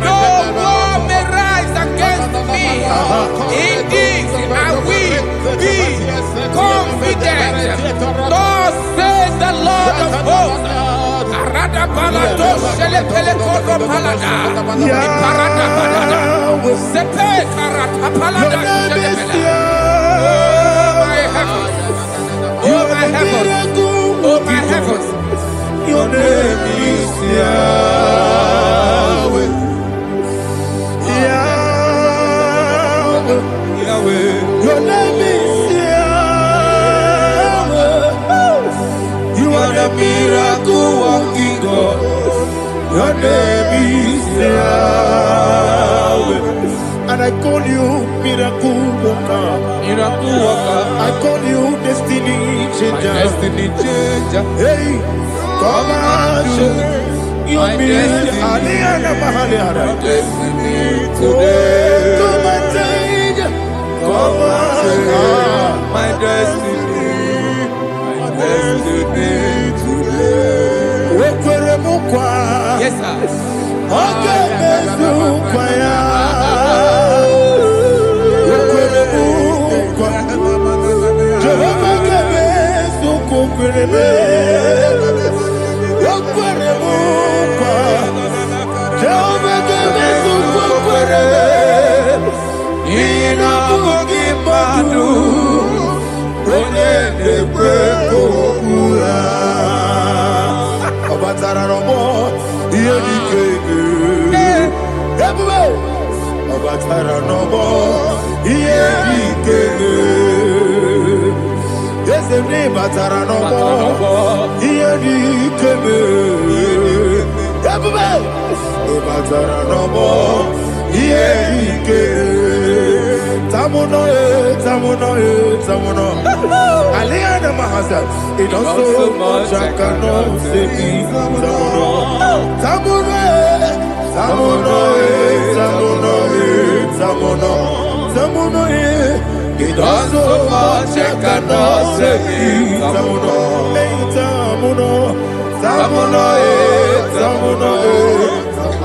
Speaker 4: Though war may rise against me, in this I will be confident. Thus says the Lord of hosts. Arada palado shele pele koro palada. Iparada palada. Sepe karata palada shele pele. Oh my heavens. Oh my heavens. Oh my heavens.
Speaker 1: Your name is Yahweh. Yahweh. Your name is Yahweh. You are the miracle working God. Your name is Yahweh. And I call you miracle worker.
Speaker 4: Miracle worker.
Speaker 1: I call you destiny changer.
Speaker 4: Destiny changer.
Speaker 1: Hey, come on, your destiny.
Speaker 4: Destiny today.
Speaker 1: Come on, change. Come on,
Speaker 4: my destiny. My destiny today. Yes, sir.
Speaker 1: Obatara nobo, yedikege. Obatara nobo, yedikege. Yesemi batara nobo, yedikege. Obatara nobo, yedikege. Tamuno, tamuno, tamuno. Aliana Mahasa, it also much I cannot say me. Tamuno, tamuno, tamuno, tamuno, tamuno, tamuno. It also much I cannot say me. Tamuno, tamuno, tamuno, tamuno.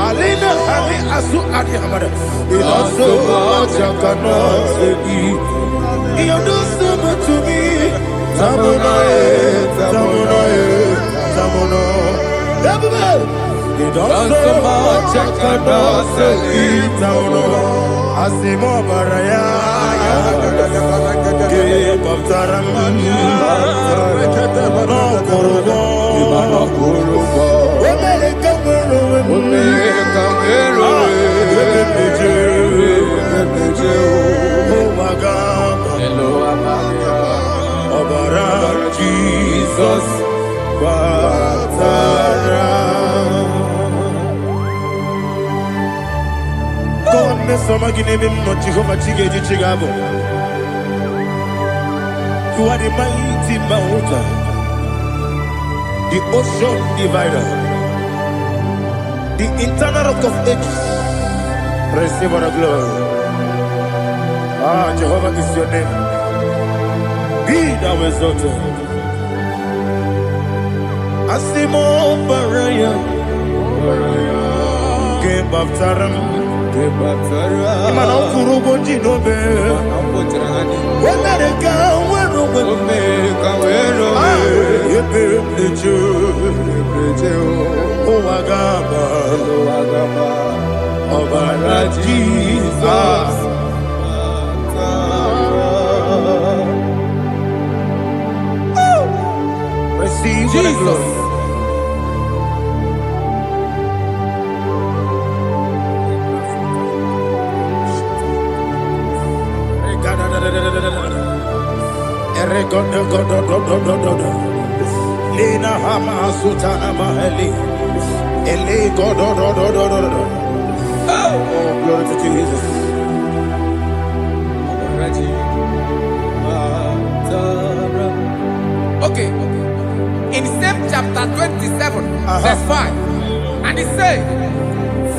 Speaker 1: Alina, Ali Asu Adi Hamada. It also much I cannot say me. You do so much to me. Tamuno, tamuno, tamuno. You do so much I cannot say me. Tamuno, Asimo Baraya. Give up Taramani. No Kurubo. Oh my God. Obara Jesus Batara. God me some agine mo Jehovah Chige Chigabo. You are the mighty mountain, the ocean divider, the internal rock of ages. Receive our glory. Ah, Jehovah is your name. Be thou exalted. Asimo Baraya, Game of Taram, Imano Kurubo Jinobe, when they go, when oh, Agaba, Obara Jesus. Receive Jesus. Lina Hama Sutana Maheli. Ele God. Oh, glory to Jesus.
Speaker 4: Okay. In same chapter 27, verse 5, and it says,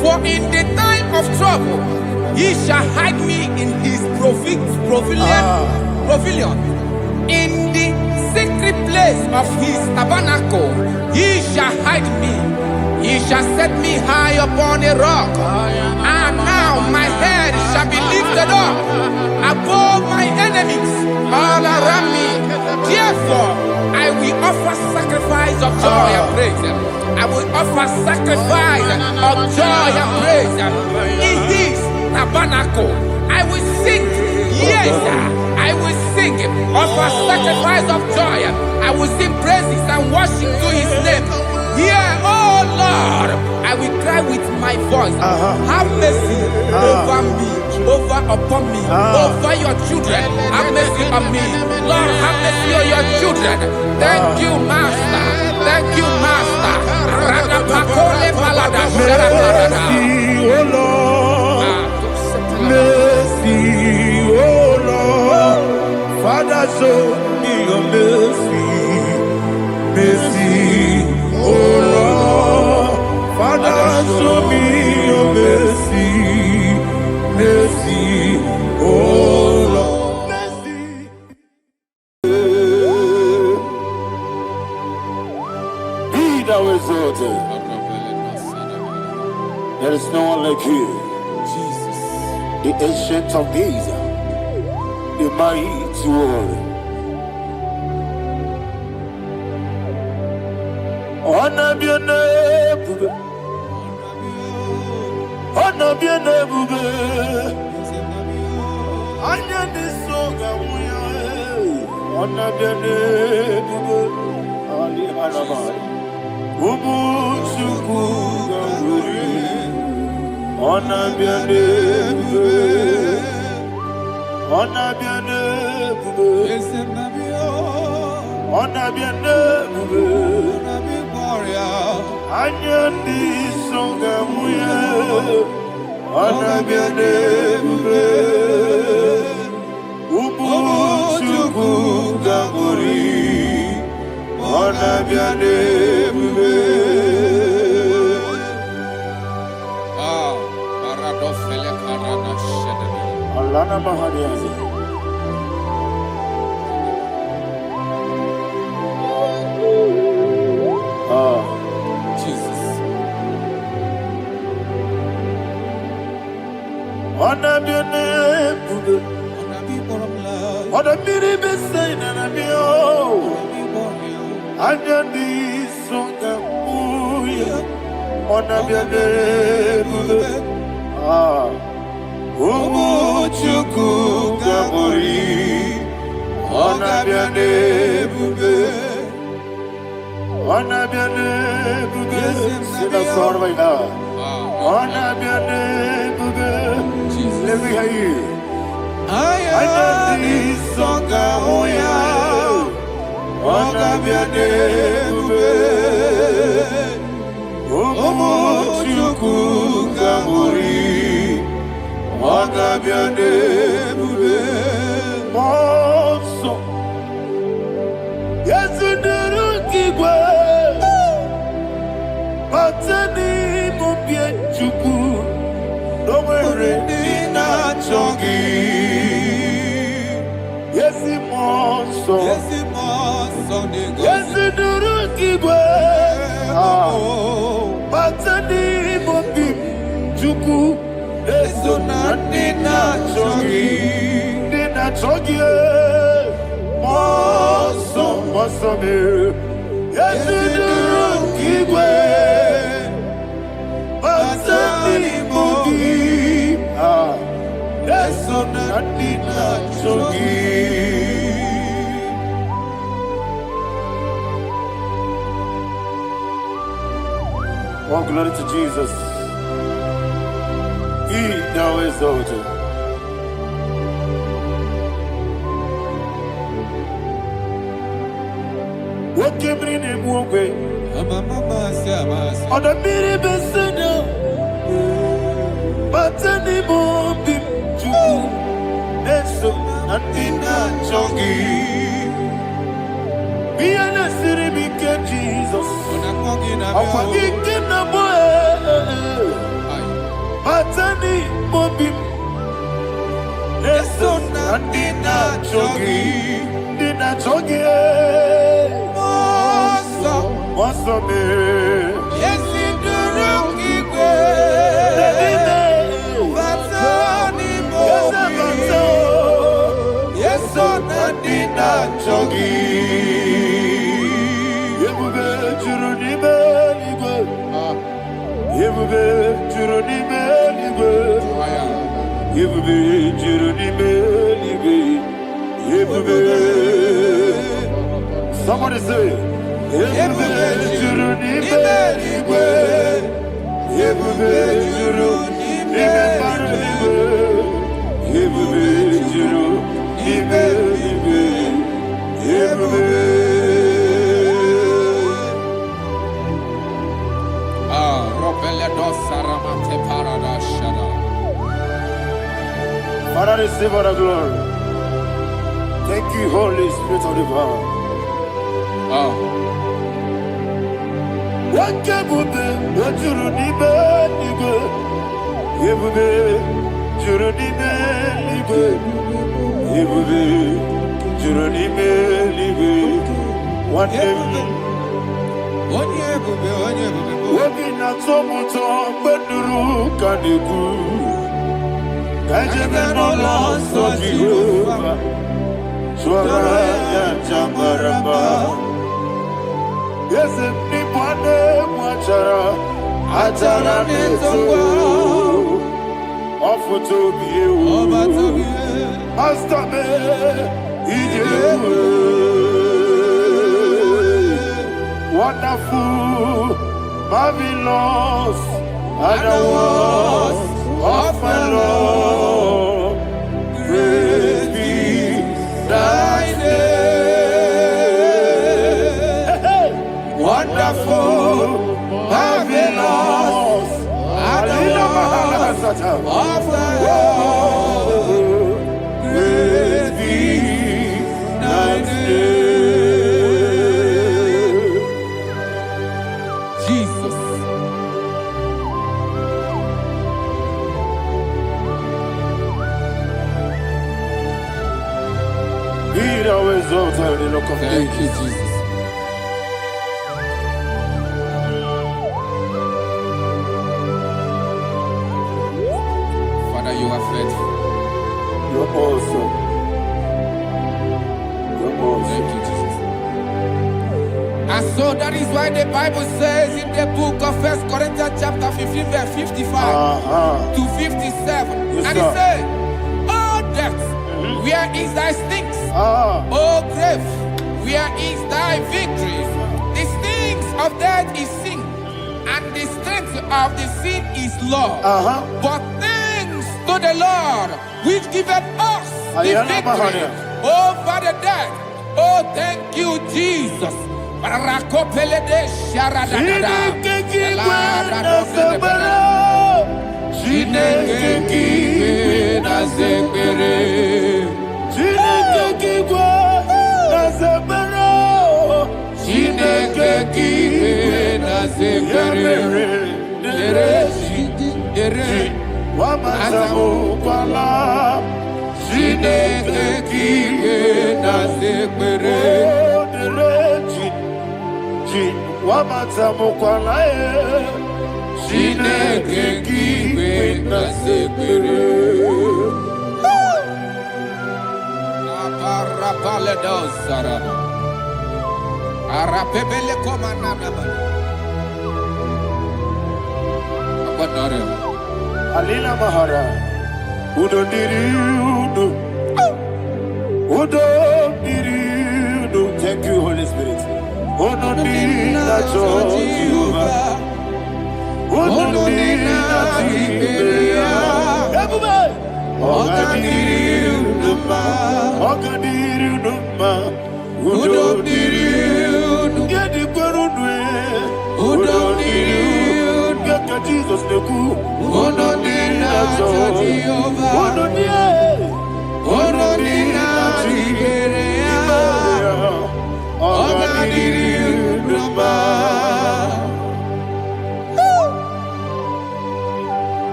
Speaker 4: for in the time of trouble, he shall hide me in his pavilion. In the secret place of his tabernacle, he shall hide me. He shall set me high upon a rock. And now my head shall be lifted up above my enemies all around me. Therefore, I will offer sacrifice of joy and praise. I will offer sacrifice of joy and praise. In his tabernacle, I will sing. Yes, I will sing. Offer sacrifice of joy. I will sing praises and worship to his name. Yeah, oh Lord, I will cry with my voice. Have mercy over me, upon me, over your children. Have mercy on me. Lord, have mercy on your children. Thank you, Master. Thank you, Master.
Speaker 1: Mercy, oh Lord. Mercy, oh Lord. Father, show me your mercy. Mercy, oh Lord. Father, show me your mercy. Mercy, oh Lord. Mercy. Be thou exalted. There is no one like you.
Speaker 4: Jesus.
Speaker 1: The ancient of days, the mighty warrior. Honor be your name, honor be your name, honor be so Ona biane bube ali alabai. Ubu chuku ganguri. Ona biane bube. Ona biane bube. Ona biane bube. Anya di songa muya. Ona biane bube. Ubu chuku ganguri. Ona biane bube.
Speaker 4: Paradofele karana shedebe.
Speaker 1: Alana mahadiazi.
Speaker 4: Jesus.
Speaker 1: Ona biane bube. Ona biri besayna na bio. Anya di songa muya. Ona biane bube. Umu chuku gabori. Ona biane bube. Ona biane bube. Sina sorva ina. Ona biane bube. Let me hear you. Anya di songa muya. Ona biane bube. Umu chuku gabori. Ona biane bube. Monso. Yesu nuru kigwe. Matani mubie chuku. Nomere nina chongi. Yesi monso. Yesu nuru kigwe. Matani mubie chuku. Yesu nina chongi. Nina chongi. Monso me. Yesu nuru kigwe. Matani mubie. Yesu nina chongi. Oh, glory to Jesus. He now exalted. What came in him one way? On the mini besena. But anymore be true. Neso Natina chongi. Be an city became Jesus. I'm forgetting the boy. But anymore be. Neso Natina chongi. Nina chongi. Monso me.
Speaker 4: Yes, in the room,
Speaker 1: Yes, Nina chongi. Yebube churuni beligwe. Yebube churuni beligwe. Yebube churuni beligwe. Yebube. Somebody say. Yebube churuni beligwe. Yebube churuni beligwe. Yebube churuni beligwe. Yebube. Father, receive all the glory. Thank you, Holy Spirit of divine. What can you do? What you need, baby? Yebube, churuni beligwe. Yebube, churuni beligwe. One day. Wabina tomuto beduru kaniku. Kajebe no loso Jehovah. Swara ya chamaramba. Yese ni pwane mwachara. Achara netongo. Ofuto biye. Master me. Wonderful, marvelous, are the words of my Lord. Praise be thy name. Wonderful, marvelous, are the words of my Lord. Praise be thy name.
Speaker 4: Thank you, Jesus. Father, you are faithful.
Speaker 1: You're awesome. You're awesome.
Speaker 4: Thank you, Jesus. And so that is why the Bible says in the book of 1 Corinthians chapter 15, verse 55 to 57.
Speaker 1: Yes,
Speaker 4: and it says, "Oh death, where is thy stings? Oh grave, where is thy victory? The stings of death is sin, and the strength of the sin is law. But thanks to the Lord, which giveth us the victory over the death." Oh, thank you, Jesus.
Speaker 1: Alina Mahara, Udo Diriudu, Udo Diriudu. Thank you, Holy Spirit. Udo Diriudu, Udo Diriudu, Jesus the cool.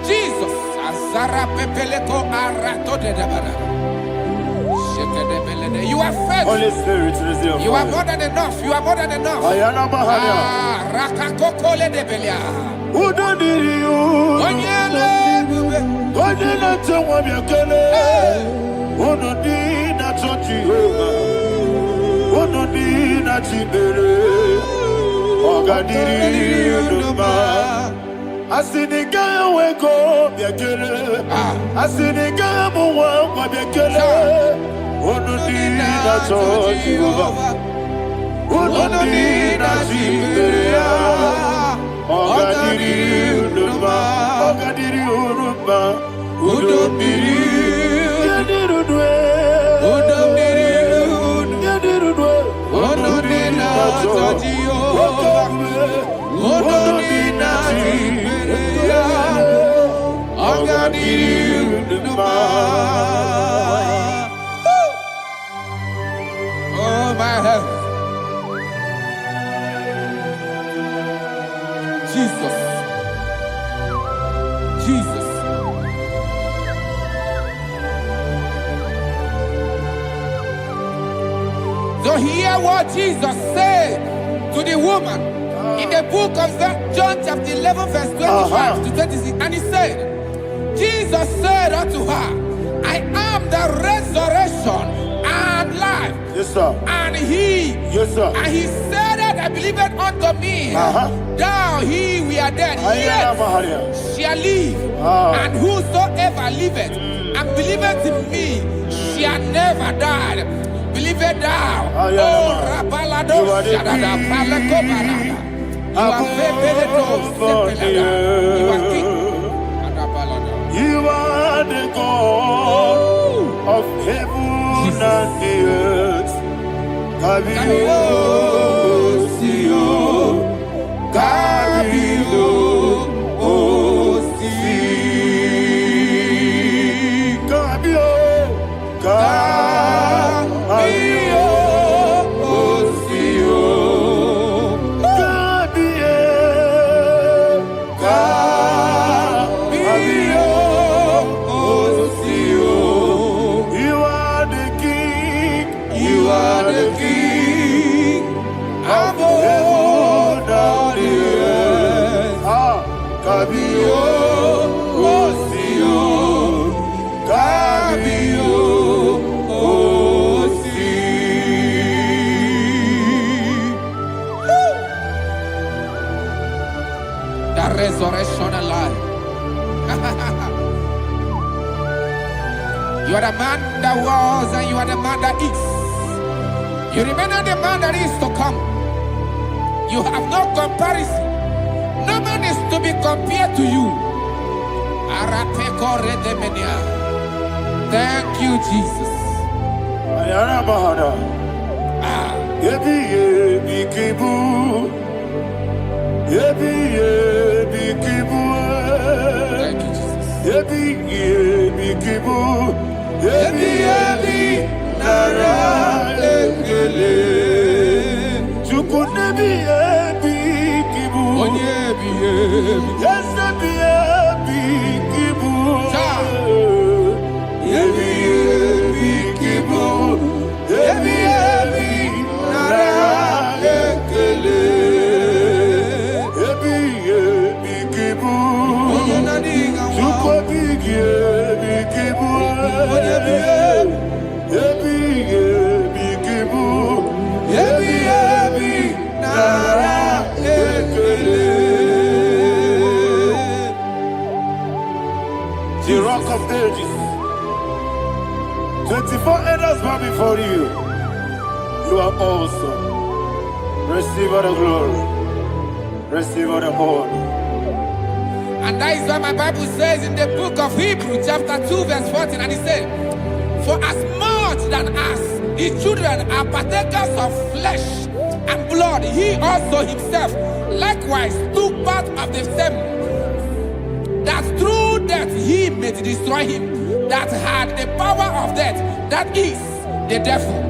Speaker 4: Jesus, you are faithful.
Speaker 1: Holy Spirit, resume.
Speaker 4: You are more than enough. You are more than enough. Rakakokole de Belia.
Speaker 1: Who don't need you? I see the guy wake up, I see the guy who won't be killed. Who don't need that touch you? Who don't need that you? Who don't need
Speaker 4: oh my heaven, Jesus, Jesus. So hear what Jesus said to the woman in the book of John chapter 11 verse 25 to 26. And he said, Jesus said unto her, I am the resurrection and life.
Speaker 1: Yes, sir.
Speaker 4: And he,
Speaker 1: yes, sir.
Speaker 4: And he said that I believed unto me, thou he we are dead, yet shall live. And whosoever that liveth and believeth in me shall never die. Believe it thou. Oh, Rabalado Shadada, Palako Barada. You are You are king.
Speaker 1: You are the God of heaven and the earth. Kabio, Kabio, Kabio,
Speaker 4: resurrection alive. You are the man that was and you are the man that is. You remain the man that is to come. You have no comparison. No man is to be compared to you. Thank you, Jesus.
Speaker 1: Thank you, the Rock of Ages. 24 elders bow before you. You are awesome. Receive all the glory. Receive all the honor.
Speaker 4: And that is what my Bible says in the book of Hebrews chapter 2 verse 14. And it said, for as much than as the children are partakers of flesh and blood, he also himself likewise took part of the same, that through death he may destroy him that had the power of death, that is the devil.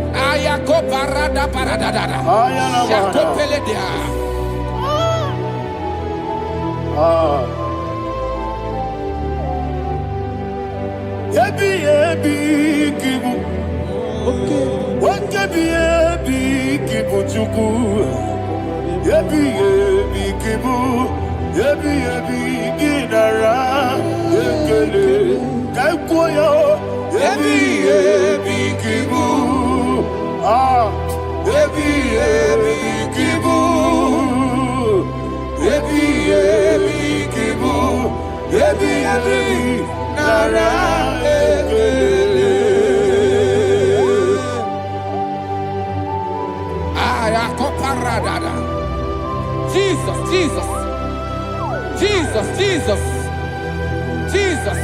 Speaker 4: Jesus, Jesus, Jesus, Jesus, Jesus.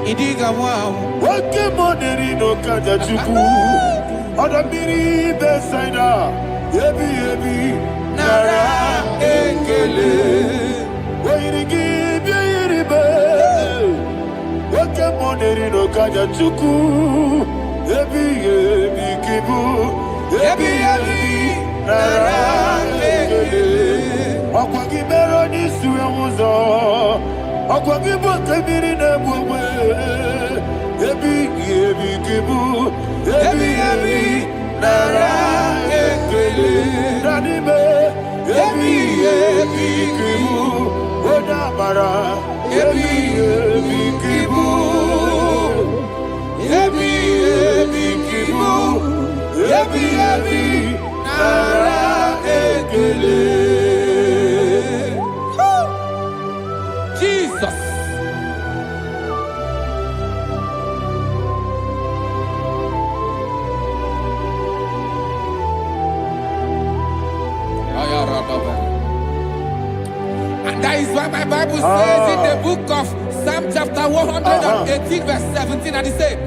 Speaker 4: Idiga wow.
Speaker 1: Wake money no kaja chuku. Oda miri besaida. Ebi nara ekele. Wairigi biiribe. Wake money no kaja chuku. Ebi kibu. Ebi nara ekele. Akwagi mero ni suwe muzo. Akwagi bote miri ne bwe. Ebi kibu. Ebi nara ekele. Nanime. Ebi kibu. Oda mara. Ebi kibu. Ebi kibu. Ebi nara
Speaker 4: And that is why my Bible says in the book of Psalm chapter 118 verse 17, and it says,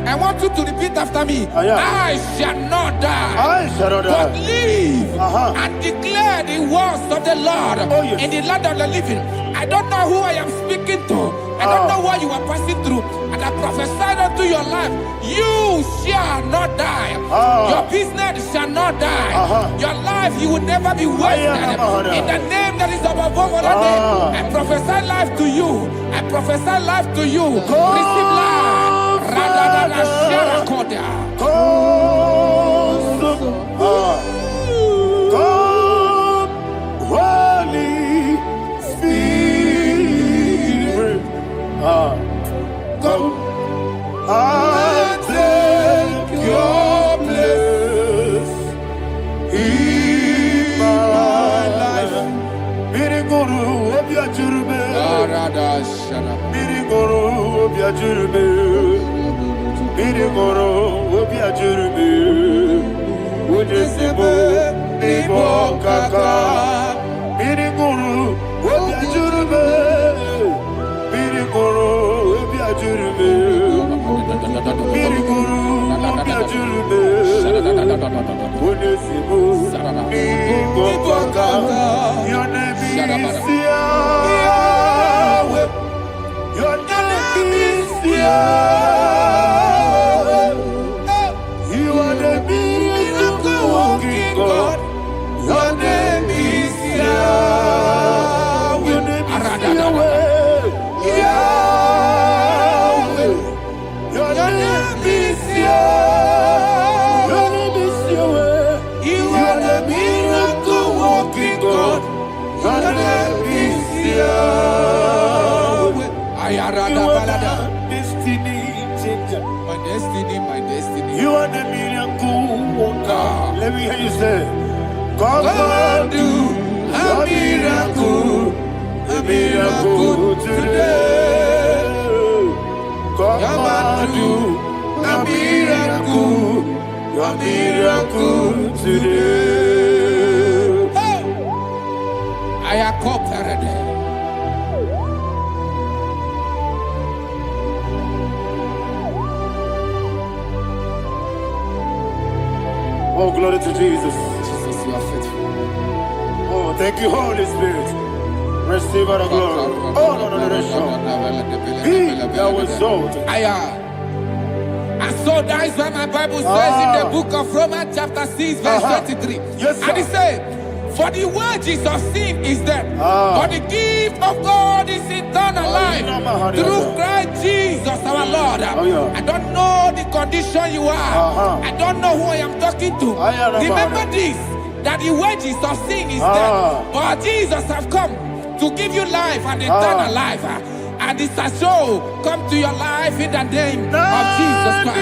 Speaker 4: I want you to repeat after me. I shall not die, but live and declare the words of the Lord in the land of the living. I don't know who I am speaking to. I don't know what you are passing through. And I prophesy unto your life, you shall not die. Your business shall not die. Your life, you will never be wasted. In the name that is above all other name, I prophesy life to you. I prophesy life to you. Receive life. Radadada Sharakoda.
Speaker 1: Come, Holy Spirit. Come and take your place in my life. Miriguru obiajurube. Miriguru obiajurube. Miriguru obiajurube. Ujesibo ibo kaka. Miriguru obiajurube. Miriguru obiajurube. Miriguru obiajurube. Ujesibo ibo kaka. Your name is Yahweh. Your name is Yahweh. You are the miracle working God. Your name is Yahweh. Your name is Yahweh. Yahweh. Your name is Yahweh. Your name is Yahweh. You are the miracle working God. Your name is Yahweh. You are the destiny changer.
Speaker 4: My destiny.
Speaker 1: You are the miracle worker. Let me hear you say, come and do a miracle today. Come and do a miracle today.
Speaker 4: I am cooperative.
Speaker 1: Oh, glory to Jesus.
Speaker 4: Jesus, you are faithful.
Speaker 1: Oh, thank you, Holy Spirit. Receive our glory. Oh, no. Be thou exalted.
Speaker 4: And so that is why my Bible says in the book of Romans chapter 6 verse 23.
Speaker 1: Yes, sir.
Speaker 4: And it says, for the wages of sin is death, but the gift of God is eternal life through Christ Jesus our Lord. I don't know the condition you are. I don't know who I am talking to. Remember this, that the wages of sin is death, but Jesus has come to give you life and eternal life. And this has so come to your life in the name of Jesus Christ.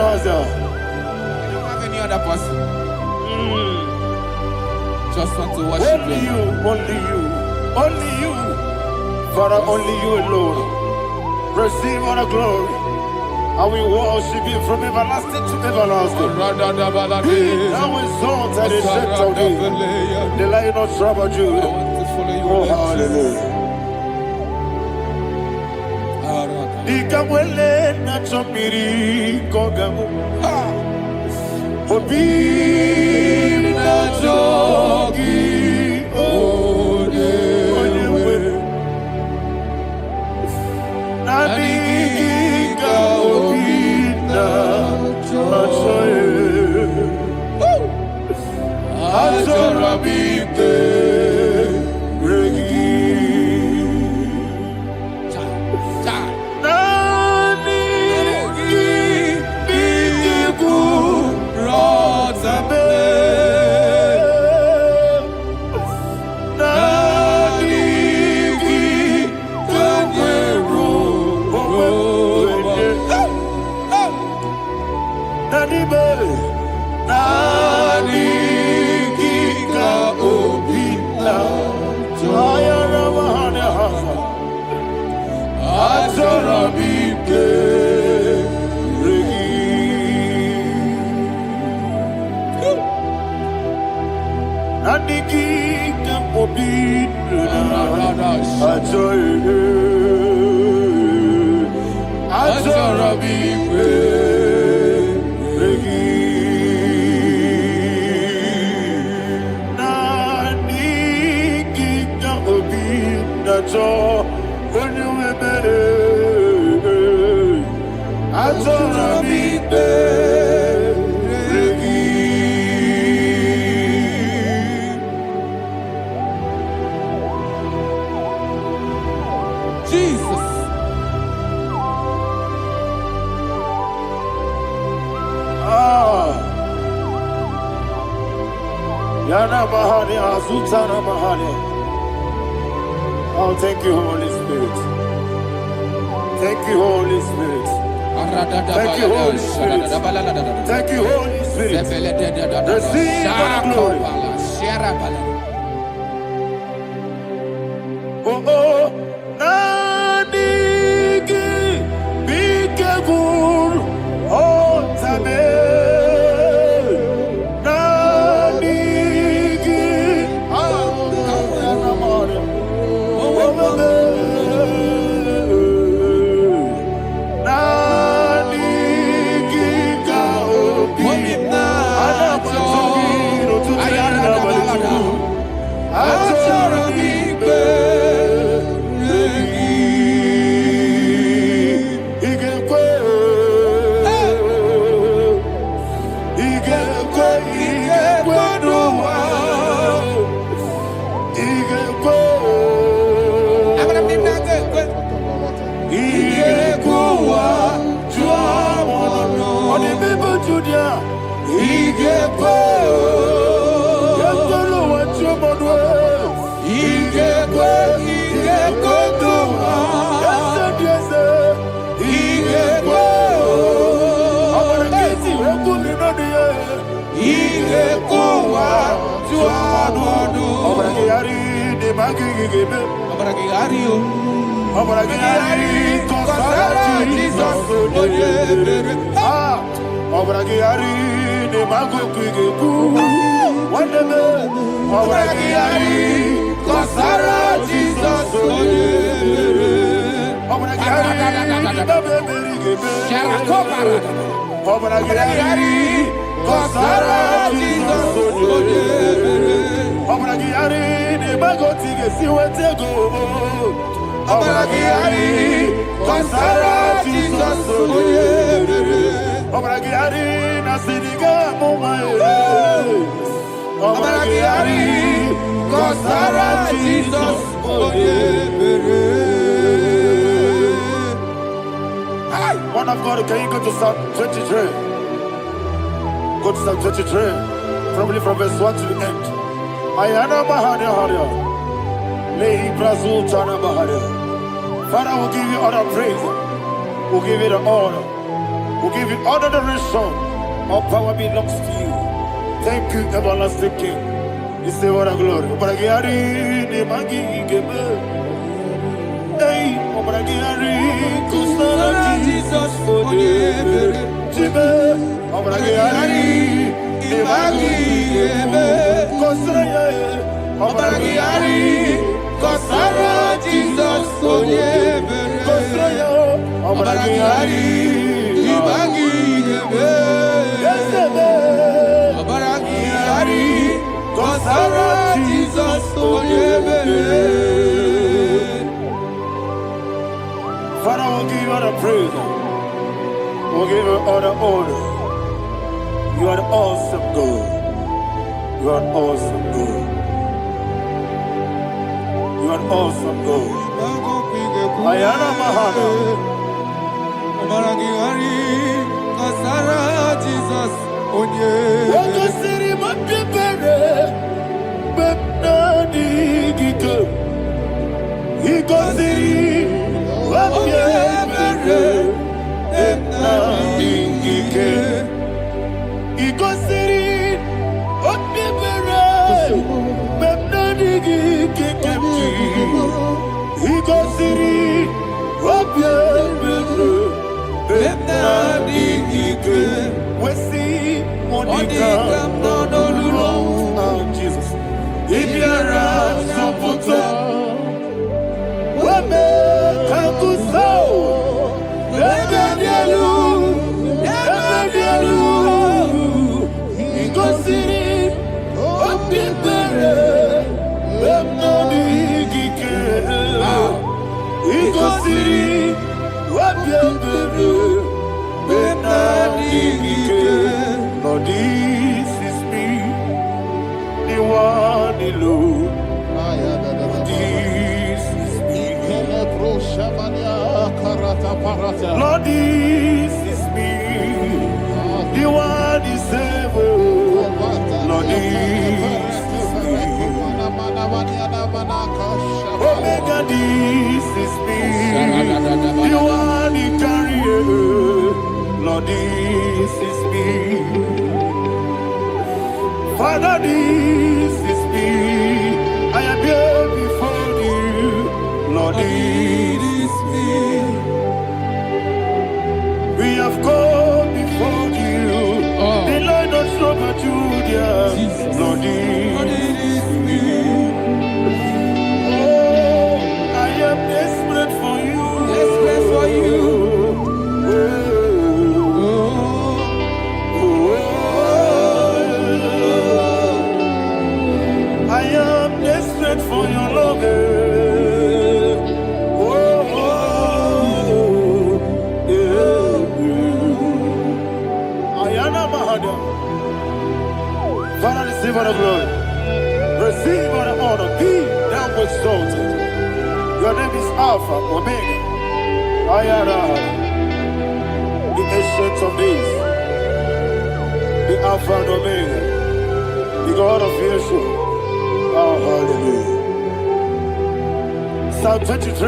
Speaker 1: I don't
Speaker 4: have any other person. Just want to worship
Speaker 1: only you, only you, Father, only you alone. Receive all the glory. I will worship you from everlasting to everlasting. Be thou exalted and exalted thee, the Lion of tribe of Judah. Oh, hallelujah. Ikamwele na chomiri kogamu. Obi na jogi onewe. Nadiga obi na choye. Azorabite regi. Be Atorabike Regi Nandiki Kampobin Atorabike Regi Nandiki Kampobin when you were better, I told her be
Speaker 4: Jesus.
Speaker 1: Yana Mahani, Azutana Mahani. Oh, thank you, Holy Spirit. Thank you, Holy Spirit. Thank you, Holy Spirit. Thank you, Holy Spirit. Receive the glory. Oh, oh, Nanigi, Bigagul, oh, Tame, Nanigi, One of God, can you go to Psalm 23? Go to Psalm 23, probably from verse 1 to the end. Ayana Mahania Haria. Lay Brazil Chana Mahania. Father, we'll give you all the praise. We'll give you the honor. We'll give you all the adoration. All power belongs to you. Thank you, everlasting King. You say what a glory. Obragiari, the Magi, Gebe. Hey, Obragiari, Kusara, Jesus, for the Jibe. Obragiari, the Magi, Gebe. Kusara, Obragiari, Kusara, Jesus, for the Kusara, Obragiari, the Magi, Gebe. Obragiari, Kusara, Jesus, for the Father, we'll give you all the praise. We'll give you all the honor. You are the awesome God. You are an awesome God. You are an awesome God. Ayana Mahana.
Speaker 4: Jesus.
Speaker 1: Waka siri mapipere. Bepnani gike. Iko siri. Jesus. If you're Lord, this is me, the one alone. This is me. Lord, this is me, the one is able. Lord, this is me. Omega, this is me, the one in carrier. Lord, this is me. Father, this is me. I am here before you. Lord, this is me. We have come before you. The Lord of Super Judah. Lord, this is me. Oh, I am desperate for you.
Speaker 4: Desperate for you.
Speaker 1: For your love, Ayana Mahada. Father, receive all the glory, receive all the honor. Be thou exalted. Your name is Alpha, Omega. Ayana, the ancient of days, the Alpha and Omega, the God of Yeshua. Oh, hallelujah. Psalm 23.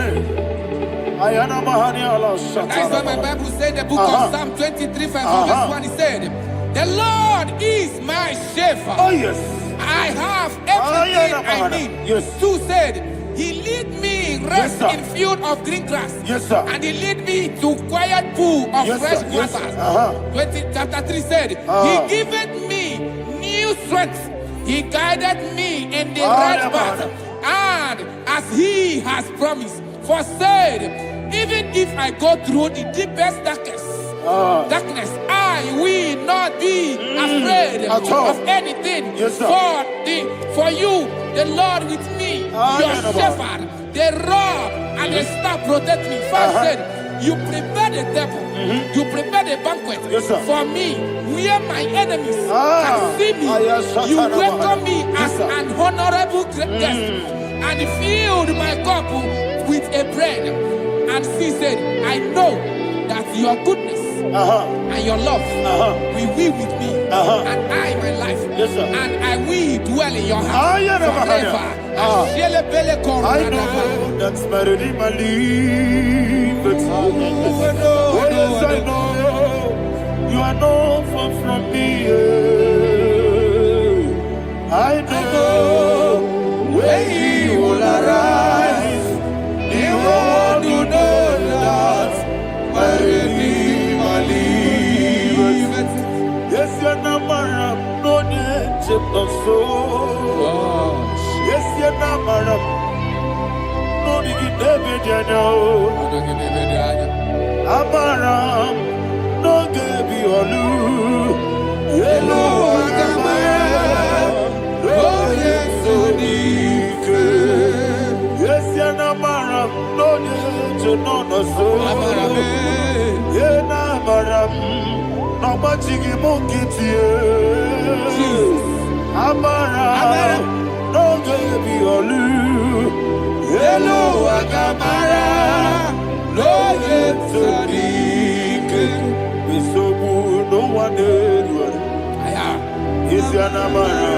Speaker 1: Ayana Mahania Allah Shata.
Speaker 4: That's why my Bible said the book of Psalm 23, verse 1, he said, the Lord is my shepherd.
Speaker 1: Oh, yes.
Speaker 4: I have everything I need.
Speaker 1: Yes.
Speaker 4: 2 said, he lead me rest in field of green grass.
Speaker 1: Yes, sir.
Speaker 4: And he lead me to quiet pool of fresh waters. 20, chapter 3 said, he giveth me new strength. He guided me in the right path, and as he has promised, for said, even if I go through the deepest darkness, I will not be afraid of anything.
Speaker 1: Yes,
Speaker 4: for you, the Lord with me, your shepherd, the rod and the staff protect me. First said, you prepare the table, you prepare the banquet for me, where my enemies can see me. You welcome me as an honorable guest, and filled my cup with a bread. And she said, I know that your goodness and your love will be with me, and I, my life, and I will dwell in your house forever.
Speaker 1: I know that's better than my life. Yes, I know you are not far from me. I know when He will arise, He will do that. Better than my life. Yes, you're not married, no need to so. Yes, you're not married. No need to be Amaram, no gebi olu. Yelo agamara, no yesodike. Yes, you're amaram, no yejo no so. Yena amaram, no machigi mukitie. Amaram, no gebi olu. Yelo agamara, no yesodike. Bisobu no one ever. Yes, you're amara,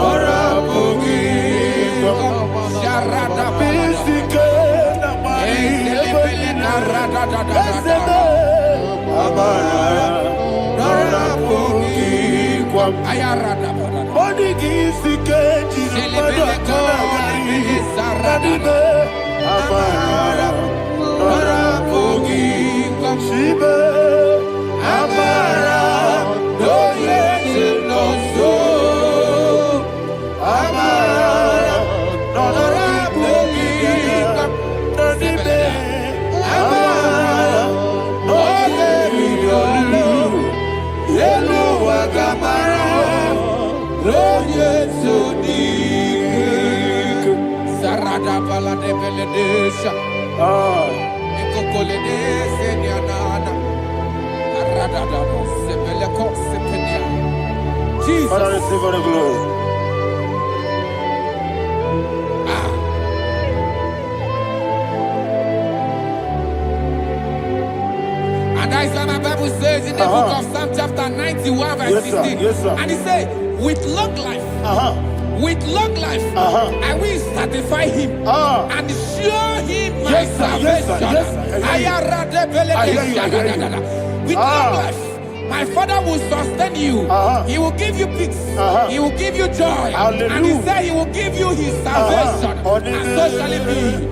Speaker 1: ora bugi.
Speaker 4: Sharada
Speaker 1: Bisike na mari. Amara, ora bugi.
Speaker 4: Ayarada.
Speaker 1: Body gisike jina mara kana gari. Amara, Ah.
Speaker 4: Jesus.
Speaker 1: Father, receive all the glory.
Speaker 4: And that is what my Bible says in the book of Psalm chapter 91 verse 16.
Speaker 1: Yes, sir.
Speaker 4: And it says, with long life, with long life, I will satisfy him and show him my salvation. With long life, my Father will sustain you. He will give you peace. He will give you joy.
Speaker 1: Hallelujah.
Speaker 4: And he said he will give you his salvation. And so shall it be.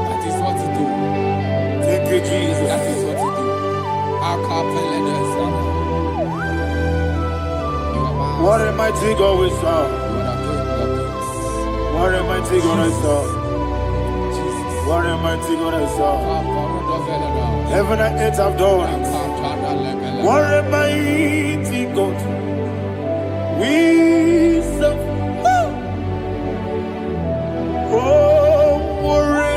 Speaker 4: That is what to do.
Speaker 1: Thank you, Jesus.
Speaker 4: That is what to do.
Speaker 1: What a mighty God we serve. What a mighty God I serve. What a mighty God I serve. Heaven and earth have done it. What a mighty God we serve. Oh, what a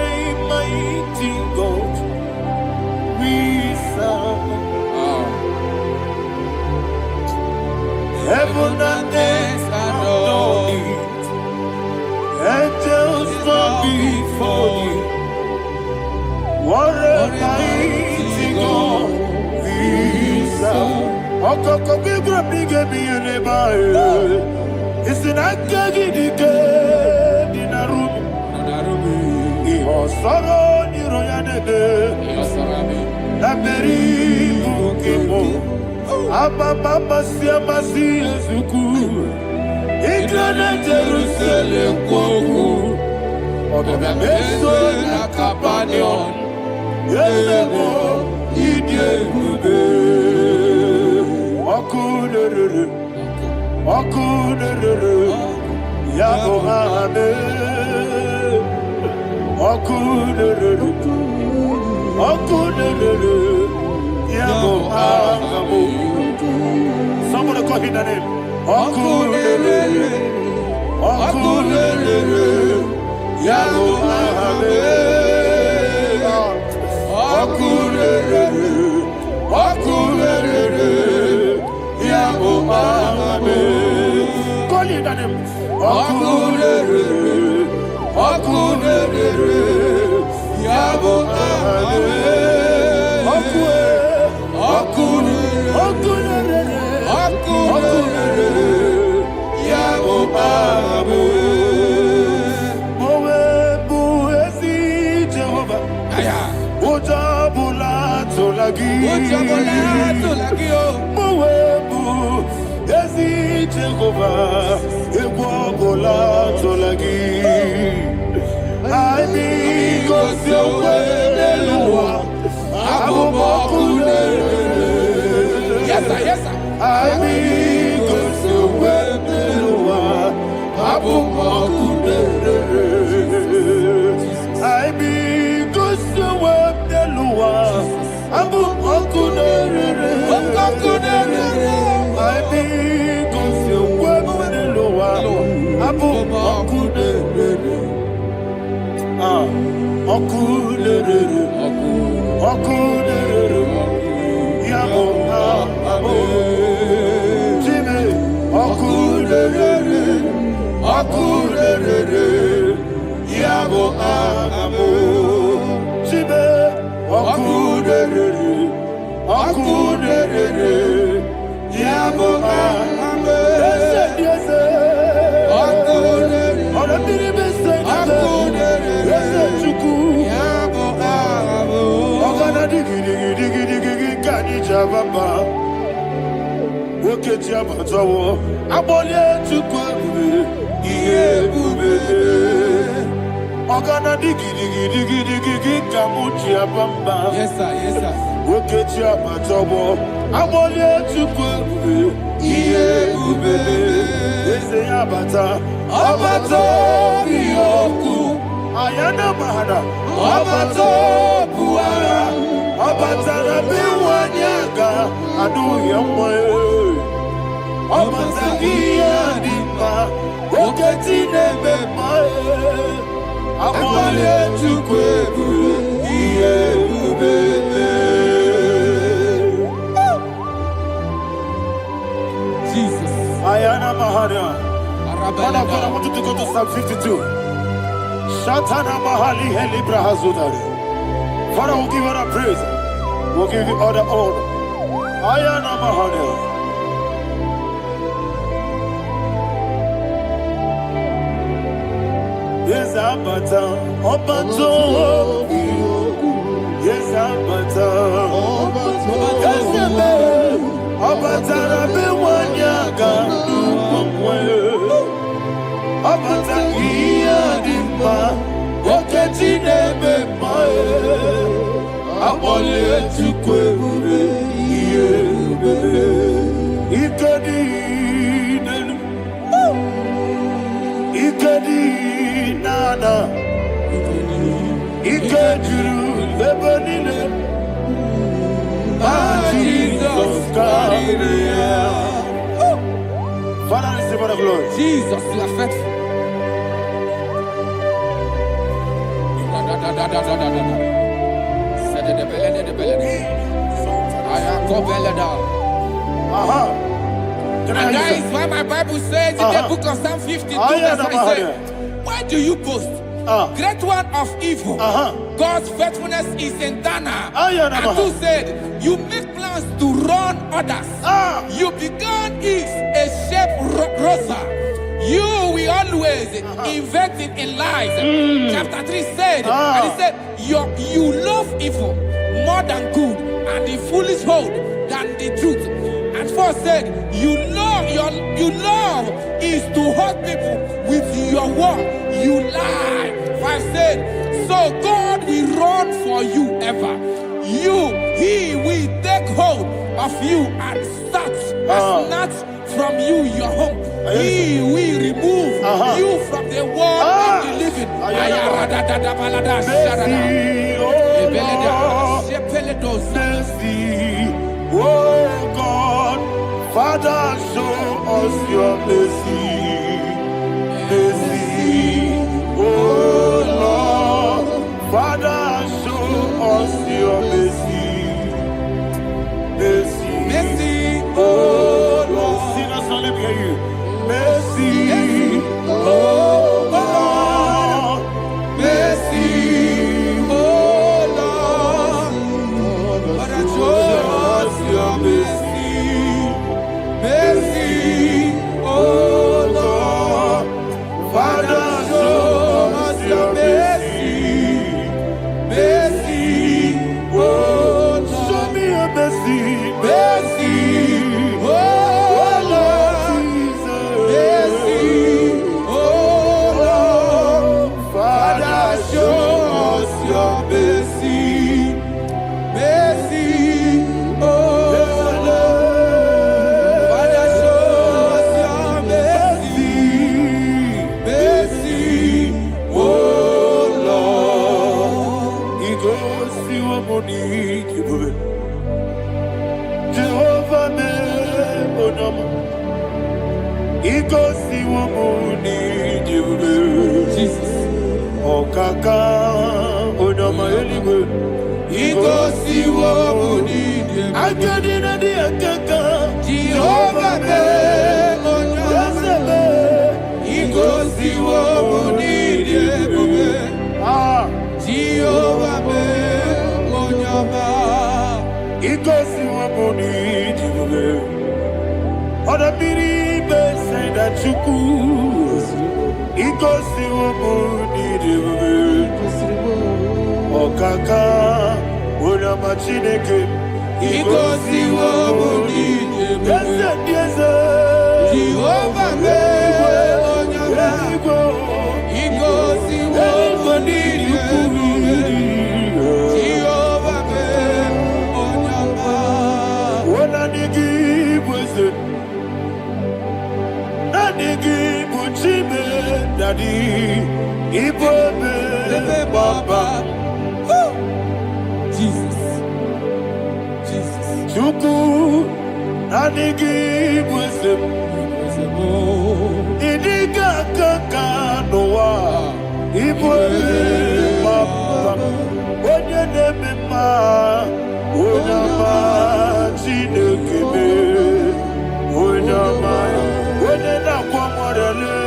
Speaker 1: mighty God we serve. Heaven and earth have done it. Angels bow before you. What a mighty God we serve. Okoko bigro bige biene bae. Isinaka gidike dinarubi. Iho soro niroyanebe. Naberi bukimo. Ababa siama si ezuku. Igrana Jerusalem kwoku. Odobe meso na kapanion. Yelebo idie gube. Okunere. Okunere. Yabo hame. Okunere. Okunere. Yabo hame. Somebody call him the name. Okunere. Okunere. Yabo hame. Okunere. Okunere. Yabo hame. Call him the name. Okunere. Okunere. Yabo hame.
Speaker 4: Yes, sir. Yes, sir.
Speaker 1: Yes, Okechi abatawo. Abole chukwu ebube. Ihe ebube. Ogana digi digi digi digi digi kamuchi abamba.
Speaker 4: Yes, sir. Yes, sir.
Speaker 1: Okechi abatawo. Abole chukwu ebube. Ihe ebube. Eze abata. Abato biyoku. Ayana mahana. Abato buara. Abata na biwanyaga. Adu yamwe. Abata iyadima. Oketi nebe mae. Abale chukwebu. Iye ubebe.
Speaker 4: Jesus.
Speaker 1: Ayana mahana. Father, I want you to go to Psalm 52. Shatana mahali heli brahazudari. Father, we'll give you the praise. We'll give you all the honor. Ayana mahana. Yes, Abata. Obato. Yes, Abata. Yes, Abata. Rabi wanyaga. Abata iyadima. Oketi nebe mae. Abole chukwebu. Iye ubebe. Ikedi nenu. Ikedi nana. Ikediru lebanine. Jesus God. Father, receive all the glory.
Speaker 4: Jesus, you are faithful.
Speaker 1: Can
Speaker 4: And
Speaker 1: I
Speaker 4: that
Speaker 1: hear
Speaker 4: is why my Bible says in the book of Psalm 52, verse 3 says, why do you boast? Great one of evil. God's faithfulness is eternal. And who said, you make plans to run others. You began is a shape rosa. You will always invent it in lies. Chapter 3 said, and he said, you love evil more than good, and the foolish hold than the truth. And 4 said, you love is to hurt people with your word. You lie. 5 said, so God will run for you ever. He will take hold of you and snatch from you your home. He will remove you from the world of the living.
Speaker 1: Oh God, Father, show us your mercy. Mercy, oh Lord, Father, show us your mercy. Mercy,
Speaker 4: Mercy,
Speaker 1: oh Lord, sinners, let me hear you. Mercy, oh Lord,
Speaker 4: mercy, oh Lord, Father, show us your mercy. Mercy, oh Lord, Father, show us your mercy. Mercy, oh Lord,
Speaker 1: show me your mercy.
Speaker 4: mercy, oh Lord, mercy, oh Lord, Father, show us your mercy. Mercy, oh Lord, Father, show us your mercy. Mercy, oh Lord.
Speaker 1: He goes to a money, Jehovah me onama. He goes to a money,
Speaker 4: Jesus.
Speaker 1: Okaka onama anyway.
Speaker 4: He goes see what we need.
Speaker 1: I got in the akaka.
Speaker 4: Jehovah me onama. He goes see what we need. Jehovah me onama.
Speaker 1: He goes to a money, Other people say that you could. He goes to a money, Okaka, Una Machineke.
Speaker 4: He goes see what we need.
Speaker 1: Yes,
Speaker 2: Baba.
Speaker 4: Jesus. Jesus.
Speaker 2: Chuku nanigi wisdom. Idiga kaka noa. Baba. Onye neme ma. Onyama chinekebe. Onyama. Onye na kwa morele.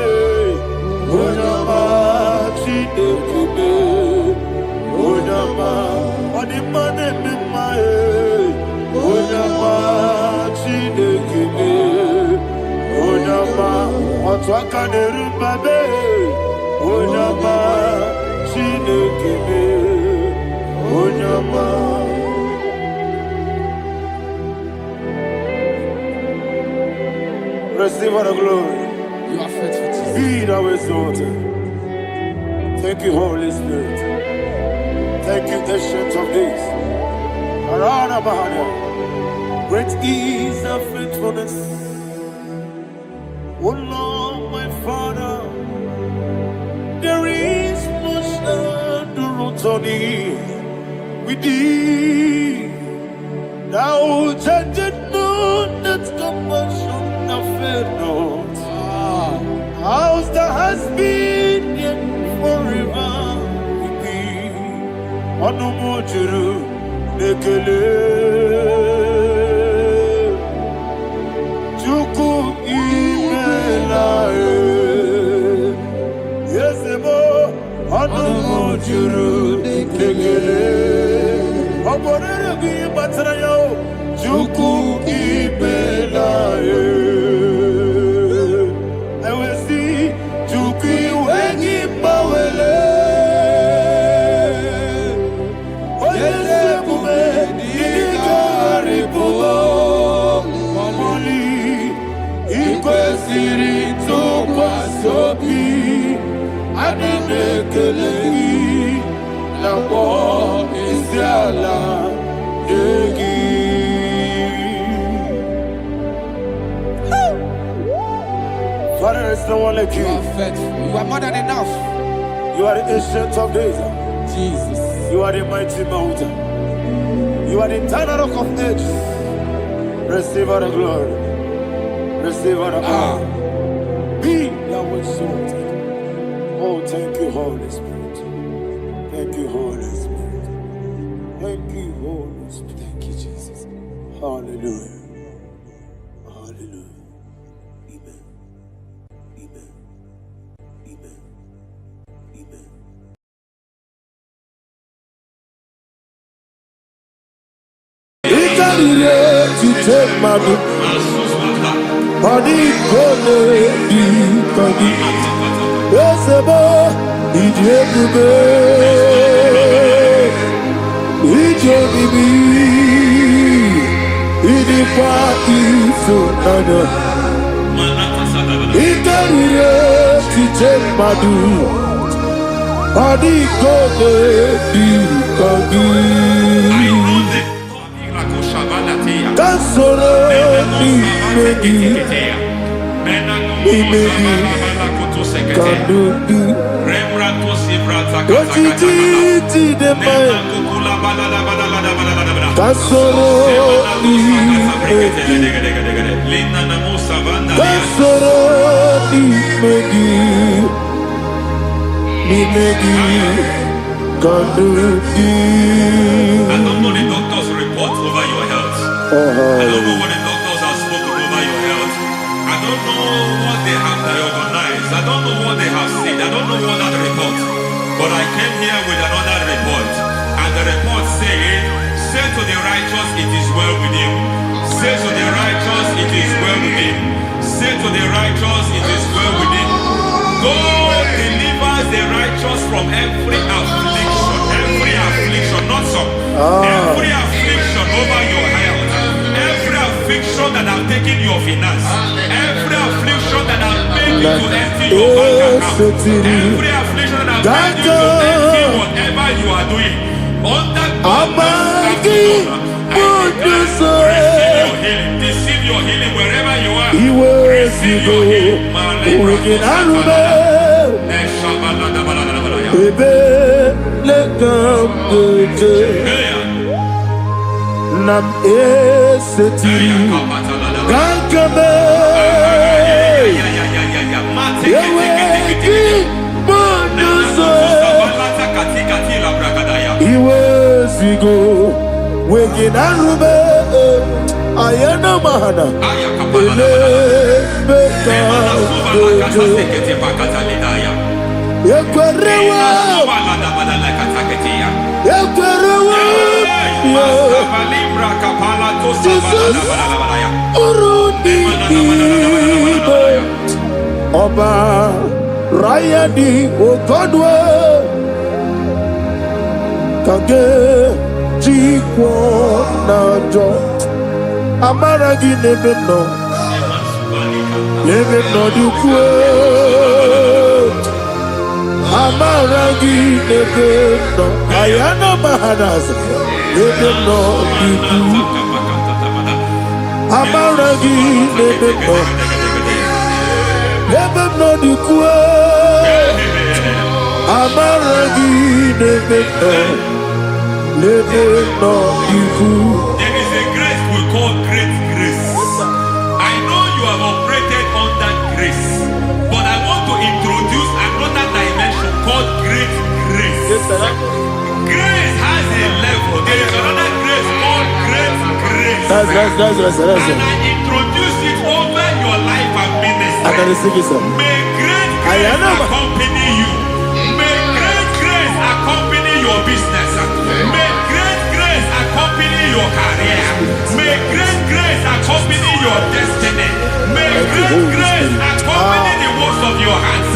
Speaker 2: Onyama chinekebe. Onyama. Onimane mimae. Onyama chinekebe. Onyama. Otwaka nerubabe. Onyama chinekebe. Onyama. Receive all the glory.
Speaker 4: You are faithful, Jesus.
Speaker 2: Be thou exalted. Thank you, Holy Spirit. Thank you, Ancient of Days. Arana Bahana. Great is thy faithfulness. Oh Lord, my Father, there is much endurance on thee. With thee, thou judgest not that compassion have failed not. How's the has been yet forever with thee? Anumujuru nekele Chuku imelae Yesebo Anumujuru nekele Aborere gi batrayo Chuku imelae Father, there's no one like you.
Speaker 4: You are faithful. You are more than enough.
Speaker 2: You are the Ancient of Days.
Speaker 4: Jesus.
Speaker 2: You are the mighty mountain. You are the eternal rock of ages. Receive all the glory. Receive all the honor. Be thou exalted. Oh, thank you, Holy Spirit. Thank you, Holy Spirit. Thank you, Holy Spirit.
Speaker 4: Thank you, Jesus.
Speaker 2: Hallelujah. Hallelujah. Amen. Amen. Amen. Amen. To take my book, body gonna be body. Yes, about Idi party so nana. To take my do, body gonna be body. Kasoro ni megi kandudu Ojiji de mai Kasoro ni megi Kasoro ni megi kandudu.
Speaker 5: I don't know the doctor's report over your health. I don't know what the doctors have spoken over your health. I don't know what they have diagnosed. I don't know what they have said. I don't know what that report. But I came here with another report. And the report said, say to the righteous, it is well with him. Say to the righteous, it is well with him. Say to the righteous, it is well with him. God delivers the righteous from every affliction. Every affliction, not some. Every affliction over your health. Every affliction that have taken your finance. Every affliction that have made you to empty your bank account. Every affliction that have made you to empty whatever you are doing. Under God's receive your healing. Receive your healing wherever you are. Receive your healing.
Speaker 1: Ebe lekam gete nam eseti kankame yewe ki bonuso iwe sigo weginarube ayana mahana ele beka Yekwerewa Jesus Urundi Oba Rayadi Ogodwe Kage Jikwo Najo Amaragi Nebeno Nebeno Dukwe Amaragi Nebeno Ayana Mahanas Nebeno Dukwe Amaragi Nebeno Nebeno Dukwe Amaragi Nebeno Nebeno Dukwe.
Speaker 5: There is a grace we call great grace. I know you have operated under grace, but I want to introduce another dimension called great grace. Grace has a level. There is another grace called great grace.
Speaker 1: That's
Speaker 5: And I introduce it over your life and ministry.
Speaker 1: I can receive it, sir.
Speaker 5: May great grace accompany you. May great grace accompany your business. May great grace accompany your career. May great grace accompany your destiny. May great grace accompany the works of your hands.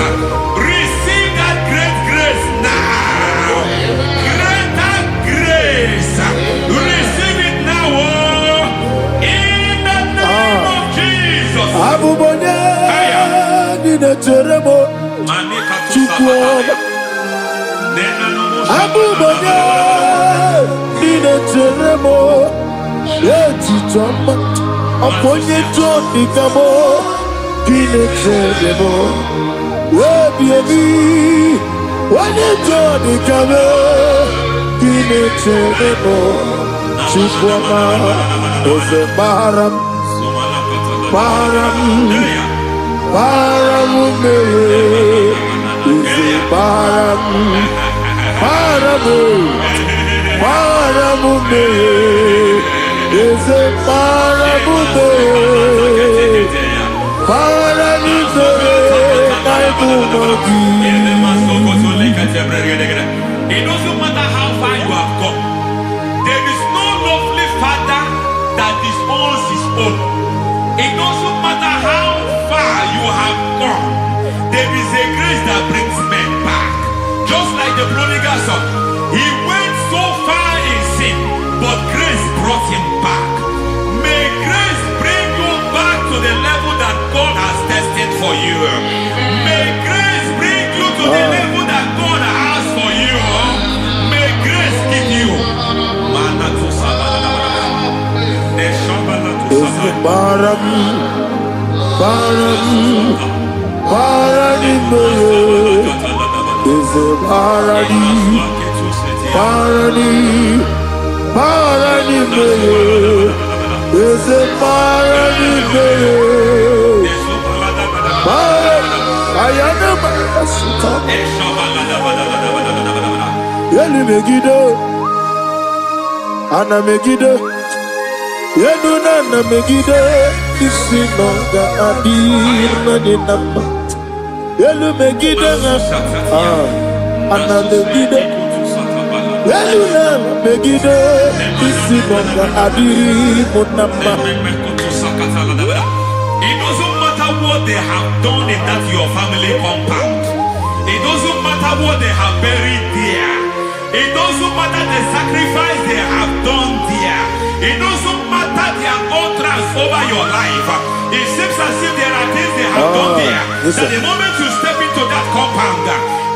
Speaker 5: Receive that great grace now. Greater grace. Receive it now. In the name of Jesus.
Speaker 1: Abubonye Nina Teremo Abubonye Nina Teremo Eti Choma Aponye Johnny Kamo Nina Teremo Webi Wane Johnny Kamo Nina Teremo Chikwama Ose Baram Paramume Ise paramume Ise paramume
Speaker 5: It doesn't matter how far you have gone. There is no lovely father that disowns his own. It doesn't matter how far you have gone. There is a grace that brings men back. Just like the prodigal son. He went so far in sin, but grace brought him back. May grace bring you back to the level that God has destined for you. May grace bring you to the level that God has for you. May grace give you.
Speaker 1: Ana Megide Yenuna na Megide isi nonga adir na dinama Yelu Megide Ana Megide Yenuna na Megide isi nonga adir munama.
Speaker 5: It doesn't matter what they have done in that your family compound. It doesn't matter what they have buried there. It doesn't matter the sacrifice they have done there. It doesn't matter their utterance over your life. It seems as if there are things they have done there. That the moment you step into that compound,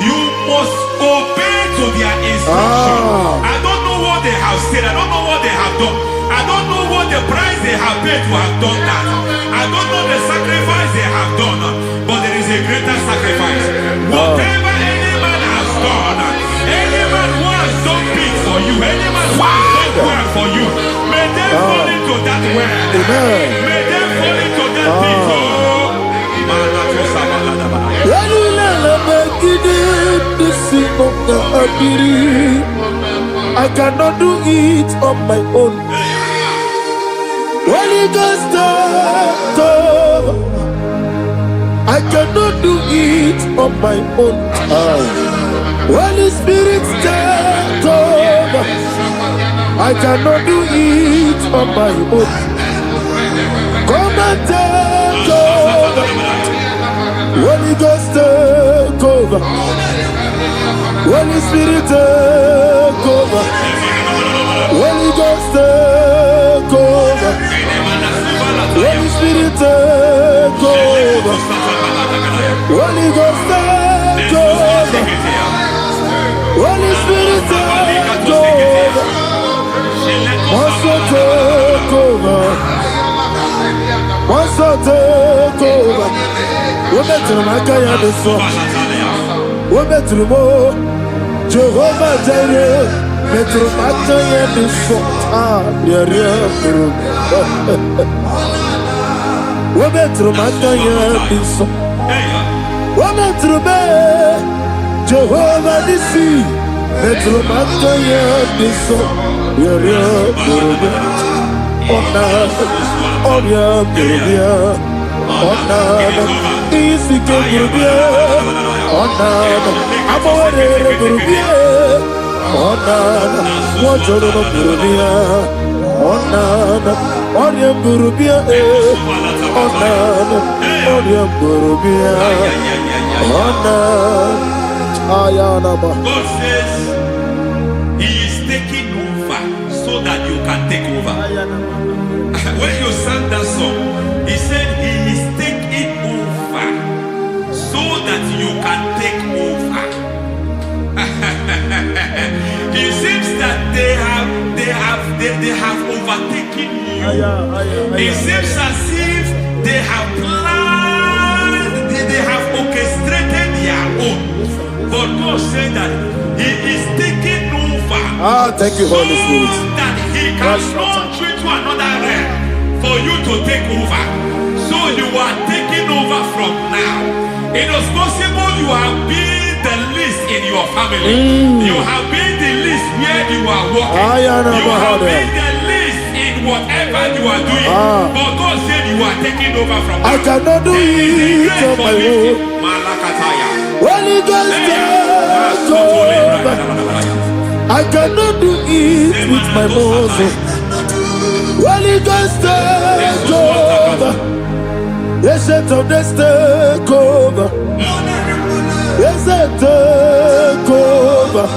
Speaker 5: you must obey to their instruction. I don't know what they have said. I don't know what they have done. I don't know what the price they have paid to have done that. I don't know the sacrifice they have done. but there is a greater sacrifice. Whatever any man has done, any man who has done big for you, any man who has done well for you, may they fall into that well. May they fall into that thing.
Speaker 1: I cannot do it on my own. Holy Ghost, come. I cannot do it on my own. Holy Spirit, come. I cannot do it on my own. Come and take over. Holy Ghost, take over. Holy Spirit, take over. Holy Ghost, take over. Holy Spirit, take over. Holy Ghost, take over. Holy Spirit, take over. Also take over. Also take over. We're better than I can understand. We're better than more. Jehovah Jireh, better than I can understand. We're better than I can understand. We're better than Jehovah Nissi, better than I can
Speaker 5: God says He is taking over so that you can take over. When you sang that song, He said He is taking over so that you can take over. It seems that they have overtaken you. It seems as if they have planned, they have orchestrated their own. But God said that He is taking over.
Speaker 1: Thank you, Holy Spirit.
Speaker 5: So that He can launch you to another realm for you to take over. So you are taking over from now. It is possible you have been the least in your family. You have been the least where you are working. You have been the least in whatever you are doing. But God said you are taking over from now.
Speaker 1: I cannot do it on my own. Holy Ghost, take over. I cannot do it with my muscle. Holy Ghost, take over. Yes, of this take over. Yes, take over.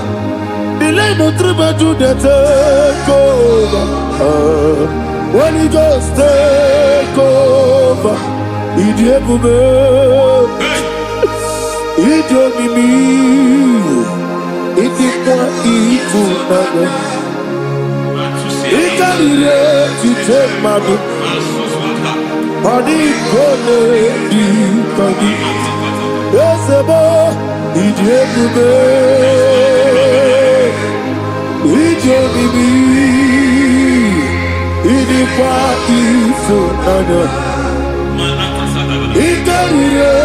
Speaker 1: Delay no trouble to the take over. Holy Ghost, take over. Idiebube, Idiomimi, Idikwa Ifunana. Ikarire to madu. Adi kone di kagi. Esebo Idiebube, Idiomimi, Idikwa Ifunana. Ikarire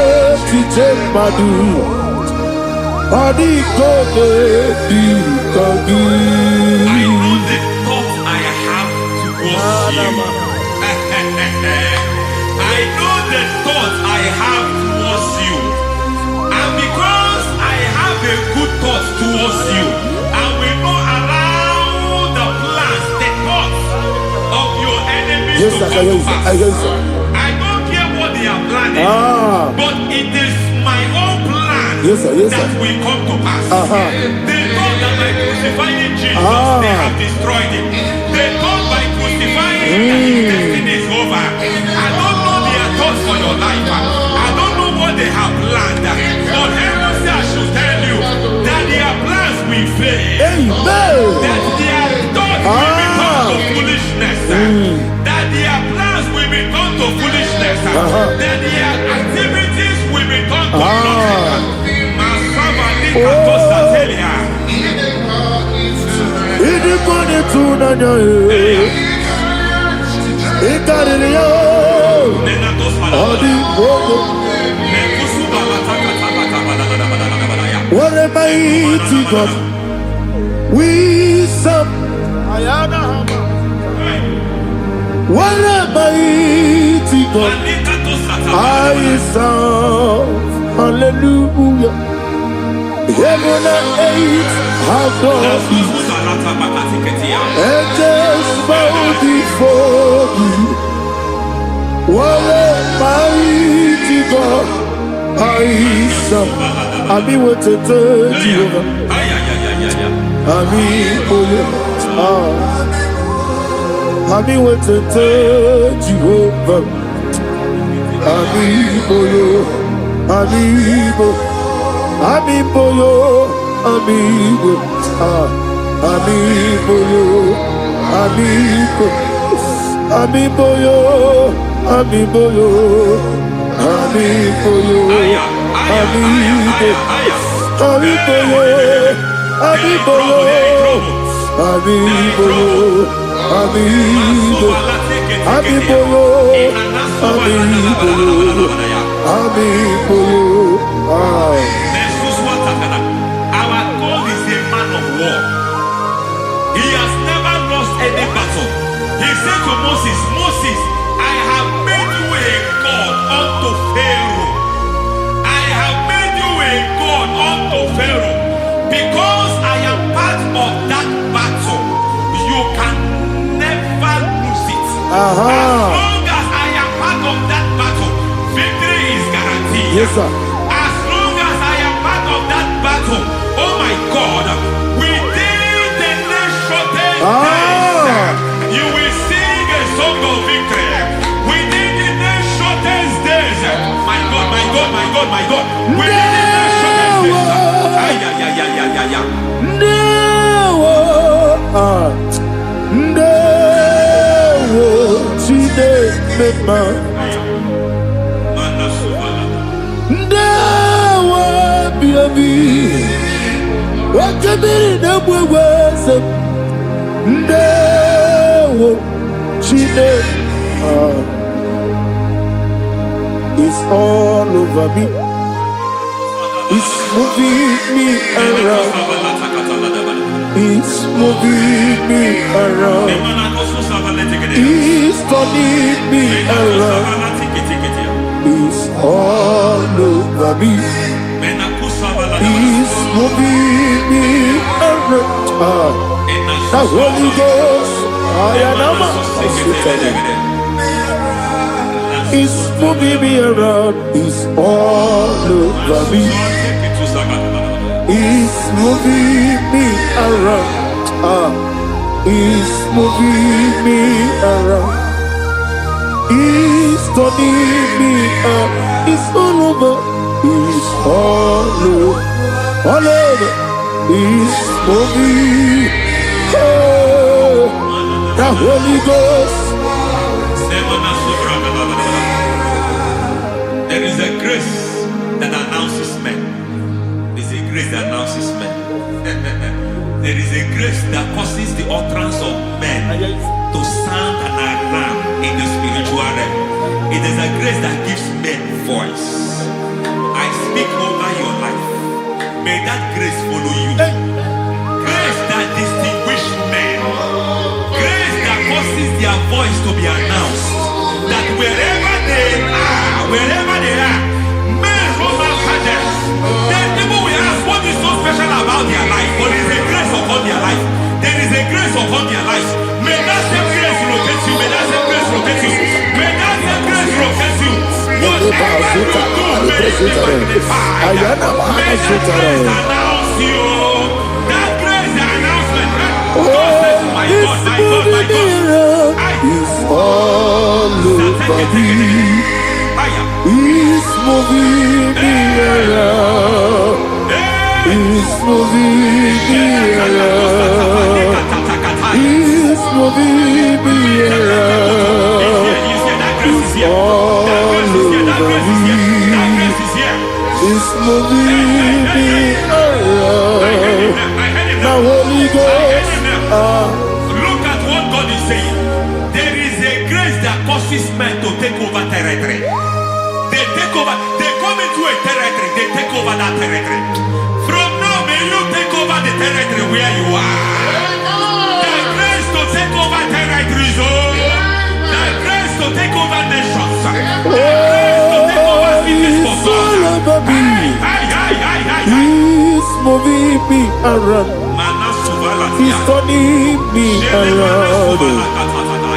Speaker 1: to madu. Adi kone di kagi.
Speaker 5: I know the thoughts I have towards you. I know the thoughts I have towards you. And because I have a good thought towards you, I will not allow the plans, the thoughts of your enemies to come to pass. I don't care what they are planning, but it is my own plan that will come to pass. They thought that by crucifying Jesus, they have destroyed him. They thought by crucifying him that his destiny is over. I don't know their thoughts for your life. I don't know what they have planned. But heaven says I should tell you that their plans will fail. That their thoughts will become to foolishness. That their plans will become to foolishness. That their activities will
Speaker 1: What a mighty God we serve. What a mighty God I serve. Hallelujah. Heaven and earth have gone, and just bow before you. What a mighty God I serve. I mean, what to do, Jehovah. I mean, I mean, what to do, Jehovah. I mean, amigo, amigo, amigo, amigo, amigo, amigo, amigo, amigo.
Speaker 5: Our God is a man of war. He has never lost any battle. He said to Moses, Moses, I have made you a God unto Pharaoh. I have made you a God unto Pharaoh. Because I am part of that battle, you can never lose it. As long as I am part of that battle, victory is guaranteed.
Speaker 1: Yes, sir.
Speaker 5: As long as I am part of that battle, oh my God, within the next shortest days, you will sing a song of victory. Within the next shortest days, my God, my God, my God, my God. Within the next shortest days,
Speaker 1: it's all over me. It's moving me around. It's moving me around. It's turning me around. It's all over me. It's moving me around. The Holy Ghost, it's moving me around. It's all over me. It's moving me around. It's moving me around. It's turning me up. It's all over. It's all over. All over. It's moving. Oh, the Holy Ghost.
Speaker 5: There is a grace that announces men. There is a grace that announces men. There is a grace that causes the utterance of men to sound an alarm in the spiritual realm. It is a grace that gives men voice. I speak over your life. May that grace follow you. Grace that distinguishes men. Grace that causes their voice to be announced. That wherever they are, men Roman cadets, then people will ask what is so special about their life. But there is a grace upon their life. There is a grace upon their life. May that same grace rotate you. May that same grace rotate you. May that same grace rotate you. Whatever you do, may it be magnified. May that grace announce you. That grace announcement. God says, my God, my God, my God.
Speaker 1: It's all over me. It's moving me around. It's moving me around. It's moving me around. It's all over me. It's moving me around.
Speaker 5: causes men to take over territory. They take over. They come into a territory. They take over that territory. From now, may you take over the territory where you are. The grace to take over territories. The grace to take over nations. The grace to take over cities for God.
Speaker 1: He's moving me around. He's turning me around.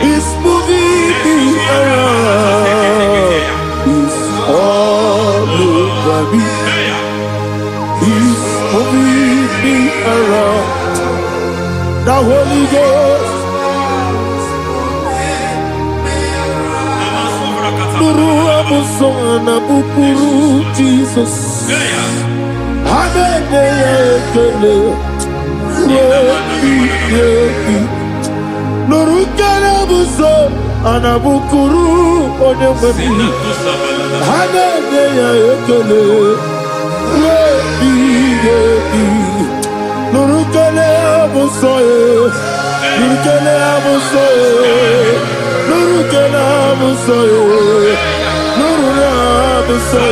Speaker 1: He's moving me around. He's all over me. He's moving me around. The Holy Ghost. Nuru amusona bukuru Jesus. Nurukana buso anabukuru onememi hanene ya ekele nurukana buso nurukana buso nurukana buso nurukana buso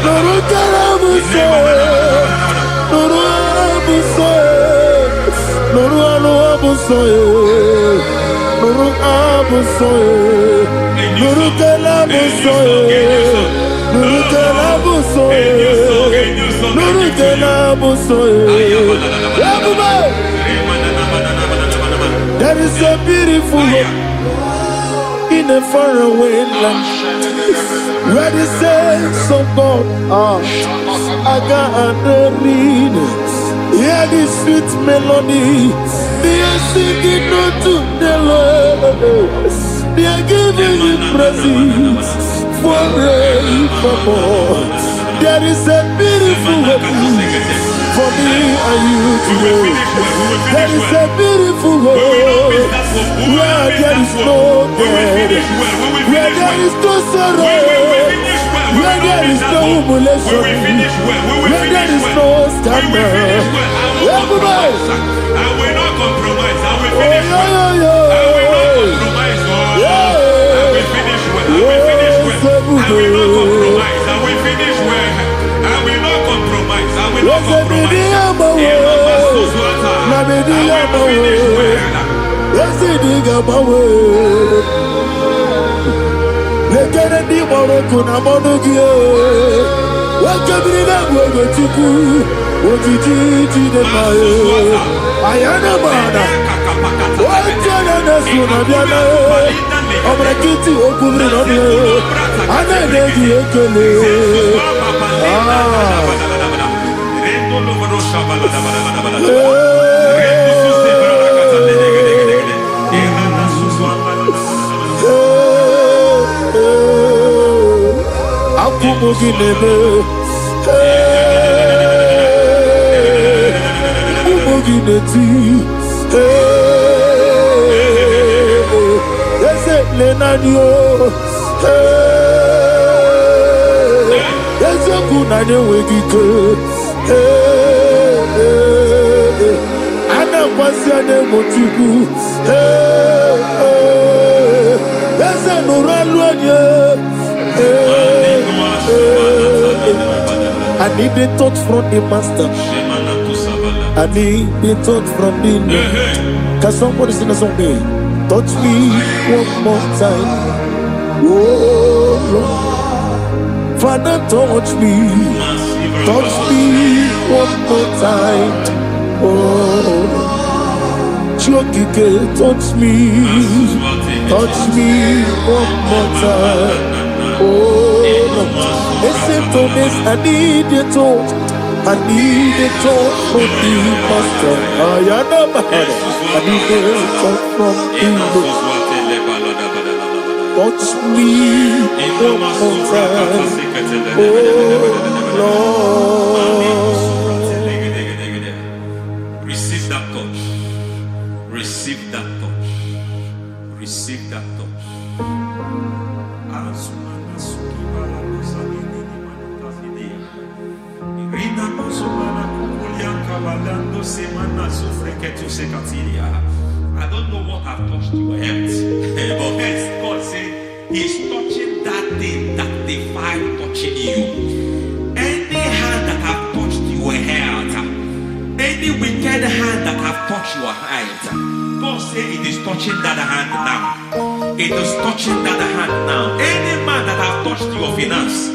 Speaker 1: nurukana buso There is a beautiful hope in a faraway land where the saints of God are. I got a read. Hear the sweet melody. They are singing unto the Lord. They are giving Him praise forevermore. There is a beautiful hope for me and you today. There is a beautiful hope where there is no death, where there is no sorrow, where there is no humiliation, where there is no scandal. Everybody,
Speaker 5: I will not compromise. I will finish well. I will not compromise. I will finish well. I will finish well. I will not compromise. I will finish well. I will not compromise. I will not compromise.
Speaker 1: I need a touch from the master. I need a touch from the Lord. Can somebody sing a song there? Touch me one more time. Oh Lord, Father, touch me. Touch me one more time. Oh, Chokike, touch me. Touch me one more time. Oh Lord, except on this, I need a touch. I need a touch from the master. I need a touch from the Lord. Touch me one more time. Oh
Speaker 5: Lord. Receive that touch. Receive that touch. Receive that touch. I don't know what have touched your health. But hence God said He's touching that thing that defied touching you. Any hand that have touched your health, any wicked hand that have touched your health, God said it is touching that hand now. It is touching that hand now. Any man that have touched your finance,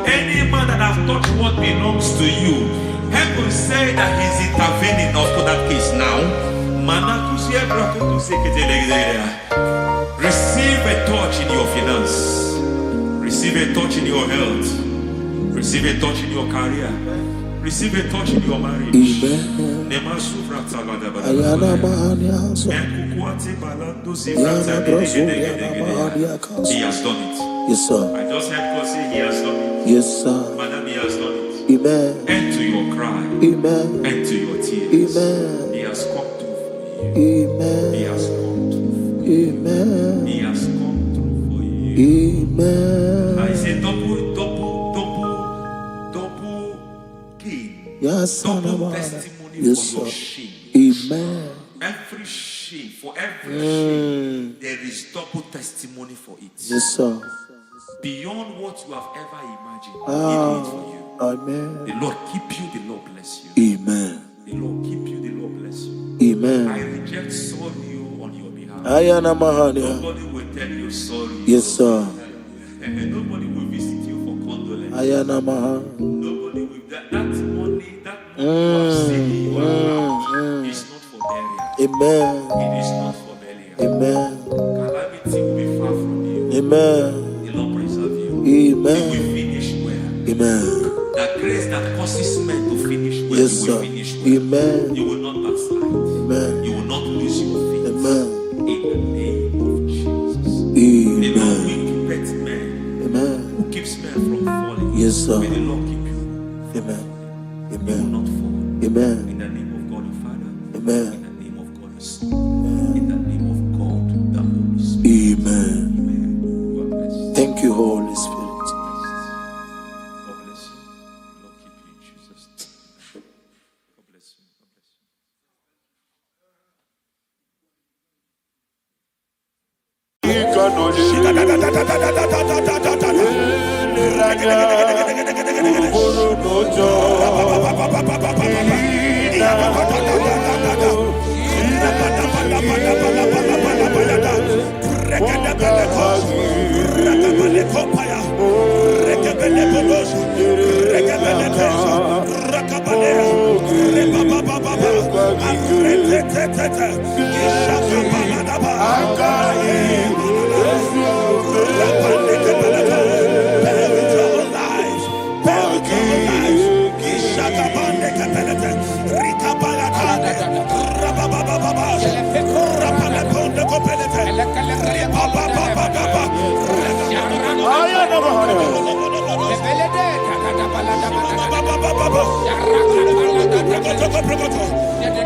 Speaker 5: any man that have touched what belongs to you, heaven say that He's intervening after that case now. Receive a touch in your finance. Receive a touch in your health. Receive a touch in your career. Receive a touch in your marriage. He has done it.
Speaker 1: Yes, sir.
Speaker 5: I just heard God say He has done it.
Speaker 1: Yes, sir.
Speaker 5: Madam, He has done it.
Speaker 1: Amen.
Speaker 5: End to your cry.
Speaker 1: Amen.
Speaker 5: End to your tears.
Speaker 1: Amen.
Speaker 5: He has come through for you.
Speaker 1: Amen.
Speaker 5: He has come through for you.
Speaker 1: Amen.
Speaker 5: He has come through for you.
Speaker 1: Amen.
Speaker 5: I say double gain.
Speaker 1: Yes,
Speaker 5: Double testimony
Speaker 1: yes,
Speaker 5: for your
Speaker 1: sir.
Speaker 5: shame.
Speaker 1: Amen.
Speaker 5: Every shame, for every shame, there is double testimony for it.
Speaker 1: Yes, sir.
Speaker 5: Beyond what you have ever imagined, He did it for you.
Speaker 1: Amen.
Speaker 5: The Lord keep you, the Lord bless you.
Speaker 1: Amen.
Speaker 5: The Lord keep you, the Lord bless you.
Speaker 1: Amen.
Speaker 5: I reject sorry on your behalf.
Speaker 1: Ayana Mahania.
Speaker 5: Nobody will tell you sorry.
Speaker 1: Yes, sir.
Speaker 5: And nobody will visit you for condolence.
Speaker 1: Ayana Maha.
Speaker 5: Nobody will. That money you have seen in your account is not for burial.
Speaker 1: Amen.
Speaker 5: It is not for burial.
Speaker 1: Amen.
Speaker 5: Calamity will be far from you.
Speaker 1: Amen.
Speaker 5: The Lord preserve you.
Speaker 1: Amen.
Speaker 5: You will finish well.
Speaker 1: Amen.
Speaker 5: That grace that causes men to finish well,
Speaker 1: Yes,
Speaker 5: you will
Speaker 1: sir.
Speaker 5: finish well.
Speaker 1: Amen.
Speaker 5: You will not backslide.
Speaker 1: Amen.
Speaker 5: You will not lose your faith.
Speaker 1: Amen.
Speaker 5: In the name of Jesus. The Lord
Speaker 1: Amen.
Speaker 5: will keep men.
Speaker 1: Amen.
Speaker 5: Who keeps men from falling?
Speaker 1: Yes, sir.
Speaker 5: May the Lord keep you.
Speaker 1: Amen.
Speaker 5: You will
Speaker 1: Amen.
Speaker 5: not fall.
Speaker 1: Amen.
Speaker 5: In the name of God the Father.
Speaker 1: Amen.
Speaker 5: In the name of God the Son. In the name of God the Holy Spirit.
Speaker 1: Amen.
Speaker 5: Amen. God bless you.
Speaker 1: Thank you, Holy Spirit.
Speaker 5: God bless you. The Lord keep you in Jesus' name. God bless you. God bless you.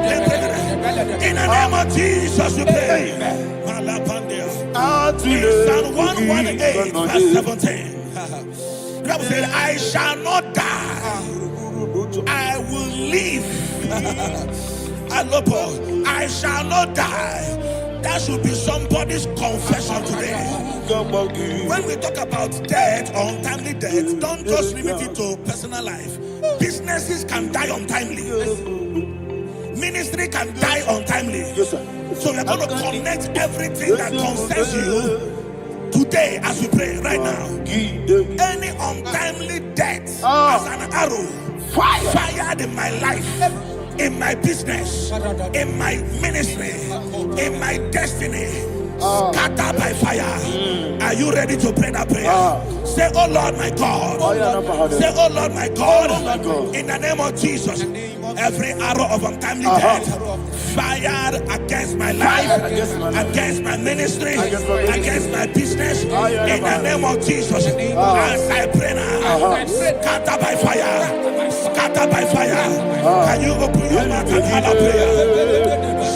Speaker 3: In the name of Jesus, we pray. Psalm 118, verse 17. The Bible said, I shall not die, I will live. I shall not die. That should be somebody's confession today. When we talk about death or untimely death, don't just limit it to personal life. Businesses can die untimely. Ministry can die untimely.
Speaker 1: Yes, sir.
Speaker 3: So we're going to connect everything that concerns you today as we pray right now. Any untimely death as an arrow fired in my life, in my business, in my ministry, in my destiny, scattered by fire. Are you ready to pray that prayer? Say, oh Lord my God. Say, oh Lord my God. In the name of Jesus, every arrow of untimely death fired against my life, against my ministry, against my business, in the name of Jesus, as I pray now, scattered by fire, scattered by fire. Can you open your mouth and have a prayer?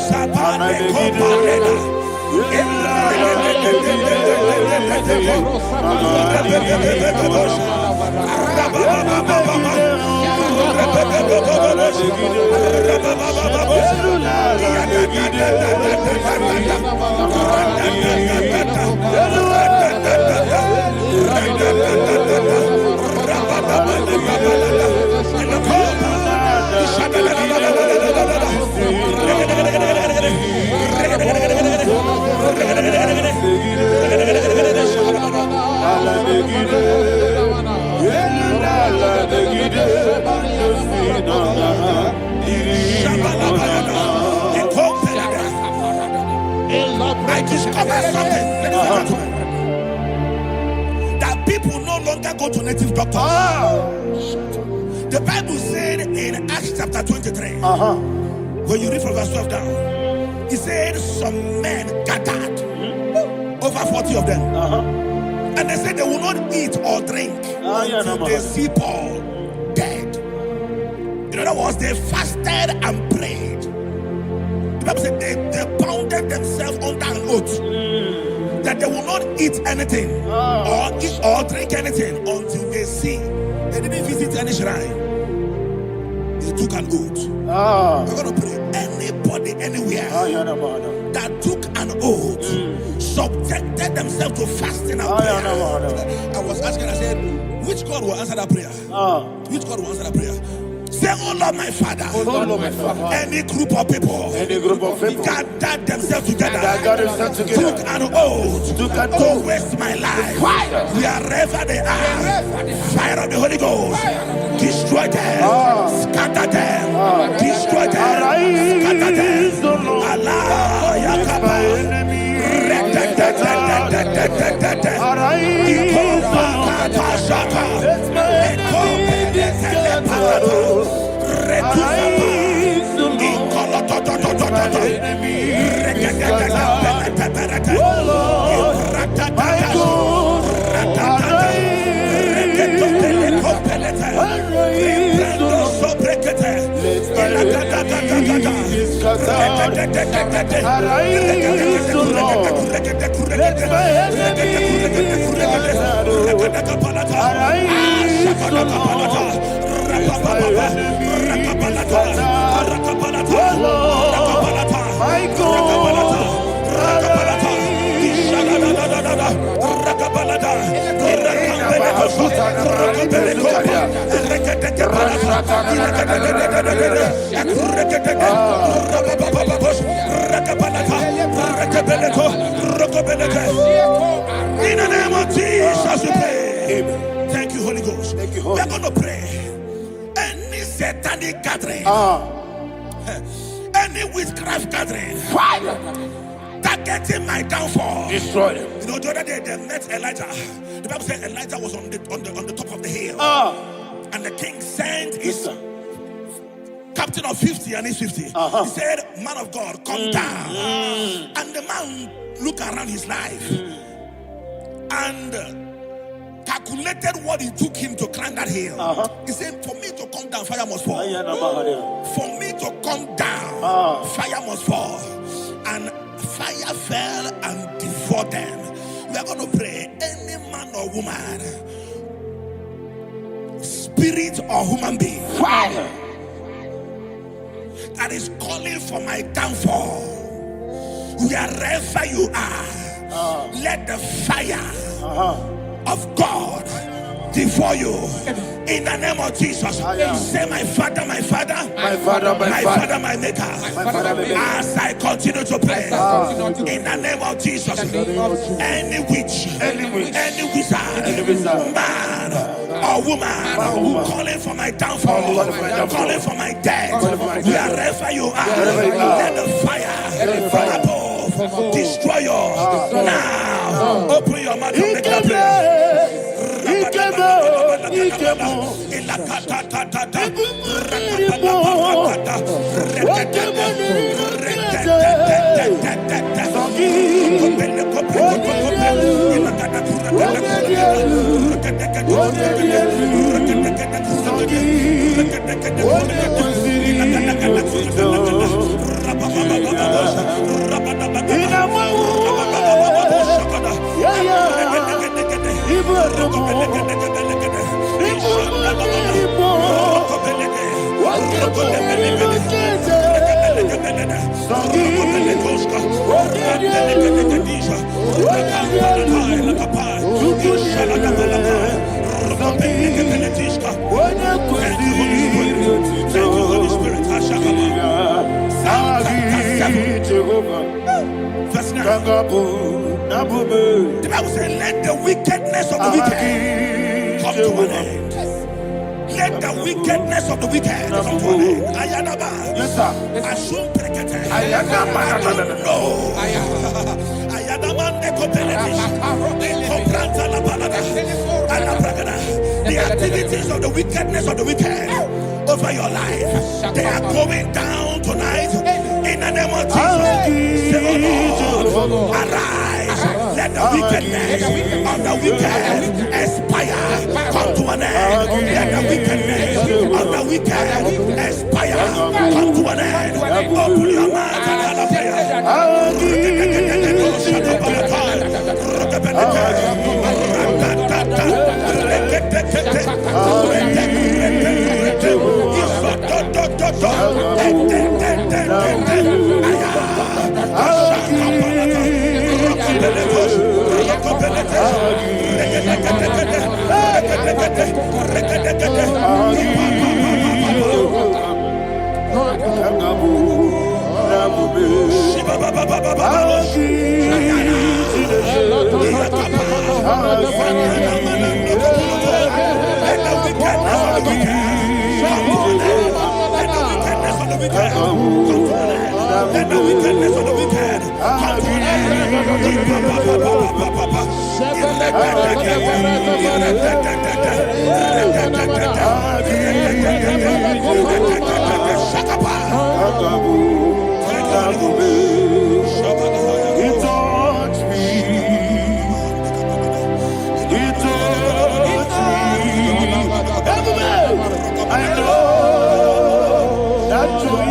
Speaker 3: I discovered something, ladies and gentlemen, that people no longer go to native doctors. The Bible said in Acts chapter 23, when you read from verse 12 down, it said some men gathered, over 40 of them, and they said they will not eat or drink until they see Paul dead. In other words, they fasted and prayed. The Bible said they bounded themselves under an oath that they will not eat anything or drink anything until they see. They didn't visit any shrine. They took an oath. We're going to pray. Anybody, anywhere that took an oath, subjected themselves to fasting and prayer. I was asking, I said, which God will answer that prayer? Which God will answer that prayer? Say, oh Lord, my Father.
Speaker 1: Oh Lord, my Father.
Speaker 3: Any group of people gathered themselves together, took an oath to waste my life. Wherever they are, fire of the Holy Ghost, destroy them, scatter them, destroy them, scatter them. Allah, Yakaba, in the name of Jesus we pray. Amen. Thank you, Holy Ghost. Thank you, Holy. We're going to pray. Any satanic gathering, any witchcraft gathering, targeting my downfall, destroy them. You know, the other day they met Elijah. The Bible said Elijah was on the top of the hill, and the king sent his captain of 50 and his 50. He said, man of God, come down. And the man looked around his life and calculated what it took him to climb that hill. He said, for me to come down, fire must fall. For me to come down, fire must fall. And fire fell and devoured them. We are going to pray. Any man or woman, spirit or human being, fire, that is calling for my downfall, wherever you are, let the fire of God devour you in the name of Jesus. Say, my Father, my Father, my Father, my Father, my Maker. As I continue to pray in the name of Jesus, any witch, any wizard, man or woman calling for my downfall, calling for my death, wherever you are, let the fire from above destroy you now. Open your mouth and make a prayer.
Speaker 5: The Bible says, let the wickedness of the wicked come to an end. Let the wickedness of the wicked come to an end. Ayadaba.
Speaker 2: Yes, sir.
Speaker 5: Assume prekete.
Speaker 2: Ayadaba.
Speaker 5: I don't know. Ayadaba nekopeletis. Ekopranta la balada. Alabragada. The activities of the wickedness of the wicked over your life, they are going down tonight in the name of Jesus. Say, oh Lord, arise. Let the wickedness of the wicked expire. Come to an end. Let the wickedness of the wicked expire. Come to an end. Open your mouth and have a prayer. Let the wickedness of the wicked come to an
Speaker 2: I know that joy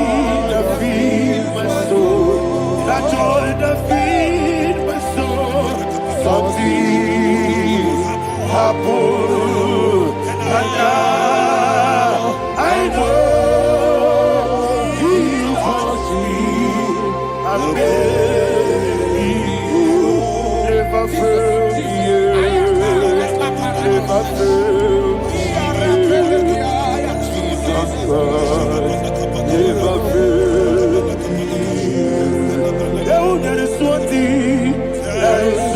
Speaker 2: that feeds my soul, that joy that feeds my soul. Something happened, and now I know He wants me. I believe you never fail me, never fail me. Never fail. Oh, there is one thing, there is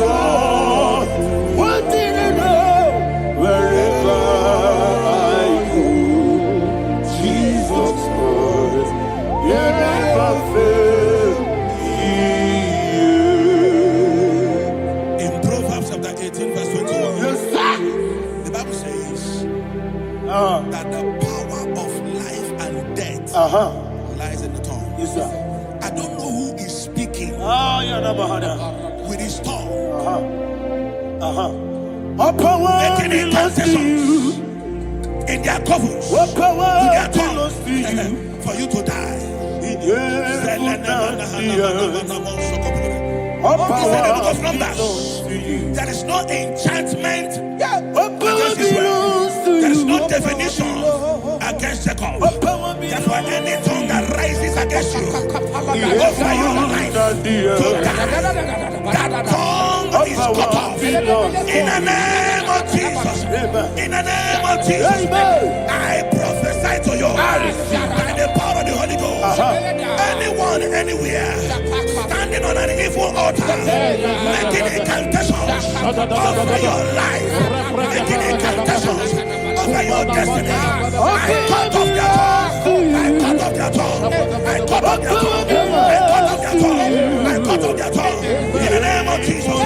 Speaker 2: one thing I know. Wherever I go, Jesus Christ, you never fail.
Speaker 5: In Proverbs chapter 18, verse 21,
Speaker 2: Yes, sir.
Speaker 5: the Bible says that the power of life and death lies in the tongue.
Speaker 2: Yes, sir.
Speaker 5: I don't know who is speaking with his tongue, making incantations in their covers with their tongue for you to die. He said in the book of Numbers, there is no enchantment against Israel. There is no definition against Jacob. Therefore, any tongue that rises against you over your life to die, that tongue is cut off. In the name of Jesus. In the name of Jesus. I prophesy to you by the power of the Holy Ghost. Anyone, anywhere, standing on an evil altar, making incantations over your life, making incantations over your destiny, I cut off their tongue. I cut off their tongue. I cut off their tongue. I cut off their tongue. I cut off their tongue. In the name of Jesus.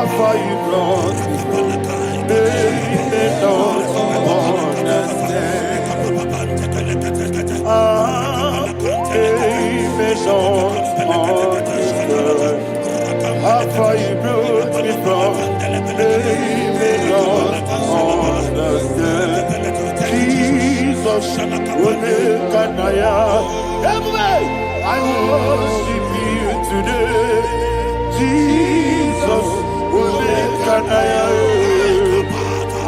Speaker 1: how far you brought me from. They may not understand. They may not understand. How far you brought me from. They may not understand. Jesus, Kanaya. I worship you today. Jesus, Kanaya.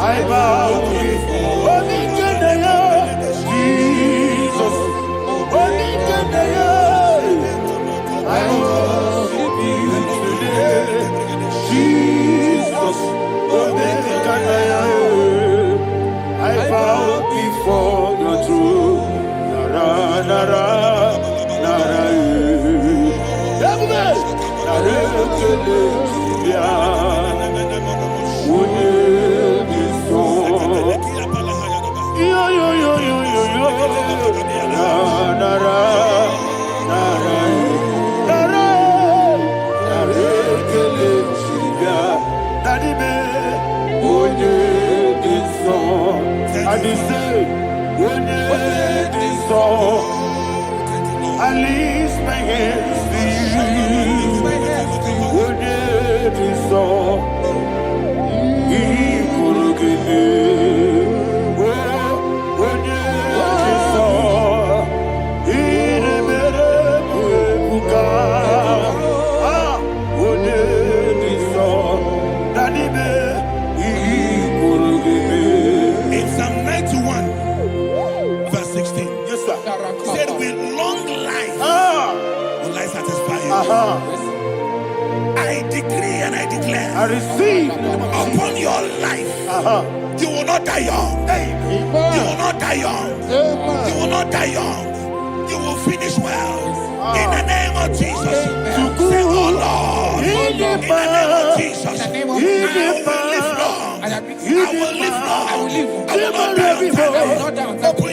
Speaker 1: I bow before Kanaya. Jesus, Kanaya. I worship you today. Jesus, Kanaya. I bow before your throne. Nara, nara, nara, yo, yo, yo, yo, yo, yo. Nara, nara, nara, nara, nara, Daddy me, this song, and he said, this song, I lift my hands to you, this song, he could give me, this song, he never this song, Daddy me,
Speaker 5: In Psalm 91, verse 16,
Speaker 1: yes, sir.
Speaker 5: said, with long life will I satisfy you. I decree and I declare,
Speaker 1: I receive
Speaker 5: upon your life, you will not die young. You will not die young. You will not die young. You will finish well. In the name of Jesus. Say, oh Lord, in the name of Jesus, I will live long. I will live long. I will not die on time.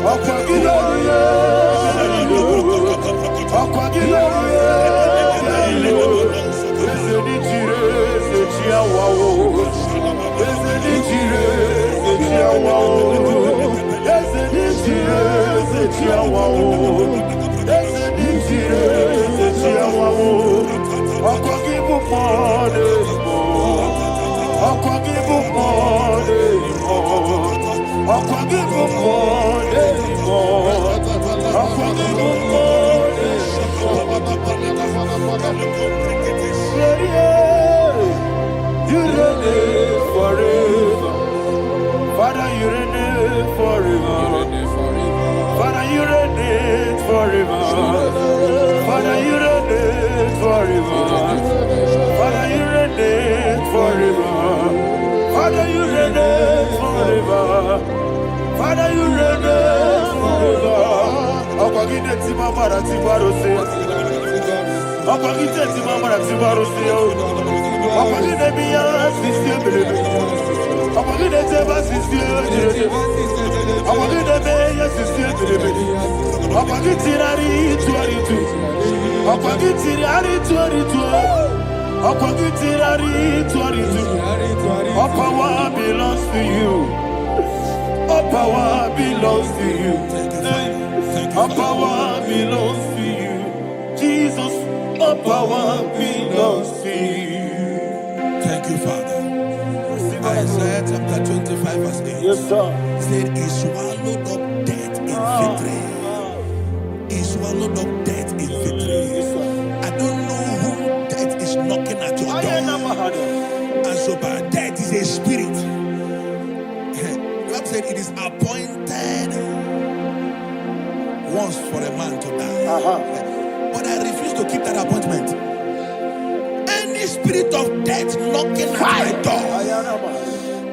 Speaker 5: Open your You reign forever. Father, you reign forever. Father, you reign forever. Father, you reign forever. Father, you reign forever. Father, you reign forever. Father, you reign forever. Akwagide ti mama na ti barose. Akwagide ti mama na ti barose. Akwagide biya sisi ebelebe. Akwagide teba sisi ebelebe. Akwagide beya sisi ebelebe. Akwagide rari tuaritu. Akwagide rari tuaritu. Akwagide rari tuaritu. All power belongs to you. All power belongs to you. All power belongs to you. Jesus, all power belongs to you. Thank you, Father. Isaiah chapter 25, verse 8.
Speaker 1: Yes, sir.
Speaker 5: Said, he swallowed up death in victory. He swallowed up death in victory. I don't know who death is knocking at your door. And so, but death is a spirit. God said it is appointed once for a man to die. But I refuse to keep that appointment. Any spirit of death knocking at my door,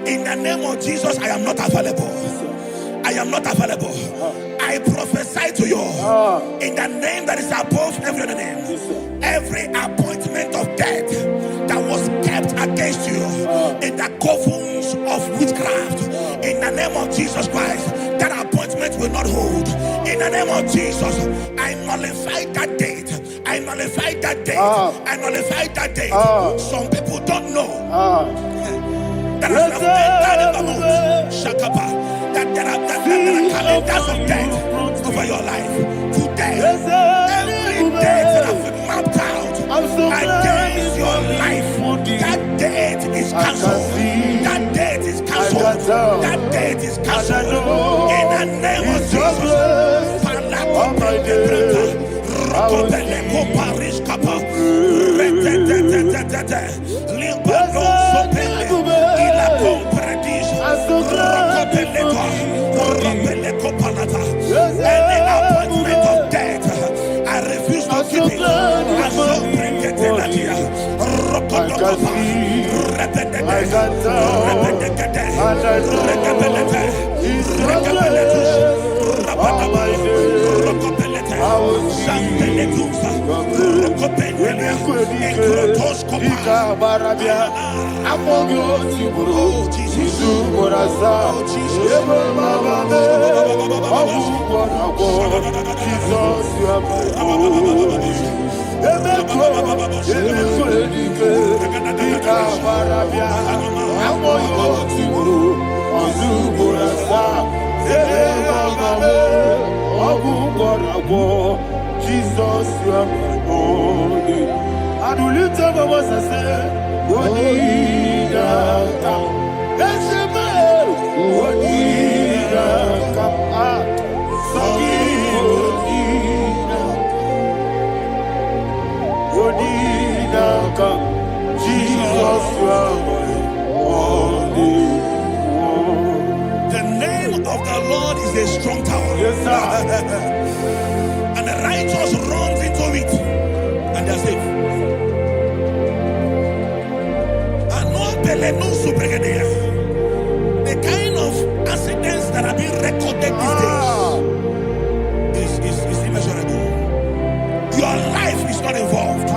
Speaker 5: In the name of Jesus, I am not available. I am not available. I prophesy to you in the name that is above every other name. Every appointment of death that was kept against you in the covens of witchcraft, in the name of Jesus Christ, that appointment will not hold. In the name of Jesus, I nullify that date. I nullify that date. I nullify that date. Some people don't know that as of Shakapa, that there are calendars of death over your life. Today, every date that have been mapped out against your life, that date is cancelled. That date is cancelled. That date is cancelled. In the name of Jesus. Any appointment of death, I refuse to keep it. I so bring it in here.
Speaker 1: Jesus, you are my only. I do lift up my voice and say, Wodidaka. Eshemel, Wodidaka. Sogi, Wodidaka. Jesus, you are my only.
Speaker 5: The name of the Lord is a strong tower.
Speaker 1: Yes, sir.
Speaker 5: And the righteous runs into it and they're safe. The kind of accidents that are being recorded these days is immeasurable. Your life is not involved.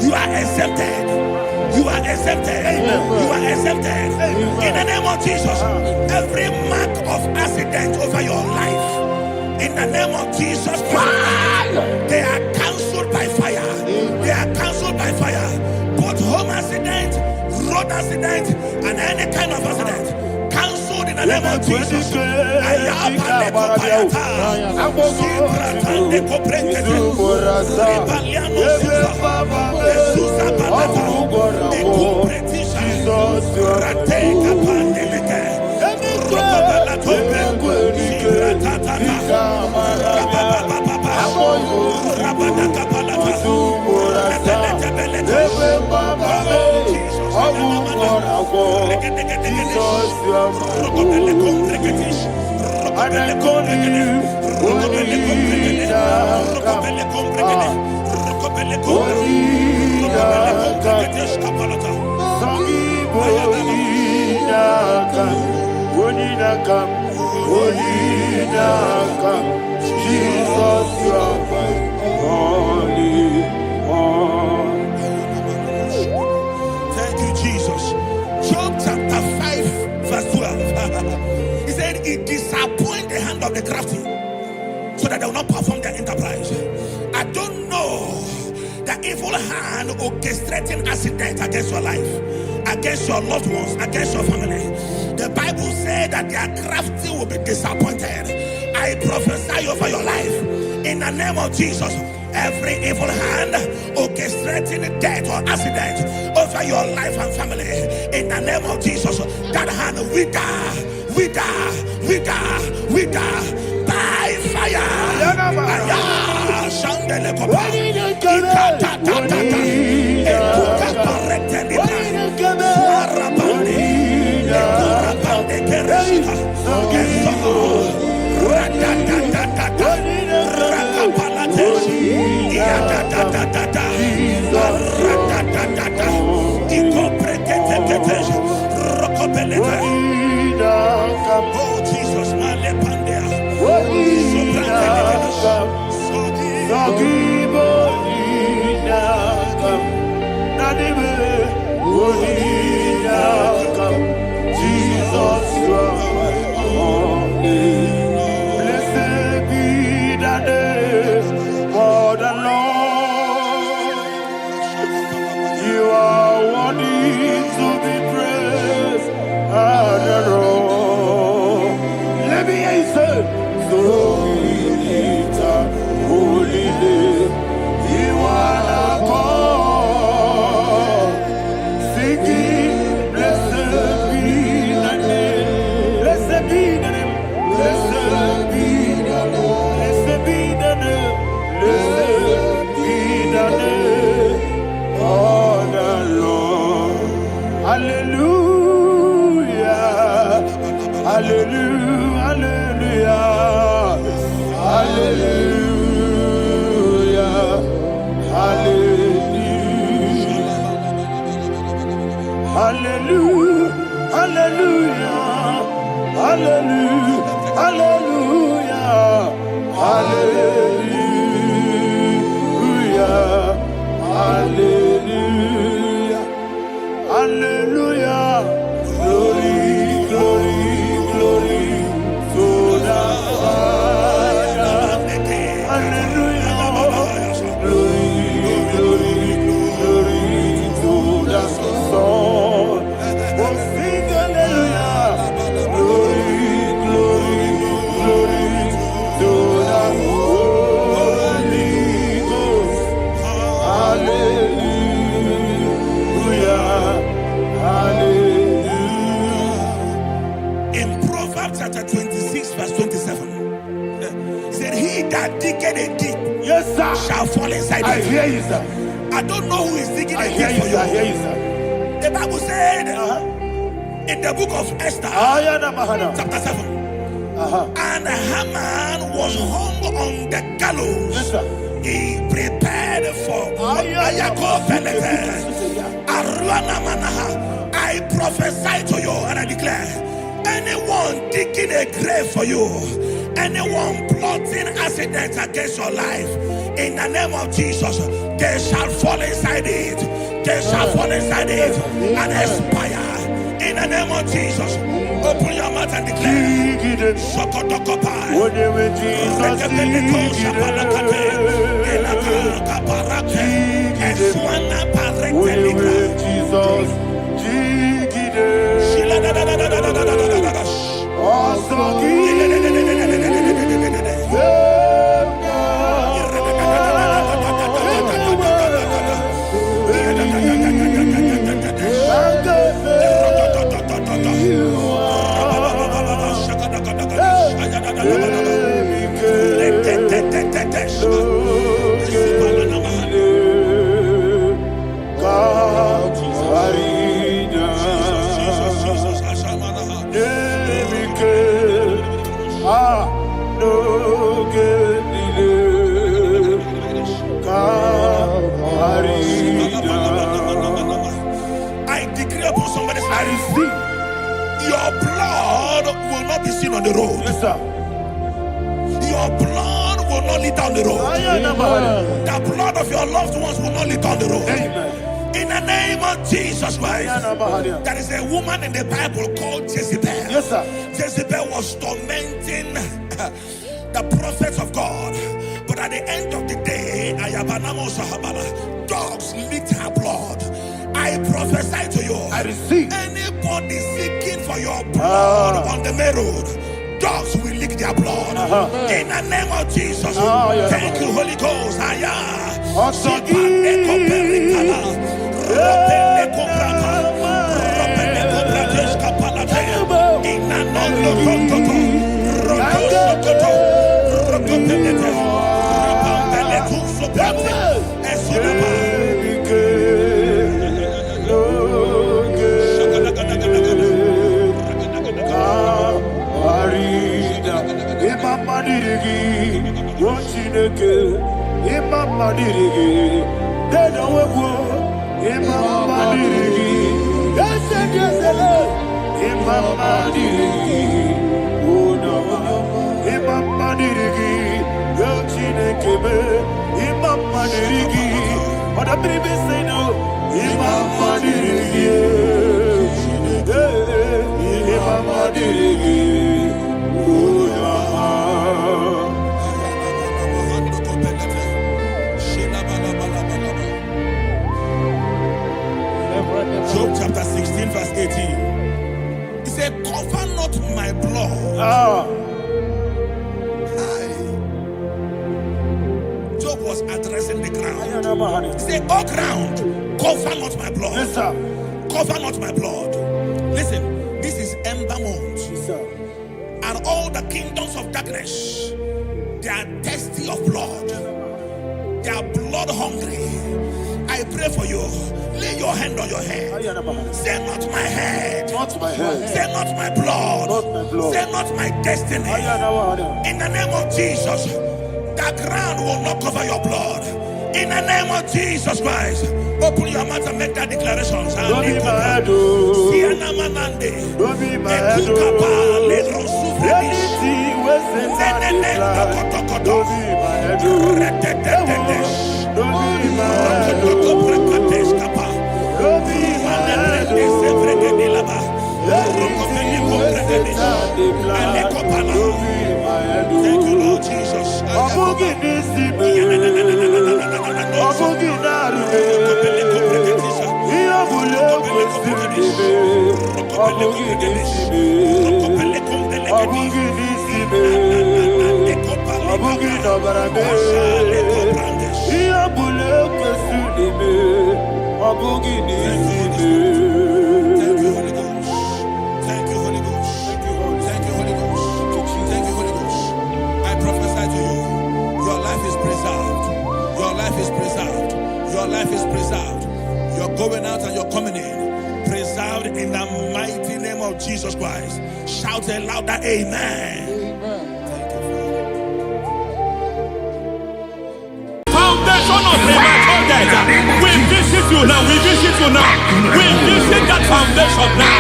Speaker 5: You are exempted. You are exempted. You are exempted. In the name of Jesus, every mark of accident over your life, in the name of Jesus Christ, they are cancelled by fire. They are cancelled by fire. Both home accident, road accident, and any kind of accident, cancelled in the name of Jesus. Jesus, you are my only one. Thank you, Jesus. Job chapter 5, verse 12. He said, it disappoints the hand of the crafty, so that they will not perform their enterprise. I don't know the evil hand orchestrating accident against your life, against your loved ones, against your family. The Bible said that their crafty will be disappointed. I prophesy over your life in the name of Jesus. Every evil hand orchestrating death or accident over your life and family, in the name of Jesus, that hand wither by fire.
Speaker 2: IGBO Inakam Nadibe Inakam Jesus you are my only. Blessed be the name for the Lord. You are worthy to be praised and adored. Let me hear you say, so we lift up holy name. You are the God. Singing, blessed be the name. Blessed be the name. Blessed be the name. Blessed be the name. Blessed be the name of the Lord. Hallelujah. Hallelujah. Hallelujah. Hallelujah. Hallelujah. Hallelujah. Hallelujah. Hallelujah. Hallelujah. Hallelujah. Hallelujah. Glory, glory, glory to the Father. Hallelujah. Glory, glory, glory to the Son. Oh, sing hallelujah. Glory, glory, glory to the Holy Ghost. Hallelujah. Hallelujah.
Speaker 6: In Proverbs chapter 26, verse 27, he said, he that diggeth a deep
Speaker 2: Yes, sir.
Speaker 6: shall fall inside
Speaker 2: I
Speaker 6: it.
Speaker 2: hear you, sir.
Speaker 6: I don't know who is digging
Speaker 2: I
Speaker 6: a
Speaker 2: hear
Speaker 6: deep
Speaker 2: you,
Speaker 6: for
Speaker 2: sir. I hear
Speaker 6: you.
Speaker 2: you, sir.
Speaker 6: The Bible said in the book of Esther, chapter 7, and Haman was hung on the gallows.
Speaker 2: Yes, sir.
Speaker 6: He prepared for I prophesy to you and I declare, anyone digging a grave for you, anyone plotting accidents against your life, in the name of Jesus, they shall fall inside it. They shall fall inside it and expire. In the name of Jesus, open your mouth and declare. Shokotokopai. I decree upon somebody's life, your blood will not be seen on the road.
Speaker 2: Yes, sir.
Speaker 6: Your blood will not lead down the road. The blood of your loved ones will not lead down the road.
Speaker 2: Amen.
Speaker 6: In the name of Jesus Christ, there is a woman in the Bible called Jezebel.
Speaker 2: Yes, sir.
Speaker 6: Jezebel was tormenting the prophets of God. But at the end of the day, dogs licked her blood. I prophesy to you,
Speaker 2: I receive.
Speaker 6: anybody seeking for your blood on the main road, dogs will lick their blood. In the name of Jesus. Thank you, Holy Ghost.
Speaker 2: kebe, imam madirigi. Oda bribe say no, imam madirigi. Imam madirigi.
Speaker 6: Job chapter 16 verse 18. He said, cover not my blood. Job was addressing the ground. He said, oh ground, cover not my blood.
Speaker 2: Yes, sir.
Speaker 6: Cover not my blood. Listen, this is ember month.
Speaker 2: Yes, sir.
Speaker 6: And all the kingdoms of darkness, they are thirsty of blood. They are blood hungry. I pray for you. Lay your hand on your head. Say not my head.
Speaker 2: Not my head.
Speaker 6: Say not my blood.
Speaker 2: Not my blood.
Speaker 6: Say not my destiny. In the name of Jesus, the ground will not cover your blood. In the name of Jesus Christ, open your mouth and make that declaration.
Speaker 2: Don't be my head. Don't be my head. Anything was in that don't be my head. Don't be my head. Don't be my head.
Speaker 6: Thank you, Lord Jesus. Your life is preserved. You're going out and you're coming in. Preserved in the mighty name of Jesus Christ. Shout a louder amen. Thank you,
Speaker 5: Foundation of premature death. We visit you now. We visit you now. We visit that foundation now.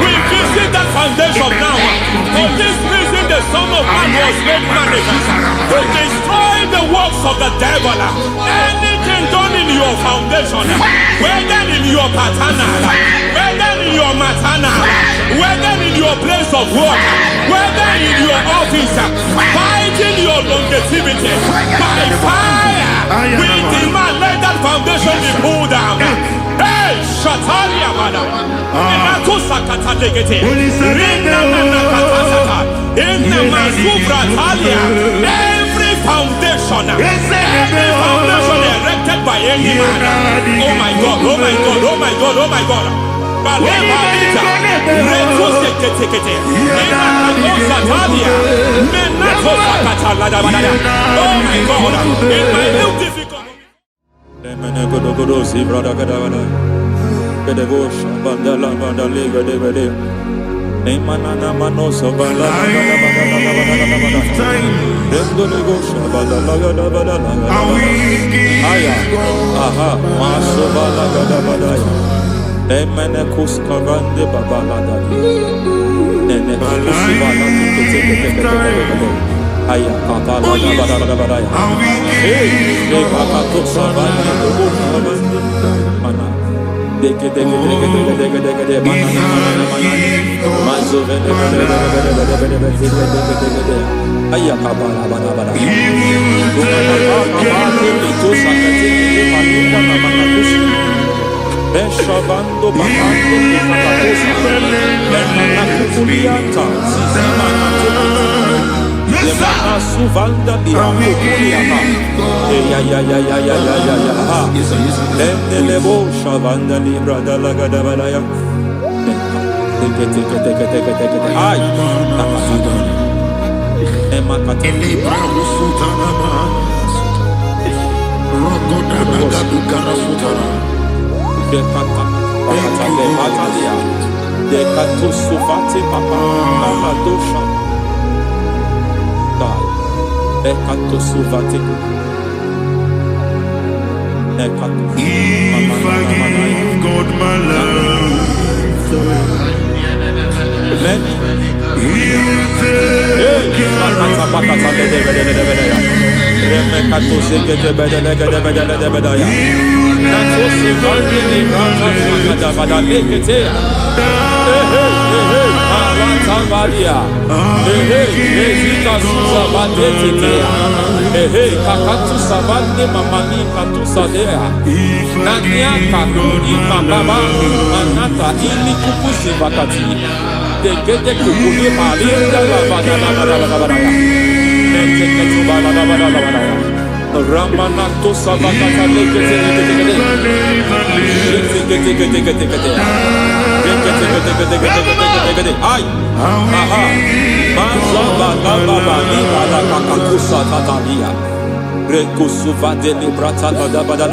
Speaker 5: We visit that foundation now. For this reason, the Son of Man was made manifest to destroy the works of the devil. Anything done in your foundation, whether in your paternal, whether in your maternal, whether in your place of work, whether in your office, fighting your longevity by fire, we demand let that foundation be pulled down. Hey, Shatalia Bada, Inato Sakata Legate, Rina Nakatasata, in the Masubra Talia, every foundation erected by any man. Oh my God, oh my God, oh my God, oh my God. Balebalita, Reto Sekete, Inato Satalia, Menato Sakata Ladabada. Oh my God, in my new difficult. Beshavando bahando kukulianta Yemana suvanda bihakukuliata Endelebo shavanda libra dalagadabalaya Ay Emakata Dekato suvati papa amadosha Dekato suvati Dekato If I give God my love
Speaker 4: Kakatu savane mamani katusadea. Nania kakuri mababa manata ili kukusi vakati. Dekete kukuli marinda la. Nekete la. Ramanato savakata lekete. Ay. Aha. Mazaba baba ni bala kakakusa tatalia. Rekusuva de librata la bada.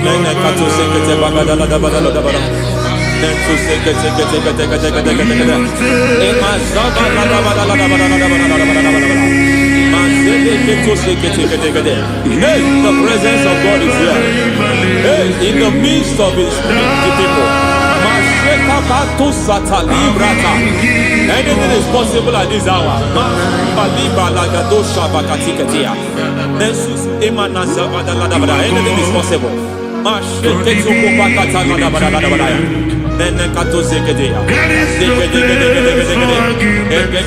Speaker 4: Nene katu sekete bagada la bada. Nentu sekete. Emazaba la bada. Mazele ketu sekete. Hey, the presence of God is here. Hey, in the midst of His people. Anything is possible at this hour. Anything is possible. We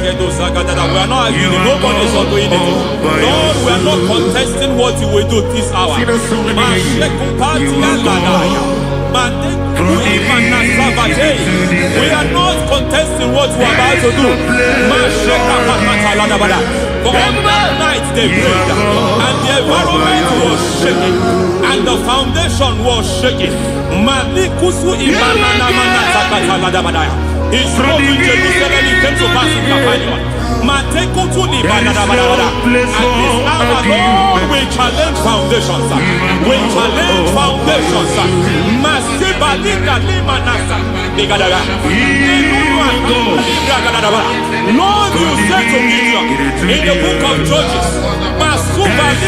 Speaker 4: are not arguing. Nobody is arguing it. Lord, we are not contesting what you will do this hour. We are not contesting what we are about to do. For on that night they prayed, and the environment was shaking, and the foundation was shaking. He spoke in Jerusalem, he came to pass in Capernaum. At this hour, Lord, we challenge foundations. We challenge foundations. Lord, you said to Gideon in the book of Judges, in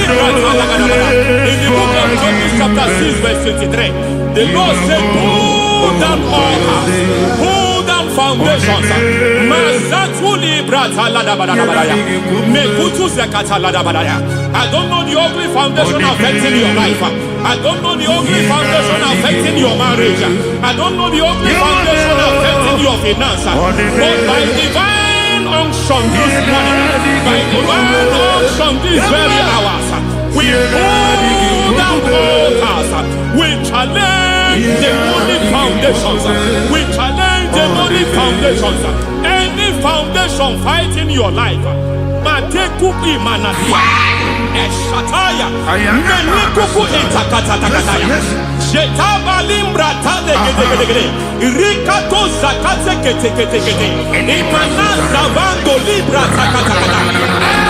Speaker 4: the book of Judges chapter 6 verse 23, the Lord said, pull down altars, pull down foundations. I don't know the ugly foundation affecting your life. I don't know the ugly foundation affecting your marriage. I don't know the ugly foundation affecting your finance. But by divine unction this morning, by divine unction these very hours, we pull down altars. We challenge demonic foundations. We challenge demonic foundations. Any foundation fighting your life, Matekuki Manadia, Eshataya, Menikuku Itakataya, Shetabalim Brata, Rikato Zakate, Imana Zavando Libra Takata.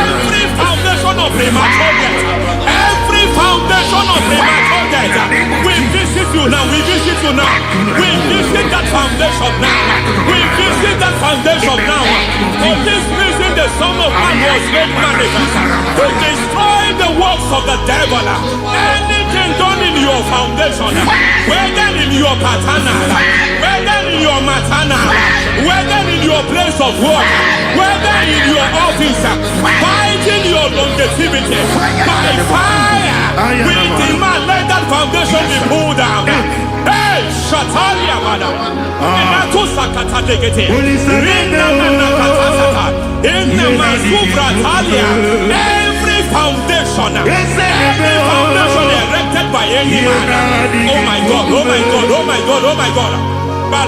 Speaker 4: Every foundation of premature death, every foundation of premature death, we visit you now, we visit you now, we visit that foundation now, we visit that foundation now. For this reason, the Son of Man was made manifest to destroy the works of the devil. Anything done in your foundation, whether in your paternal, whether in your maternal, whether in your place of work, whether in your office, fighting your longevity by fire, we demand let that foundation be pulled down. Hey, Shatalia, madam. Every foundation erected by any man. Oh my God, oh my God, oh my God, oh my God. Oh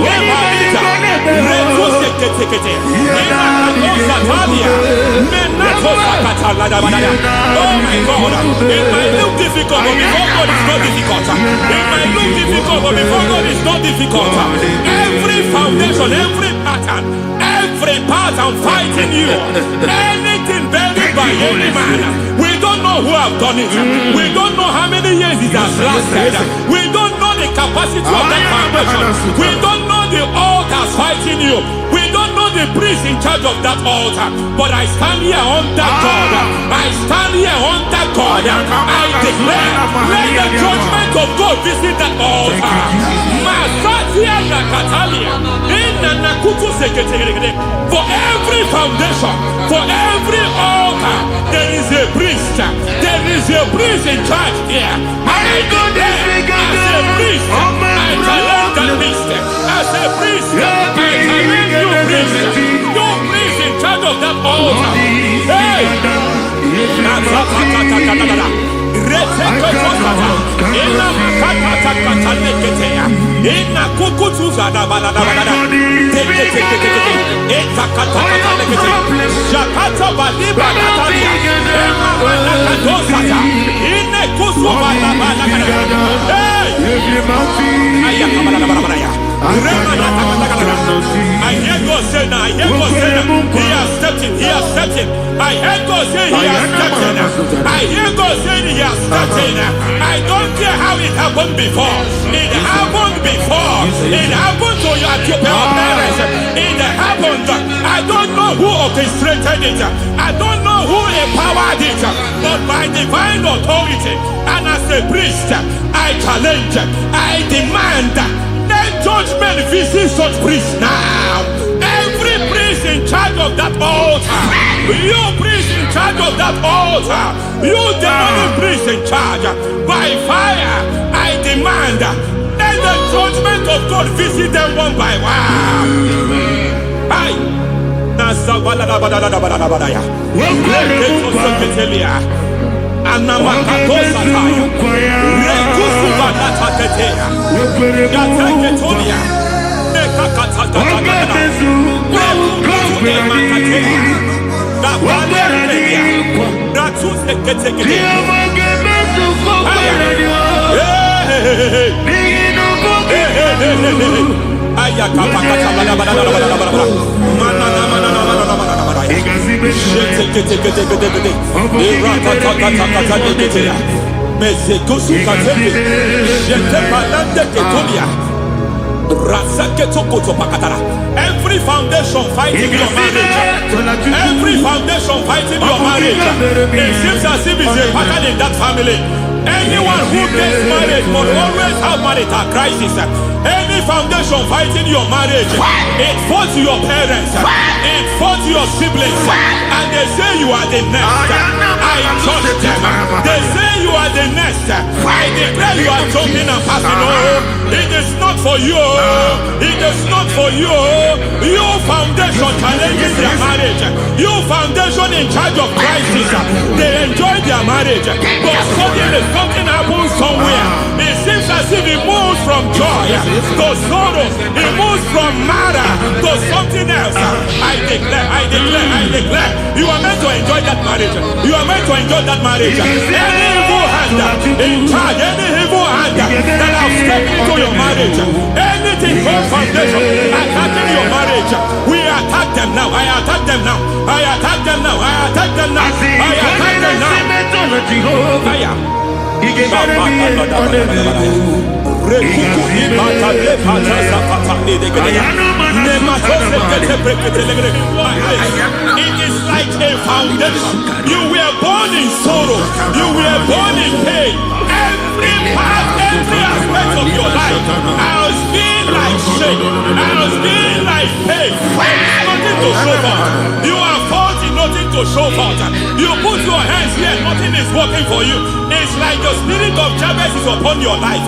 Speaker 4: my God, it might look difficult, but before God it's not difficult. It might look difficult, but before God it's not difficult. Every foundation, every pattern fighting you, anything buried by any man, we don't know who have done it. We don't know how many years it has lasted. We don't know the capacity of that foundation. We don't know the altars fighting you. We don't know the priest in charge of that altar. But I stand here under God. I stand here under God. I declare, let the judgment of God visit that altar. Masatia Nakatalia. In the
Speaker 2: For every foundation, for every altar, there is a priest. There is a priest in charge here. I declare as a priest, I challenge the priest. As a priest, I challenge you priest. You priest in charge of that altar. I hear God say now, I hear God say now, he has stepped in, he has stepped in. I hear God say he has stepped in. I hear God say he has stepped in. I don't care how it happened before. It happened before. It happened to your parents. It happened. I don't know who orchestrated it. I don't know who empowered it. But by divine authority and as a priest, I challenge, I demand, let judgment visit such priests now. Every priest in charge of that altar, you priest in charge of that altar, you demonic priest in charge, by fire, I demand, let the judgment of God visit them one by one. Aye. Every foundation fighting your marriage, every foundation fighting your marriage, it seems as if it's a pattern in that family. Anyone who gets married must always have marital crisis. Any foundation fighting your marriage, it fought your parents, it fought your siblings, and they say you are the next. I judge them. They say you are the next. I declare you are jumping and passing. Oh, it is not for you. It is not for you. You foundation challenges their marriage. You foundation in charge of crisis. They enjoy their marriage, but suddenly something happens somewhere. It seems as if it moves from joy to sorrow. It moves from matter to something else. I declare, you are meant to enjoy that marriage. You are meant to enjoy that marriage. Any evil hand in charge, any evil hand that have stepped into your marriage, anything called foundation attacking your marriage, we attack them now. I attack them now. I attack them now. I attack them now. I attack them now. It is like a foundation. You were born in sorrow. You were born in pain. Every part, every aspect of your life has been like shame. Has been like pain. Nothing to show for. You are faulty, nothing to show for. You put your hands here, nothing is working for you. It's like the spirit of Jabez is upon your life.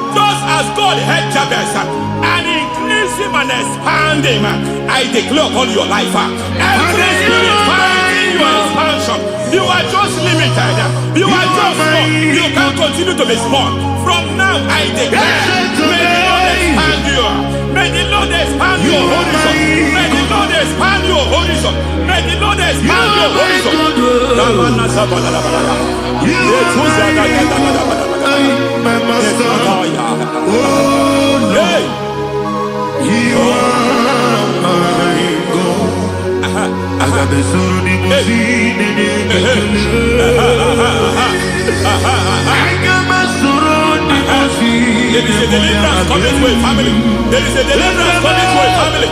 Speaker 2: Just as God had Jabez and increased him and expanded him, I declare upon your life, every spirit finding your expansion, you are just limited. You are just small. You can't continue to be small. From now, I declare, may the Lord expand you. May the Lord expand your horizon. May the Lord expand your horizon. May the Lord expand your horizon.
Speaker 3: My master, oh Lord, you are my God. I got the soul in my feet, I got my soul in my feet.
Speaker 2: There is a deliverance coming to a family. There is a deliverance coming to a family.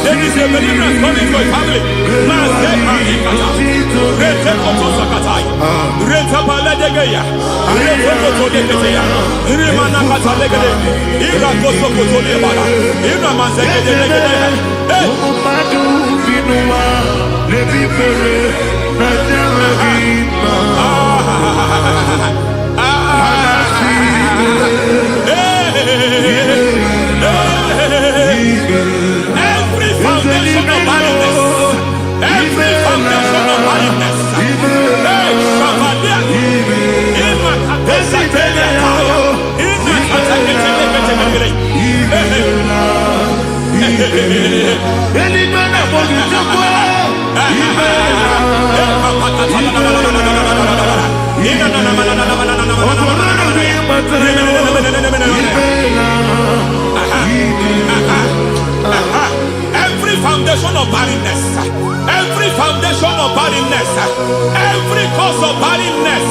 Speaker 2: There is a deliverance coming to a family. Degeya, Rezokotoleketeya, Rimana Katalegede, Irakosokotolebara, Iramanzegede. Every foundation of barrenness, every foundation of barrenness, every foundation of barrenness, every foundation of barrenness, every cause of barrenness.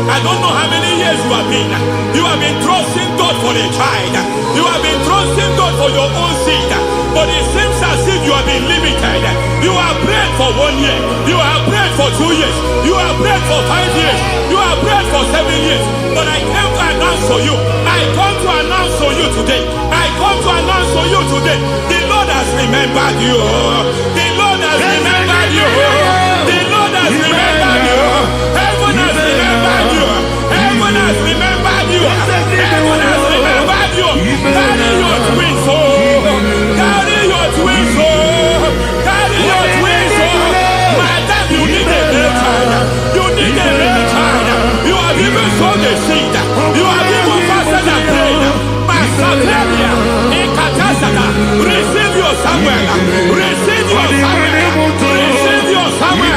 Speaker 2: I don't know how many years you have been trusting God for a child, you have been trusting God for your own seed, but it seems as if you have been limited. You have prayed for 1 year, you have prayed for 2 years, you have prayed for 5 years, you have prayed for 7 years, but I came to announce for you, I come to announce for you today, I come to announce for you today, the Lord has remembered you, the Lord has remembered you, the Lord has remembered you, heaven has remembered you, heaven has remembered you, heaven has remembered you. Carry your twins, carry your twins, carry your twins. Madam, you need a real child, you need a real child. You have even sown the seed, you have even fasted and prayed. Masateria, Ekatasaka, receive your Samuel, receive your Samuel, receive your Samuel.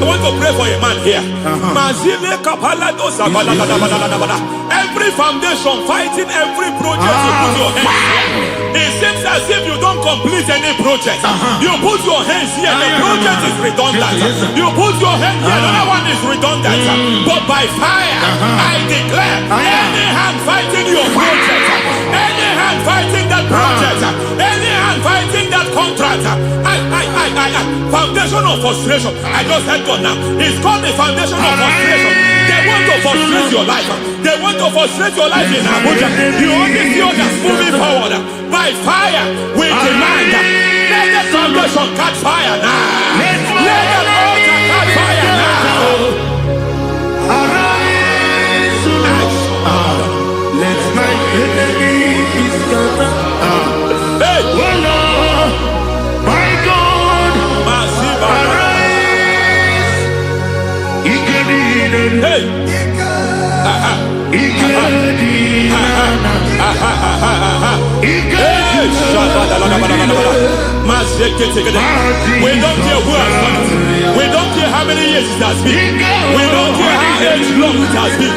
Speaker 2: I want to pray for a man here. Every foundation fighting every project you put your hands here. It seems as if you don't complete any project. You put your hands here, the project is redundant. You put your hand here, another one is redundant. But by fire, I declare, any hand fighting your project, any hand fighting that project, any hand fighting that contract, foundation of frustration. I just heard God now. It's called the foundation of frustration. They want to frustrate your life. They want to frustrate your life in Abuja. You only see others moving forward. By fire, we demand. Let the foundation catch fire now. Let the altar catch fire now.
Speaker 3: Arise, let my enemy be scattered.
Speaker 2: Hey,
Speaker 3: Oh Lord, my God, arise.
Speaker 2: hey. We don't care who has done it. We don't care how many years it has been. We don't care how age long it has been.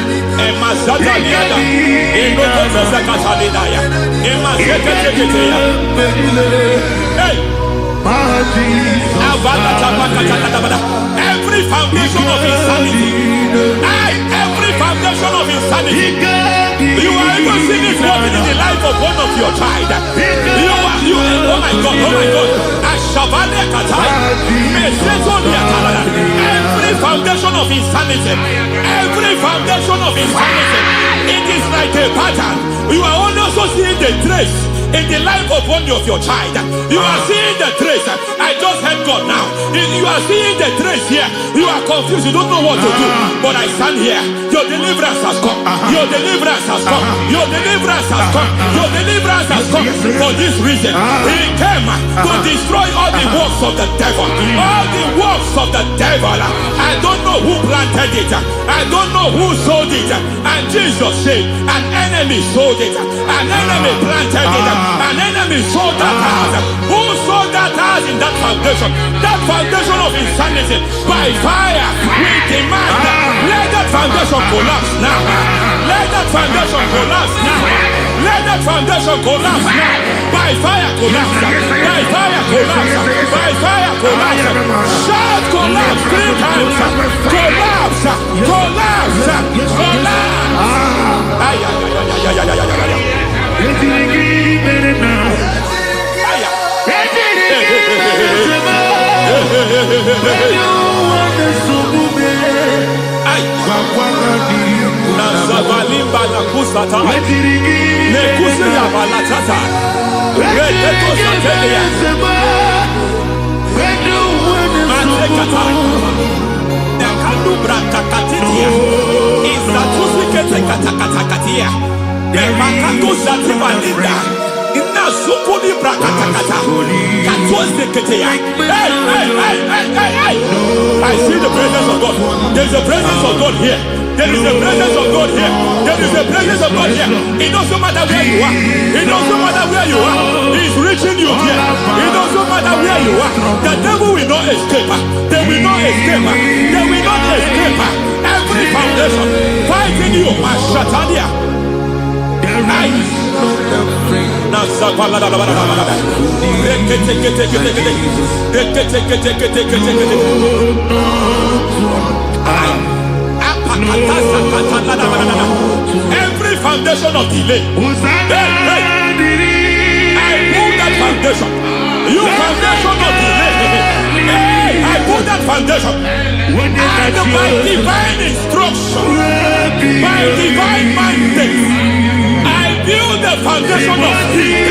Speaker 2: Every foundation of insanity, every foundation of insanity, you are even seeing it working in the life of one of your child. Oh my God, oh my God. Every foundation of insanity, every foundation of insanity, it is like a pattern. You are also seeing the trace in the life of one of your child. You are seeing the trace. I just heard God now. You are seeing the trace here. You are confused. You don't know what to do. But I stand here. Your deliverance has come. Your deliverance has come. Your deliverance has come. Your deliverance has come. For this reason, He came to destroy all the works of the devil. All the works of the devil. I don't know who planted it. I don't know who sold it. And Jesus said, an enemy sold it. An enemy planted it. An enemy sold that house. Who sold that house in that foundation? That foundation of insanity. By fire, we demand, let that foundation collapse now. Let that foundation collapse now. that foundation collapse now. By fire collapse. By fire collapse. By fire collapse. Shout collapse 3 times. Collapse. Collapse. Collapse. Ay, ay, ay, ay, ay, ay, ay, ay. Nazavalimba la kusata, nekusi ya balatata, reketo satelia, matekata, nekalu brakakatitia, izatusikete katakatakatia, nekakatu zatibalinda, inazukuni brakatakata, katoziketea. Hey! I see the presence of God. There's a presence of God here. There is a presence of God here. There is a presence of God here. It doesn't matter where you are. It doesn't matter where you are. He's reaching you here. It doesn't matter where you are. The devil will not escape. They will not escape. They will not escape. Every foundation fighting you, Mashatania. Every foundation of delay. I pull that foundation. You foundation of delay. I pull that foundation. And by divine instruction, by divine mandate, I build the foundation of speed.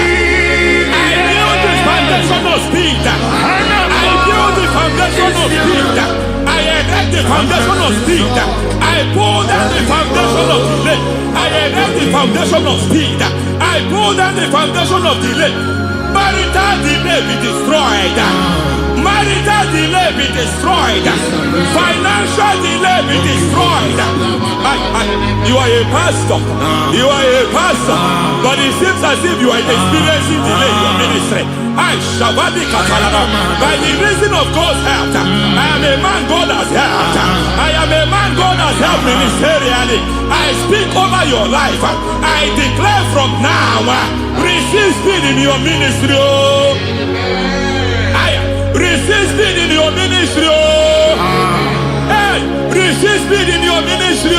Speaker 2: I build the foundation of speed. I build the foundation of speed. I erect the foundation of speed. I pull down the foundation of delay. I erect the foundation of speed. I pull down the foundation of delay. Marital delay be destroyed. Marital delay be destroyed. Financial delay be destroyed. You are a pastor. You are a pastor. But it seems as if you are experiencing delay in your ministry. By the reason of God's help, I am a man God has helped. I am a man God has helped ministerially. I speak over your life. I declare from now, receive speed in your ministry. Receive speed in your ministry. Hey, receive speed in your ministry.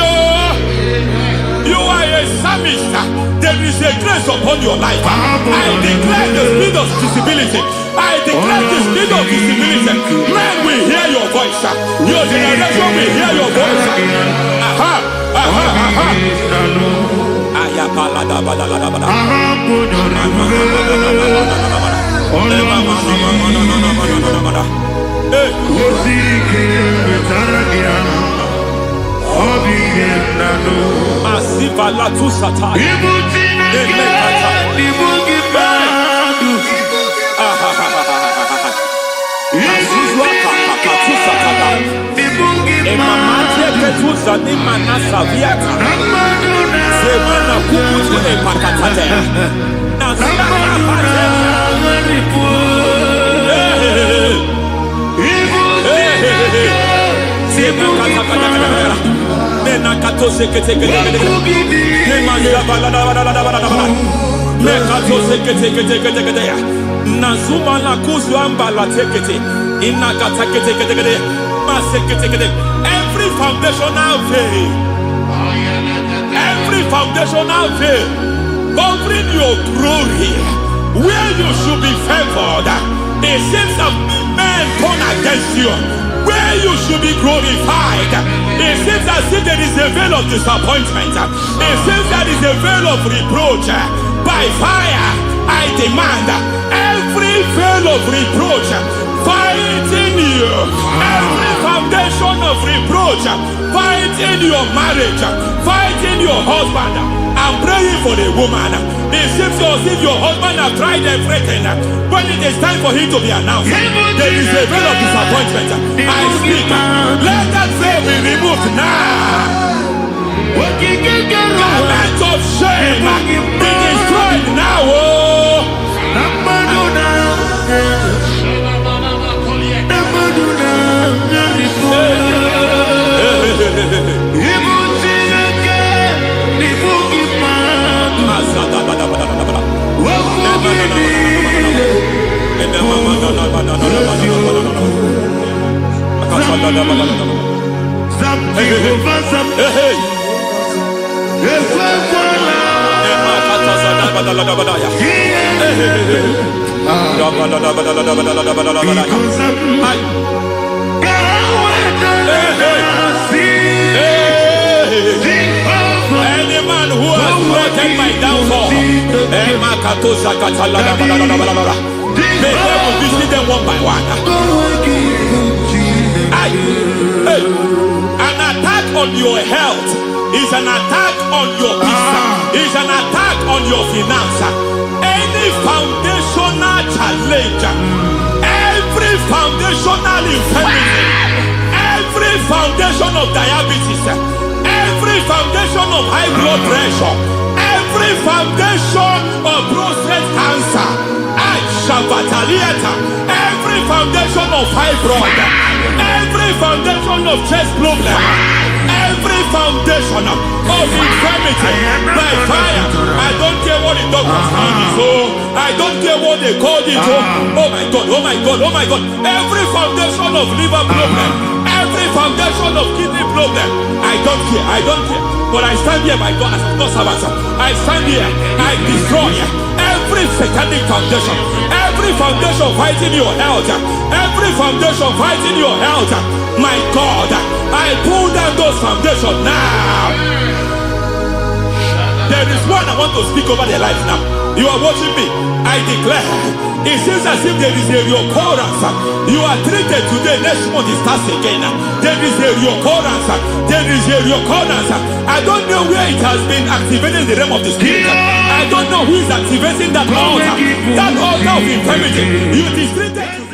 Speaker 2: You are a psalmist. There is a grace upon your life. I declare the speed of visibility. I declare the speed of visibility. Men will hear your voice. Your generation will hear your voice. Masiva la tu sata. Nazuma la kuzwamba la tekete inakata kete masekete. Every foundational veil, every foundational veil covering your glory, where you should be favored, it seems that men turn against you. Where you should be glorified, it seems as if there is a veil of disappointment. It seems that there is a veil of reproach. By fire, I demand every veil of reproach fighting you, every foundation of reproach fighting your marriage, fighting your husband. I'm praying for the woman. It seems as if your husband has tried everything. When it is time for him to be announced, there is a veil of disappointment. I speak. Let that veil be removed now. Garment of shame be destroyed now.
Speaker 5: Any man who has plotted my downfall, may heaven visit them one by one. An attack on your health is an attack on your peace, is an attack on your finance. Any foundational challenge, every foundational infirmity, every foundation of diabetes, every foundation of high blood pressure, every foundation of prostate cancer, every foundation of fibroid, every foundation of chest problem, every foundation of infirmity by fire. I don't care what the doctors call it, so I don't care what they call it. Oh my God, oh my God, oh my God. Every foundation of liver problem, every foundation of kidney problem, I don't care. But I stand here, my God, as a servant. I stand here, I destroy every satanic foundation, every foundation fighting your health, every foundation fighting your health. My God, I pull down those foundations now. There is one I want to speak over their life now. You are watching me. I declare, it seems as if there is a reoccurrence. You are treated today, next month it starts again. There is a reoccurrence. There is a reoccurrence. I don't know where it has been activated in the realm of the spirit. I don't know who is activating that altar of infirmity. You is treated.